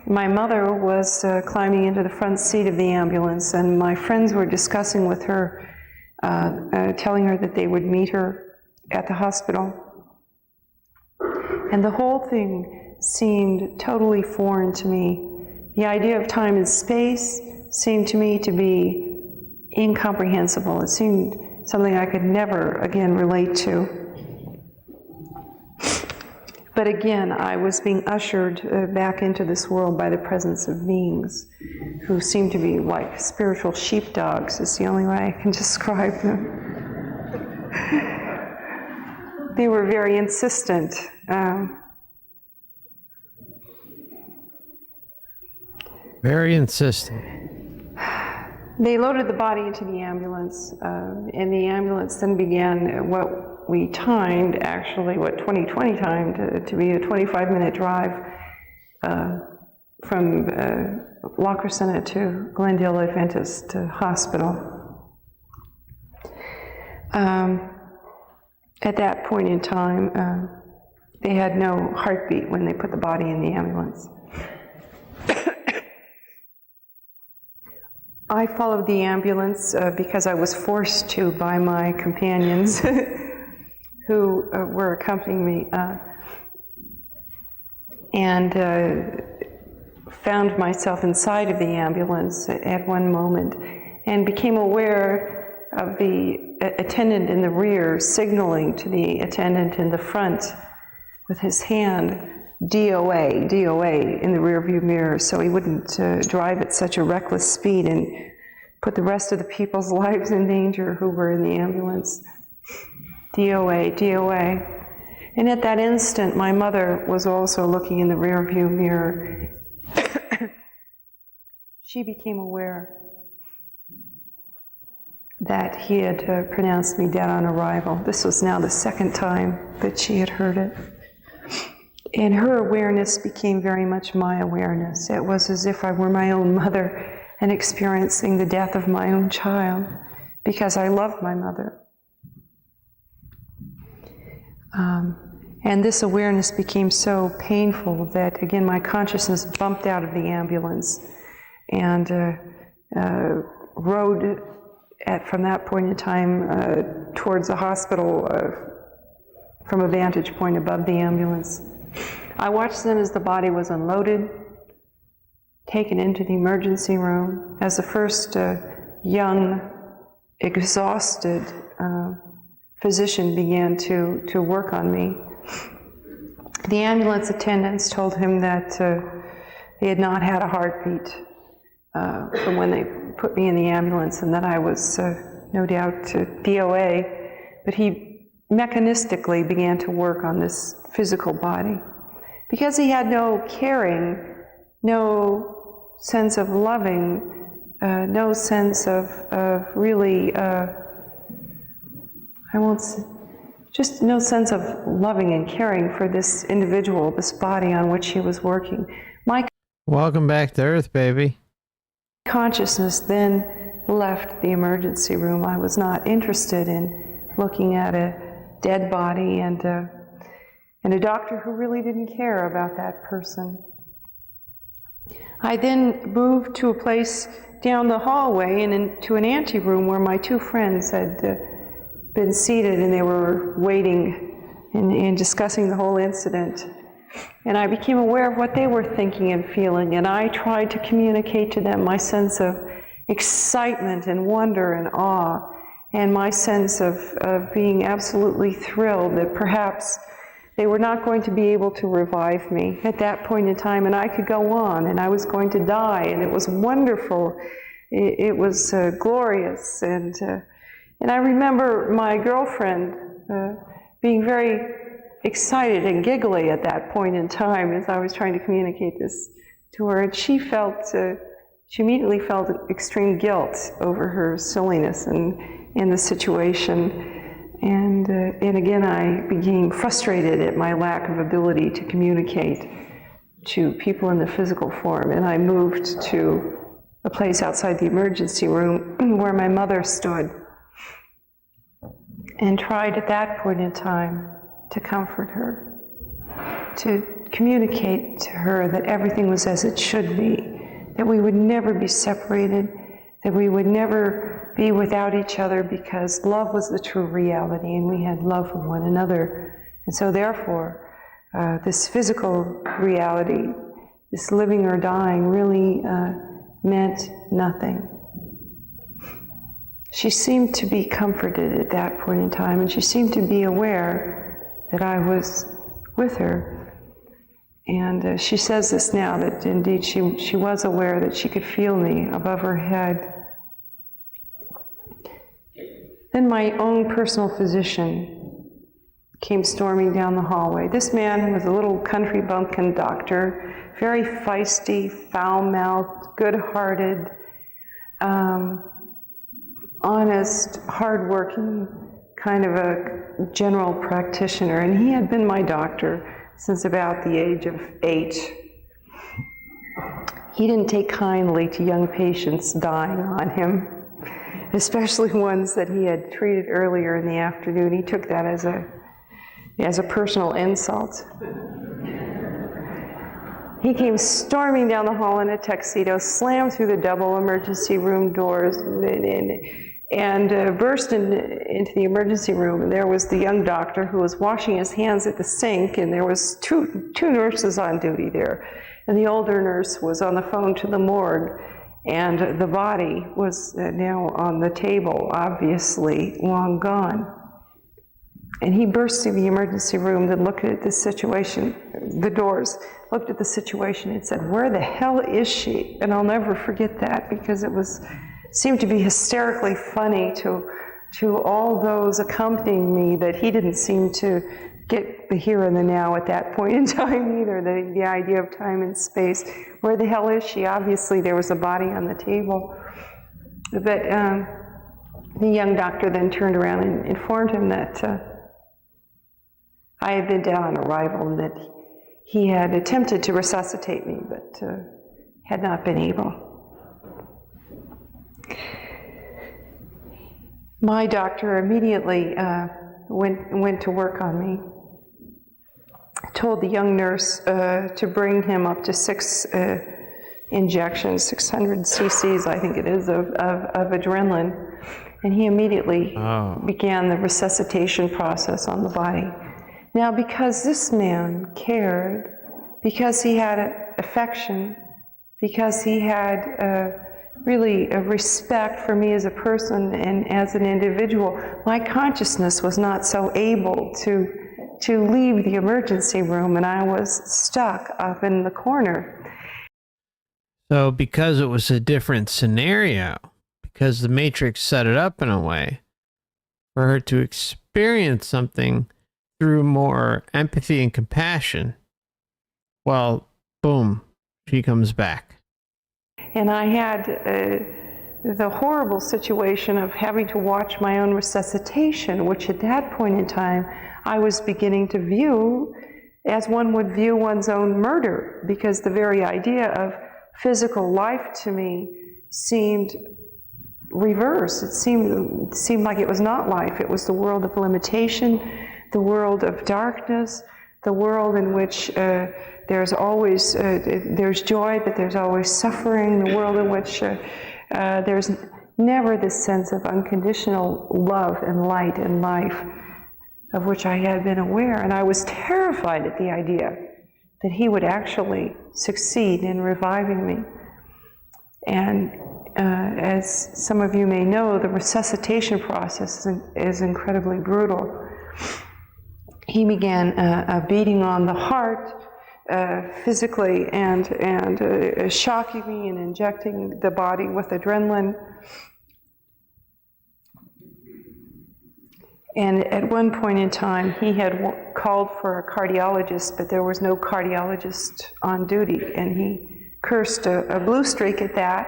My mother was climbing into the front seat of the ambulance, and my friends were discussing with her, telling her that they would meet her at the hospital. And the whole thing seemed totally foreign to me. The idea of time and space seemed to me to be incomprehensible. It seemed something I could never again relate to. But again, I was being ushered back into this world by the presence of beings who seemed to be like spiritual sheepdogs, is the only way I can describe them. They were very insistent. Very insistent. They loaded the body into the ambulance, and the ambulance then began what we timed, actually, what 2020 timed to be a 25-minute drive from La Crescenta to Glendale Adventist Hospital. At that point in time, they had no heartbeat when they put the body in the ambulance. I followed the ambulance because I was forced to by my companions who were accompanying me, and found myself inside of the ambulance at one moment and became aware of the attendant in the rear signaling to the attendant in the front with his hand, DOA, DOA, in the rearview mirror, so he wouldn't drive at such a reckless speed and put the rest of the people's lives in danger who were in the ambulance. DOA, DOA. And at that instant, my mother was also looking in the rearview mirror. She became aware that he had pronounced me dead on arrival. This was now the second time that she had heard it. And her awareness became very much my awareness. It was as if I were my own mother and experiencing the death of my own child, because I loved my mother. And this awareness became so painful that, again, my consciousness bumped out of the ambulance and rode from that point in time towards the hospital from a vantage point above the ambulance. I watched then as the body was unloaded, taken into the emergency room, as the first young, exhausted physician began to work on me. The ambulance attendants told him that they had not had a heartbeat from when they put me in the ambulance, and that I was no doubt DOA, but he mechanistically began to work on this physical body. Because he had no caring, no sense of loving, no sense of really, just no sense of loving and caring for this individual, this body on which he was working. My Welcome back to Earth, baby. consciousness then left the emergency room. I was not interested in looking at a dead body and a doctor who really didn't care about that person. I then moved to a place down the hallway and into an anteroom where my two friends had been seated, and they were waiting and discussing the whole incident. And I became aware of what they were thinking and feeling, and I tried to communicate to them my sense of excitement and wonder and awe, and my sense of being absolutely thrilled that perhaps they were not going to be able to revive me at that point in time, and I could go on, and I was going to die, and it was wonderful. It was glorious, and I remember my girlfriend being very excited and giggly at that point in time as I was trying to communicate this to her, and she immediately felt extreme guilt over her silliness and in the situation. And again, I became frustrated at my lack of ability to communicate to people in the physical form. And I moved to a place outside the emergency room where my mother stood and tried at that point in time to comfort her, to communicate to her that everything was as it should be, that we would never be separated, that we would never be without each other, because love was the true reality and we had love for one another. And so therefore, this physical reality, this living or dying, really meant nothing. She seemed to be comforted at that point in time, and she seemed to be aware that I was with her. And she says this now, that indeed she was aware that she could feel me above her head. Then my own personal physician came storming down the hallway. This man was a little country bumpkin doctor, very feisty, foul-mouthed, good-hearted, honest, hard-working, kind of a general practitioner. And he had been my doctor since about the age of 8. He didn't take kindly to young patients dying on him, especially ones that he had treated earlier in the afternoon. He took that as a personal insult. He came storming down the hall in a tuxedo, slammed through the double emergency room doors, and burst into the emergency room. And there was the young doctor who was washing his hands at the sink, and there was two nurses on duty there. And the older nurse was on the phone to the morgue, and the body was now on the table, obviously long gone. And he burst through the emergency room and looked at the situation, the doors, looked at the situation and said, "Where the hell is she?" And I'll never forget that, because it seemed to be hysterically funny to all those accompanying me, that he didn't seem to get the here and the now at that point in time either, the idea of time and space. Where the hell is she? Obviously there was a body on the table. But the young doctor then turned around and informed him that I had been down on arrival and that he had attempted to resuscitate me, but had not been able. My doctor immediately went to work on me. Told the young nurse to bring him up to 6 injections, 600 cc's, I think it is, of adrenaline. And he immediately began the resuscitation process on the body. Now, because this man cared, because he had affection, because he had really a respect for me as a person and as an individual, my consciousness was not so able to leave the emergency room, and I was stuck up in the corner. So because it was a different scenario, because the Matrix set it up in a way for her to experience something through more empathy and compassion, well, boom, she comes back. And I had the horrible situation of having to watch my own resuscitation, which at that point in time, I was beginning to view as one would view one's own murder, because the very idea of physical life to me seemed reverse. It seemed like it was not life. It was the world of limitation, the world of darkness, the world in which there's always there's joy, but there's always suffering. The world in which there's never this sense of unconditional love and light and life, of which I had been aware. And I was terrified at the idea that he would actually succeed in reviving me. And as some of you may know, the resuscitation process is incredibly brutal. He began beating on the heart physically and shocking me and injecting the body with adrenaline. And at one point in time, he had called for a cardiologist, but there was no cardiologist on duty, and he cursed a blue streak at that,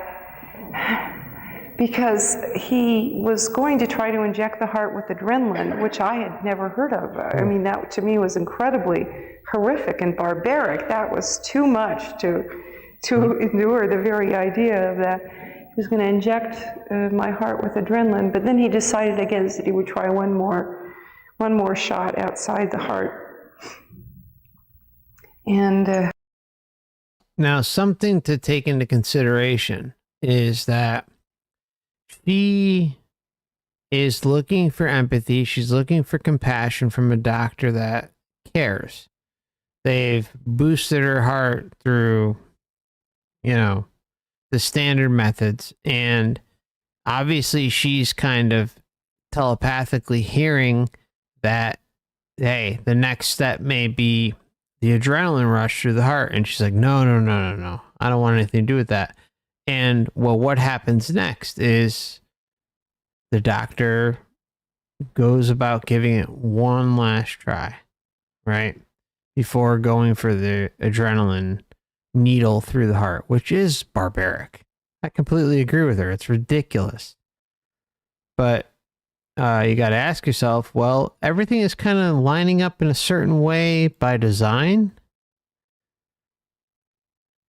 because he was going to try to inject the heart with adrenaline, which I had never heard of. I mean, that to me was incredibly horrific and barbaric. That was too much to endure, the very idea of that. He was going to inject my heart with adrenaline, but then he decided against it. He would try one more shot outside the heart. And now, something to take into consideration is that she is looking for empathy. She's looking for compassion from a doctor that cares. They've boosted her heart through, the standard methods. And obviously she's kind of telepathically hearing that, hey, the next step may be the adrenaline rush through the heart. And she's like, no. I don't want anything to do with that. And well, what happens next is the doctor goes about giving it one last try, right? Before going for the adrenaline needle through the heart, which is barbaric. I completely agree with her. It's ridiculous. But you got to ask yourself, well, everything is kind of lining up in a certain way by design,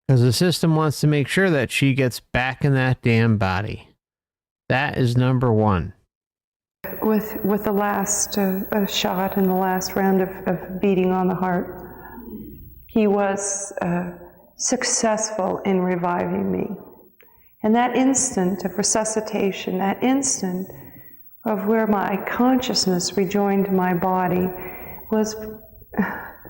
because the system wants to make sure that she gets back in that damn body. That is number one. with the last shot and the last round of beating on the heart, he was successful in reviving me. And that instant of resuscitation, that instant of where my consciousness rejoined my body, was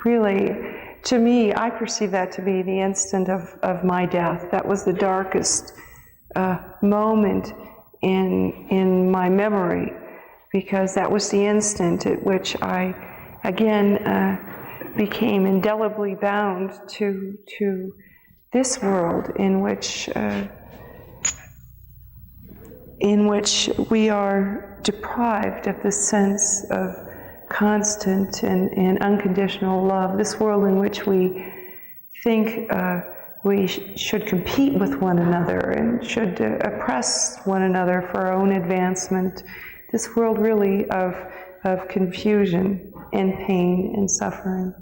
really, to me, I perceive that to be the instant of my death. That was the darkest moment in my memory, because that was the instant at which I again became indelibly bound to this world in which we are deprived of the sense of constant and unconditional love, this world in which we think we should compete with one another and should oppress one another for our own advancement, this world really of confusion and pain and suffering.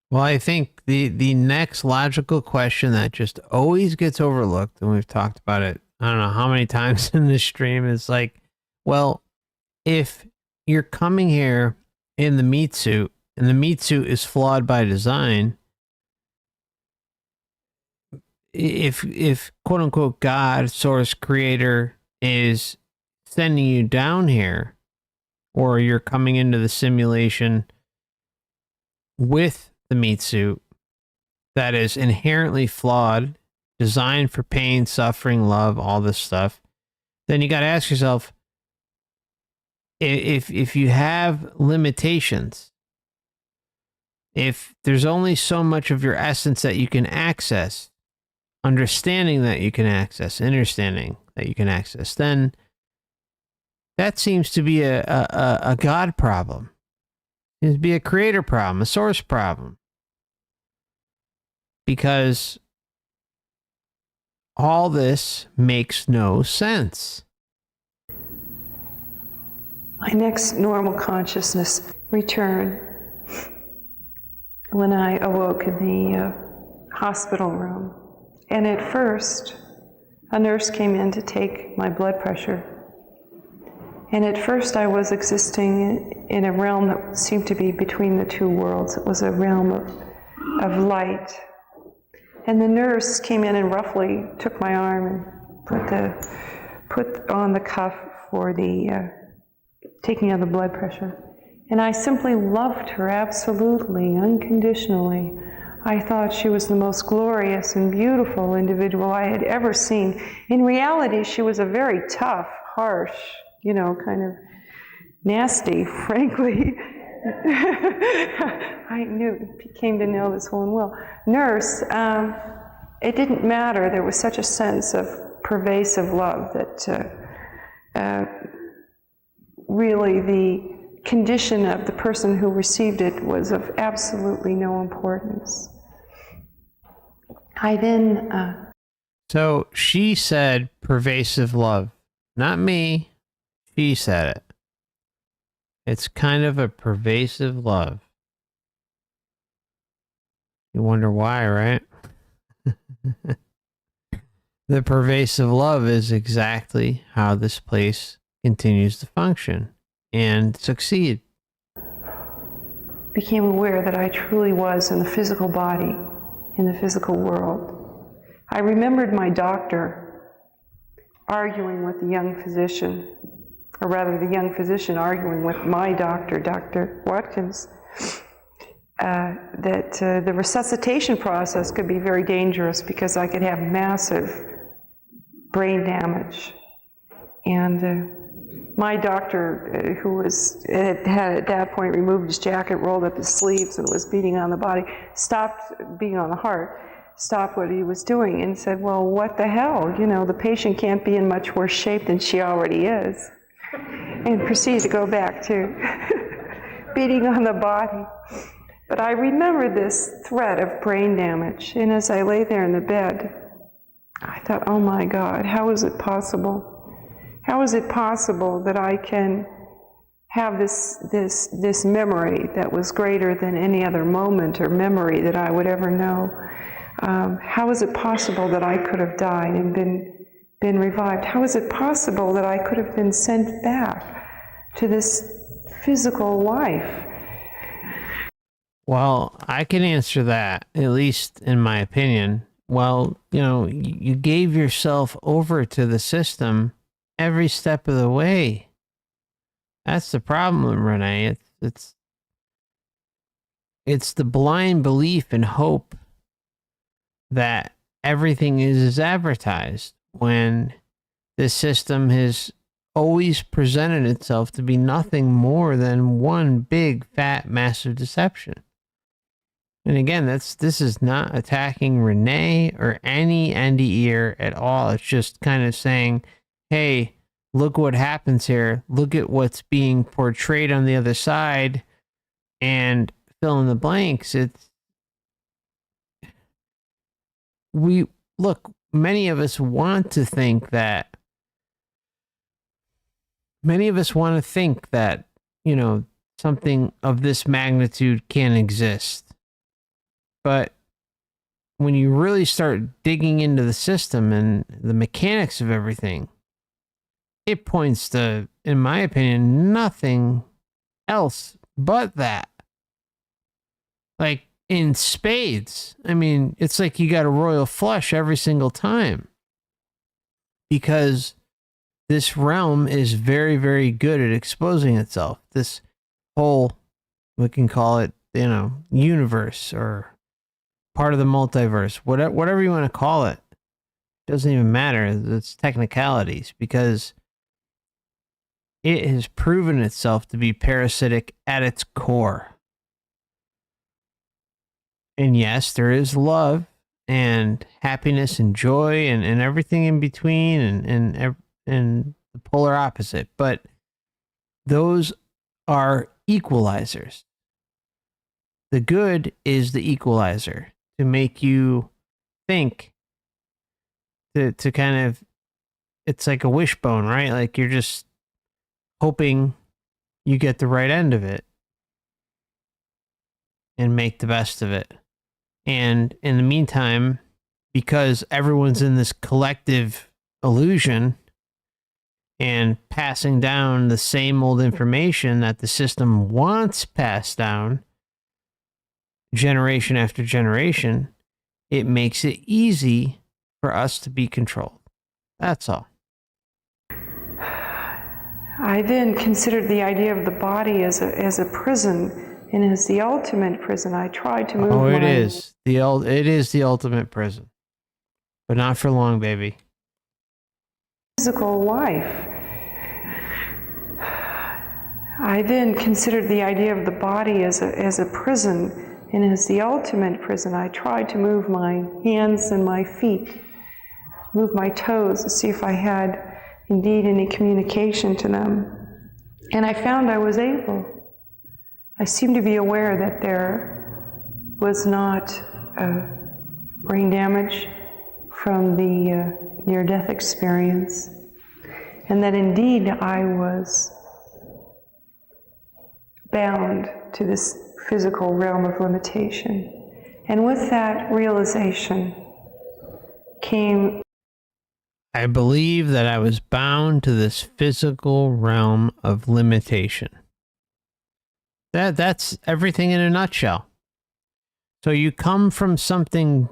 Well, I think the next logical question that just always gets overlooked, and we've talked about it, I don't know how many times in this stream, is like, well, if you're coming here in the meat suit, and the meat suit is flawed by design, if quote unquote God, source, creator is sending you down here, or you're coming into the simulation with the meat suit that is inherently flawed, designed for pain, suffering, love, all this stuff, then you got to ask yourself, if you have limitations, if there's only so much of your essence that you can access, understanding that you can access, understanding that you can access, then that seems to be a God problem. It seems to be a creator problem, a source problem. Because all this makes no sense. My next normal consciousness returned when I awoke in the hospital room. And at first, a nurse came in to take my blood pressure. And at first I was existing in a realm that seemed to be between the two worlds. It was a realm of light. And the nurse came in and roughly took my arm and put on the cuff for the taking of the blood pressure. And I simply loved her absolutely, unconditionally. I thought she was the most glorious and beautiful individual I had ever seen. In reality, she was a very tough, harsh, kind of nasty, frankly. Came to know this whole and well. Nurse, it didn't matter. There was such a sense of pervasive love that really the condition of the person who received it was of absolutely no importance. I then... So she said pervasive love. Not me. She said it. It's kind of a pervasive love. You wonder why, right? The pervasive love is exactly how this place continues to function and succeed. Became aware that I truly was in the physical body, in the physical world. I remembered my doctor arguing with the young physician, or rather the young physician arguing with my doctor, Dr. Watkins, that the resuscitation process could be very dangerous because I could have massive brain damage. And my doctor, who had at that point removed his jacket, rolled up his sleeves, and was beating on the body, stopped beating on the heart, stopped what he was doing, and said, well, what the hell? The patient can't be in much worse shape than she already is. And proceeded to go back to beating on the body. But I remember this threat of brain damage, and as I lay there in the bed, I thought, oh my God, how is it possible? How is it possible that I can have this memory that was greater than any other moment or memory that I would ever know? How is it possible that I could have died and been revived? How is it possible that I could have been sent back to this physical life? Well, I can answer that, at least in my opinion. Well, you gave yourself over to the system every step of the way. That's the problem, Reinee. It's the blind belief and hope that everything is advertised when this system has always presented itself to be nothing more than one big, fat, massive deception. And again, this is not attacking Reinee or any NDE at all. It's just kind of saying, hey, look what happens here. Look at what's being portrayed on the other side, and fill in the blanks. Many of us want to think that, something of this magnitude can exist. But when you really start digging into the system and the mechanics of everything, it points to, in my opinion, nothing else but that. Like in spades. I mean, it's like you got a royal flush every single time. Because this realm is very, very good at exposing itself. This whole, we can call it, universe or part of the multiverse, whatever you want to call it. Doesn't even matter. It's technicalities, because it has proven itself to be parasitic at its core. And yes, there is love and happiness and joy and everything in between and the polar opposite. But those are equalizers. The good is the equalizer to make you think, to kind of, it's like a wishbone, right? Like you're just hoping you get the right end of it and make the best of it. And in the meantime, because everyone's in this collective illusion and passing down the same old information that the system wants passed down generation after generation, it makes it easy for us to be controlled. That's all. I then considered the idea of the body as a prison, and as the ultimate prison. I tried to move it is the ultimate prison, but not for long, baby. Physical life. I then considered the idea of the body as a prison, and as the ultimate prison. I tried to move my hands and my feet, move my toes to see if I had indeed any communication to them. And I found I was able. I seemed to be aware that there was not brain damage from the near-death experience, and that indeed I was bound to this physical realm of limitation. And with that realization came, I believe that I was bound to this physical realm of limitation. That's everything in a nutshell. So you come from something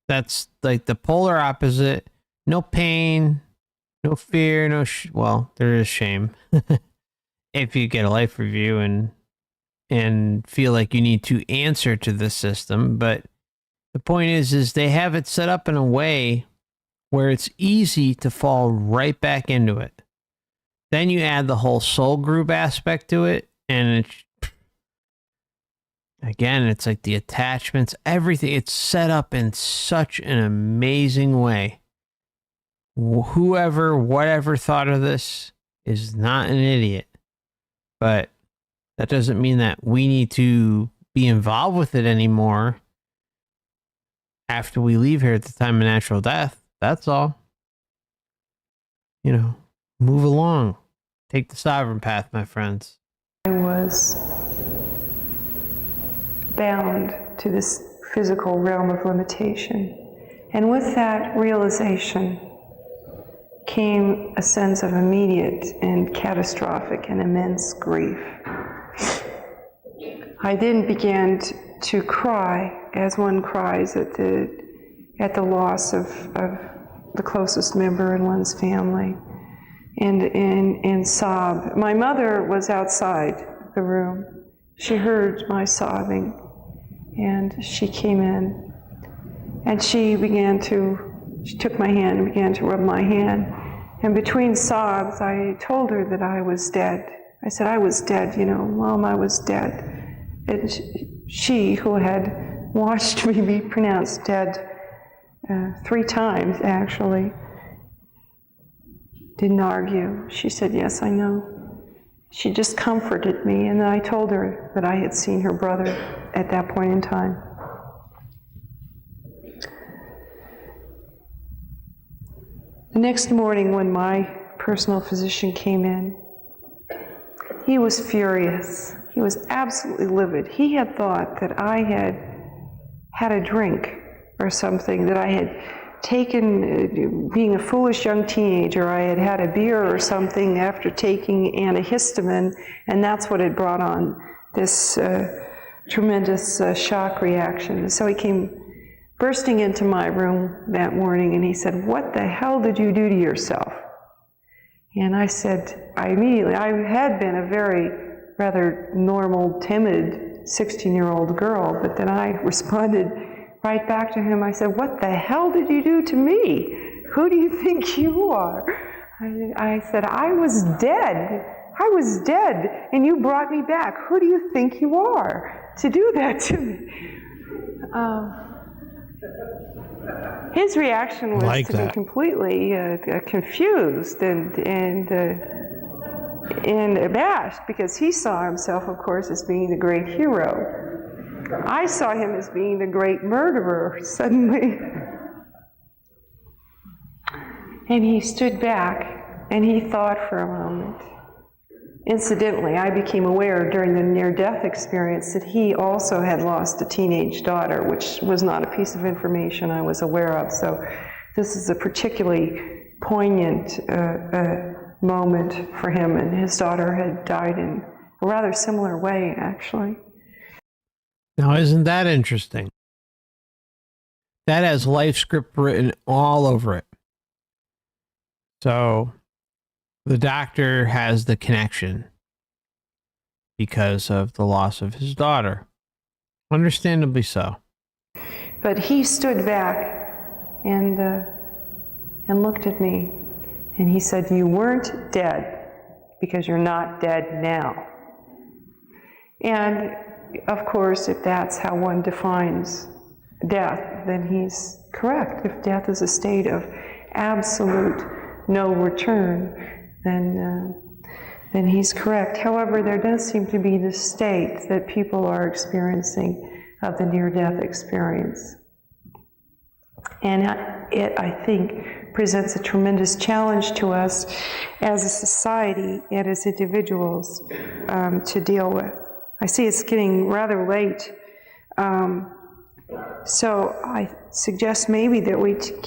that's like the polar opposite. No pain, no fear, well, there is shame. If you get a life review and feel like you need to answer to the system. But the point is they have it set up in a way where it's easy to fall right back into it. Then you add the whole soul group aspect to it, and it's like the attachments, everything. It's set up in such an amazing way. Whatever thought of this is not an idiot. But that doesn't mean that we need to be involved with it anymore after we leave here at the time of natural death. That's all. Move along. Take the sovereign path, my friends. I was bound to this physical realm of limitation. And with that realization came a sense of immediate and catastrophic and immense grief. I then began to cry, as one cries at the loss of the closest member in one's family, and sob. My mother was outside the room. She heard my sobbing, and she came in, and she took my hand and began to rub my hand. And between sobs, I told her that I was dead. I said, I was dead, Mom, I was dead. And she, who had watched me be pronounced dead 3 times, actually, didn't argue. She said, yes, I know. She just comforted me, and then I told her that I had seen her brother at that point in time. The next morning, when my personal physician came in, he was furious. He was absolutely livid. He had thought that I had a drink or something, that I had taken, being a foolish young teenager, I had a beer or something after taking antihistamine, and that's what had brought on this tremendous shock reaction. So he came bursting into my room that morning, and he said, what the hell did you do to yourself? And I said, I had been a very rather normal, timid 16-year-old girl, but then I responded right back to him. I said, what the hell did you do to me? Who do you think you are? I said, I was dead. I was dead, and you brought me back. Who do you think you are to do that to me? His reaction was to be completely confused and abashed, because he saw himself, of course, as being the great hero. I saw him as being the great murderer, suddenly. And he stood back, and he thought for a moment. Incidentally, I became aware during the near-death experience that he also had lost a teenage daughter, which was not a piece of information I was aware of. So this is a particularly poignant moment for him, and his daughter had died in a rather similar way, actually. Now, isn't that interesting? That has life script written all over it. So the doctor has the connection because of the loss of his daughter. Understandably so. But he stood back and looked at me, and he said, "You weren't dead because you're not dead now." And of course, if that's how one defines death, then he's correct. If death is a state of absolute no return, then he's correct. However, there does seem to be this state that people are experiencing of the near-death experience. And it, I think, presents a tremendous challenge to us as a society and as individuals to deal with. I see it's getting rather late. So I suggest maybe that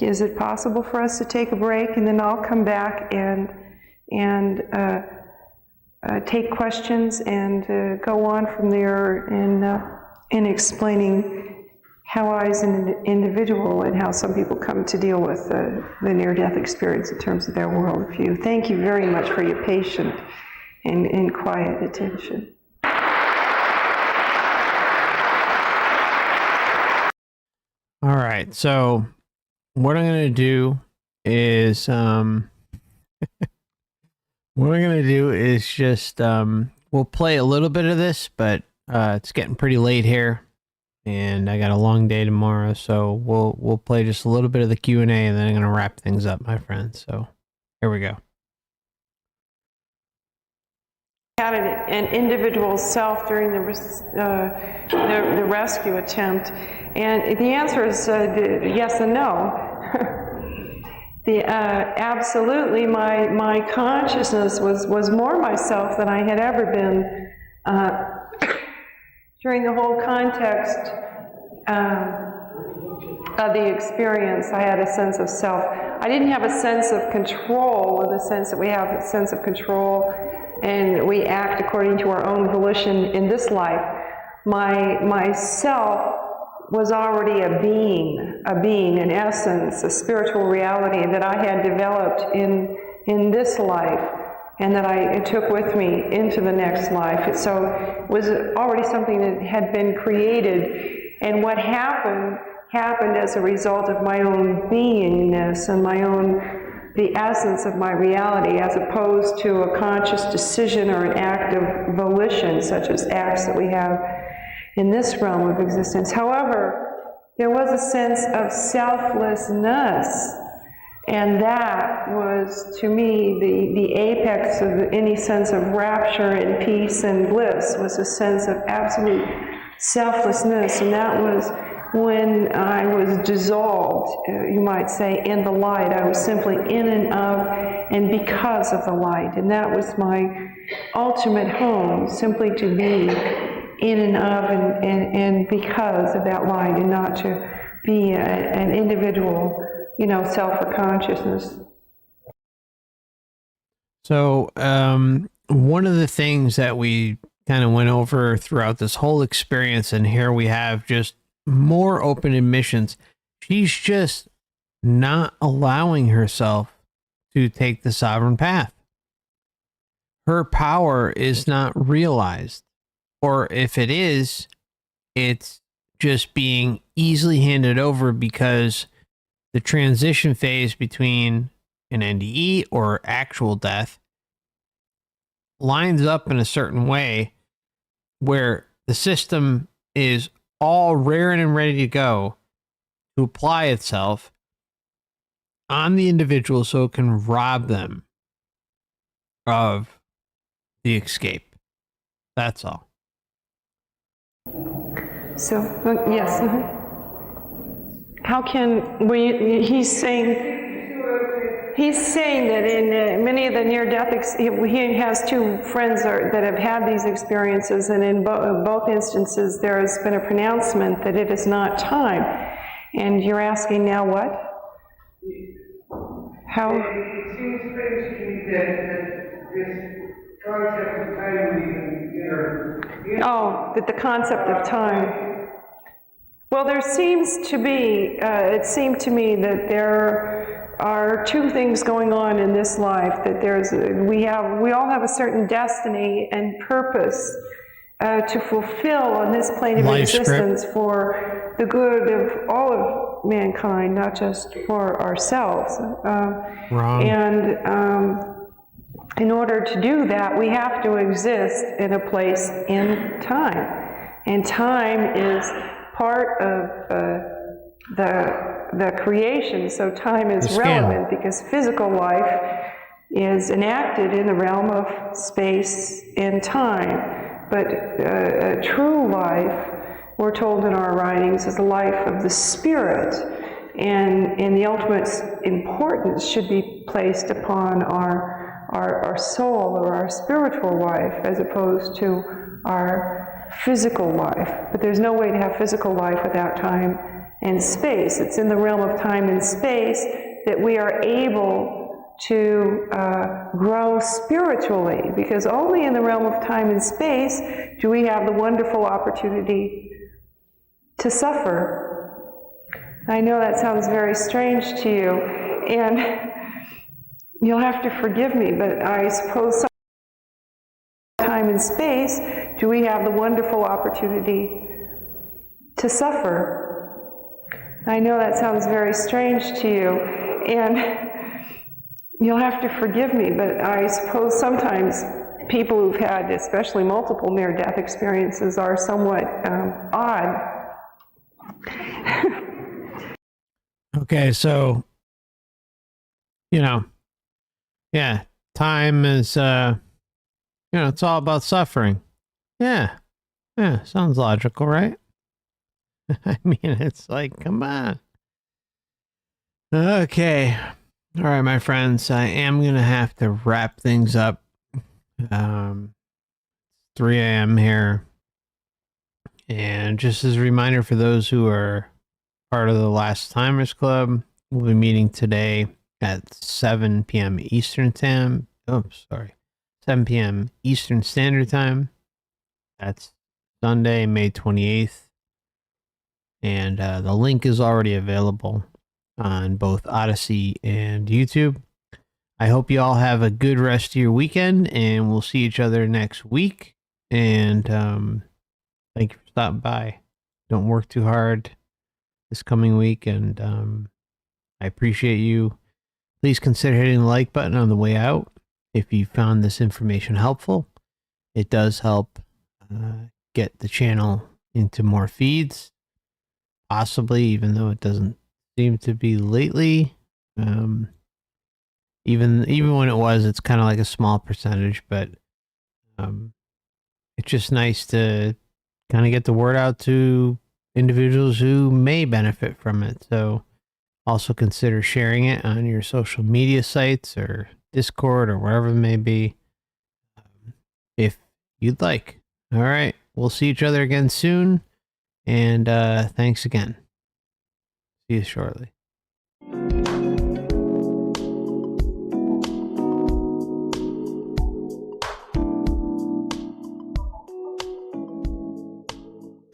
is it possible for us to take a break, and then I'll come back and take questions and go on from there in explaining how I, as an individual, and how some people come to deal with the near-death experience in terms of their worldview. Thank you very much for your patient and quiet attention. All right, so what I'm going to do is just we'll play a little bit of this, but it's getting pretty late here, and I got a long day tomorrow, so we'll play just a little bit of the Q&A, and then I'm going to wrap things up, my friends. So here we go. Had an individual self during the rescue attempt, and the answer is yes and no. Absolutely, my consciousness was more myself than I had ever been during the whole context of the experience. I had a sense of self. I didn't have a sense of control in the sense that we have a sense of control and we act according to our own volition in this life. My self was already a being, an essence, a spiritual reality that I had developed in this life, and that I took with me into the next life. So it was already something that had been created, and what happened as a result of my own beingness and the essence of my reality, as opposed to a conscious decision or an act of volition, such as acts that we have in this realm of existence. However, there was a sense of selflessness, and that was, to me, the apex of any sense of rapture and peace and bliss, was a sense of absolute selflessness, and that was when I was dissolved, you might say, in the light. I was simply in and of and because of the light, and that was my ultimate home, simply to be in and of and because of that light, and not to be an individual, self or consciousness. So one of the things that we kind of went over throughout this whole experience, and here we have just more open admissions. She's just not allowing herself to take the sovereign path. Her power is not realized, or if it is, it's just being easily handed over because the transition phase between an NDE or actual death lines up in a certain way where the system is all raring and ready to go to apply itself on the individual so it can rob them of the escape. That's all. So, yes. How can he's saying, He's saying that in many of the near-death, he has two friends that have had these experiences, and in both instances there has been a pronouncement that it is not time. And you're asking now what? How? It seems strange to me that this concept of time even Oh, that the concept of time. Well, there seems to be, it seemed to me that there are two things going on in this life, that we all have a certain destiny and purpose to fulfill on this plane of existence for the good of all of mankind, not just for ourselves. And in order to do that, we have to exist in a place in time. And time is part of the creation, so time is relevant because physical life is enacted in the realm of space and time. But a true life, we're told in our writings, is the life of the spirit, and the ultimate importance should be placed upon our soul or our spiritual life as opposed to our physical life. But there's no way to have physical life without time and space. It's in the realm of time and space that we are able to grow spiritually, because only in the realm of time and space do we have the wonderful opportunity to suffer. I know that sounds very strange to you, and you'll have to forgive me, but I suppose time and space do we have the wonderful opportunity to suffer. I know that sounds very strange to you, and you'll have to forgive me, but I suppose sometimes people who've had especially multiple near-death experiences are somewhat odd. Okay, so, yeah, time is, it's all about suffering. Yeah, sounds logical, right? I mean, it's like, come on. Okay. All right, my friends, I am going to have to wrap things up. 3 a.m. here. And just as a reminder for those who are part of the Last Timers Club, we'll be meeting today at 7 p.m. Eastern Time. 7 p.m. Eastern Standard Time. That's Sunday, May 28th. And the link is already available on both Odysee and YouTube. I hope you all have a good rest of your weekend, and we'll see each other next week. And thank you for stopping by. Don't work too hard this coming week, and I appreciate you. Please consider hitting the like button on the way out if you found this information helpful. It does help get the channel into more feeds, possibly, even though it doesn't seem to be lately. Even when it was, it's kind of like a small percentage, but it's just nice to kind of get the word out to individuals who may benefit from it. So also consider sharing it on your social media sites or Discord or wherever it may be, if you'd like. All right, we'll see each other again soon, and thanks again. See you shortly.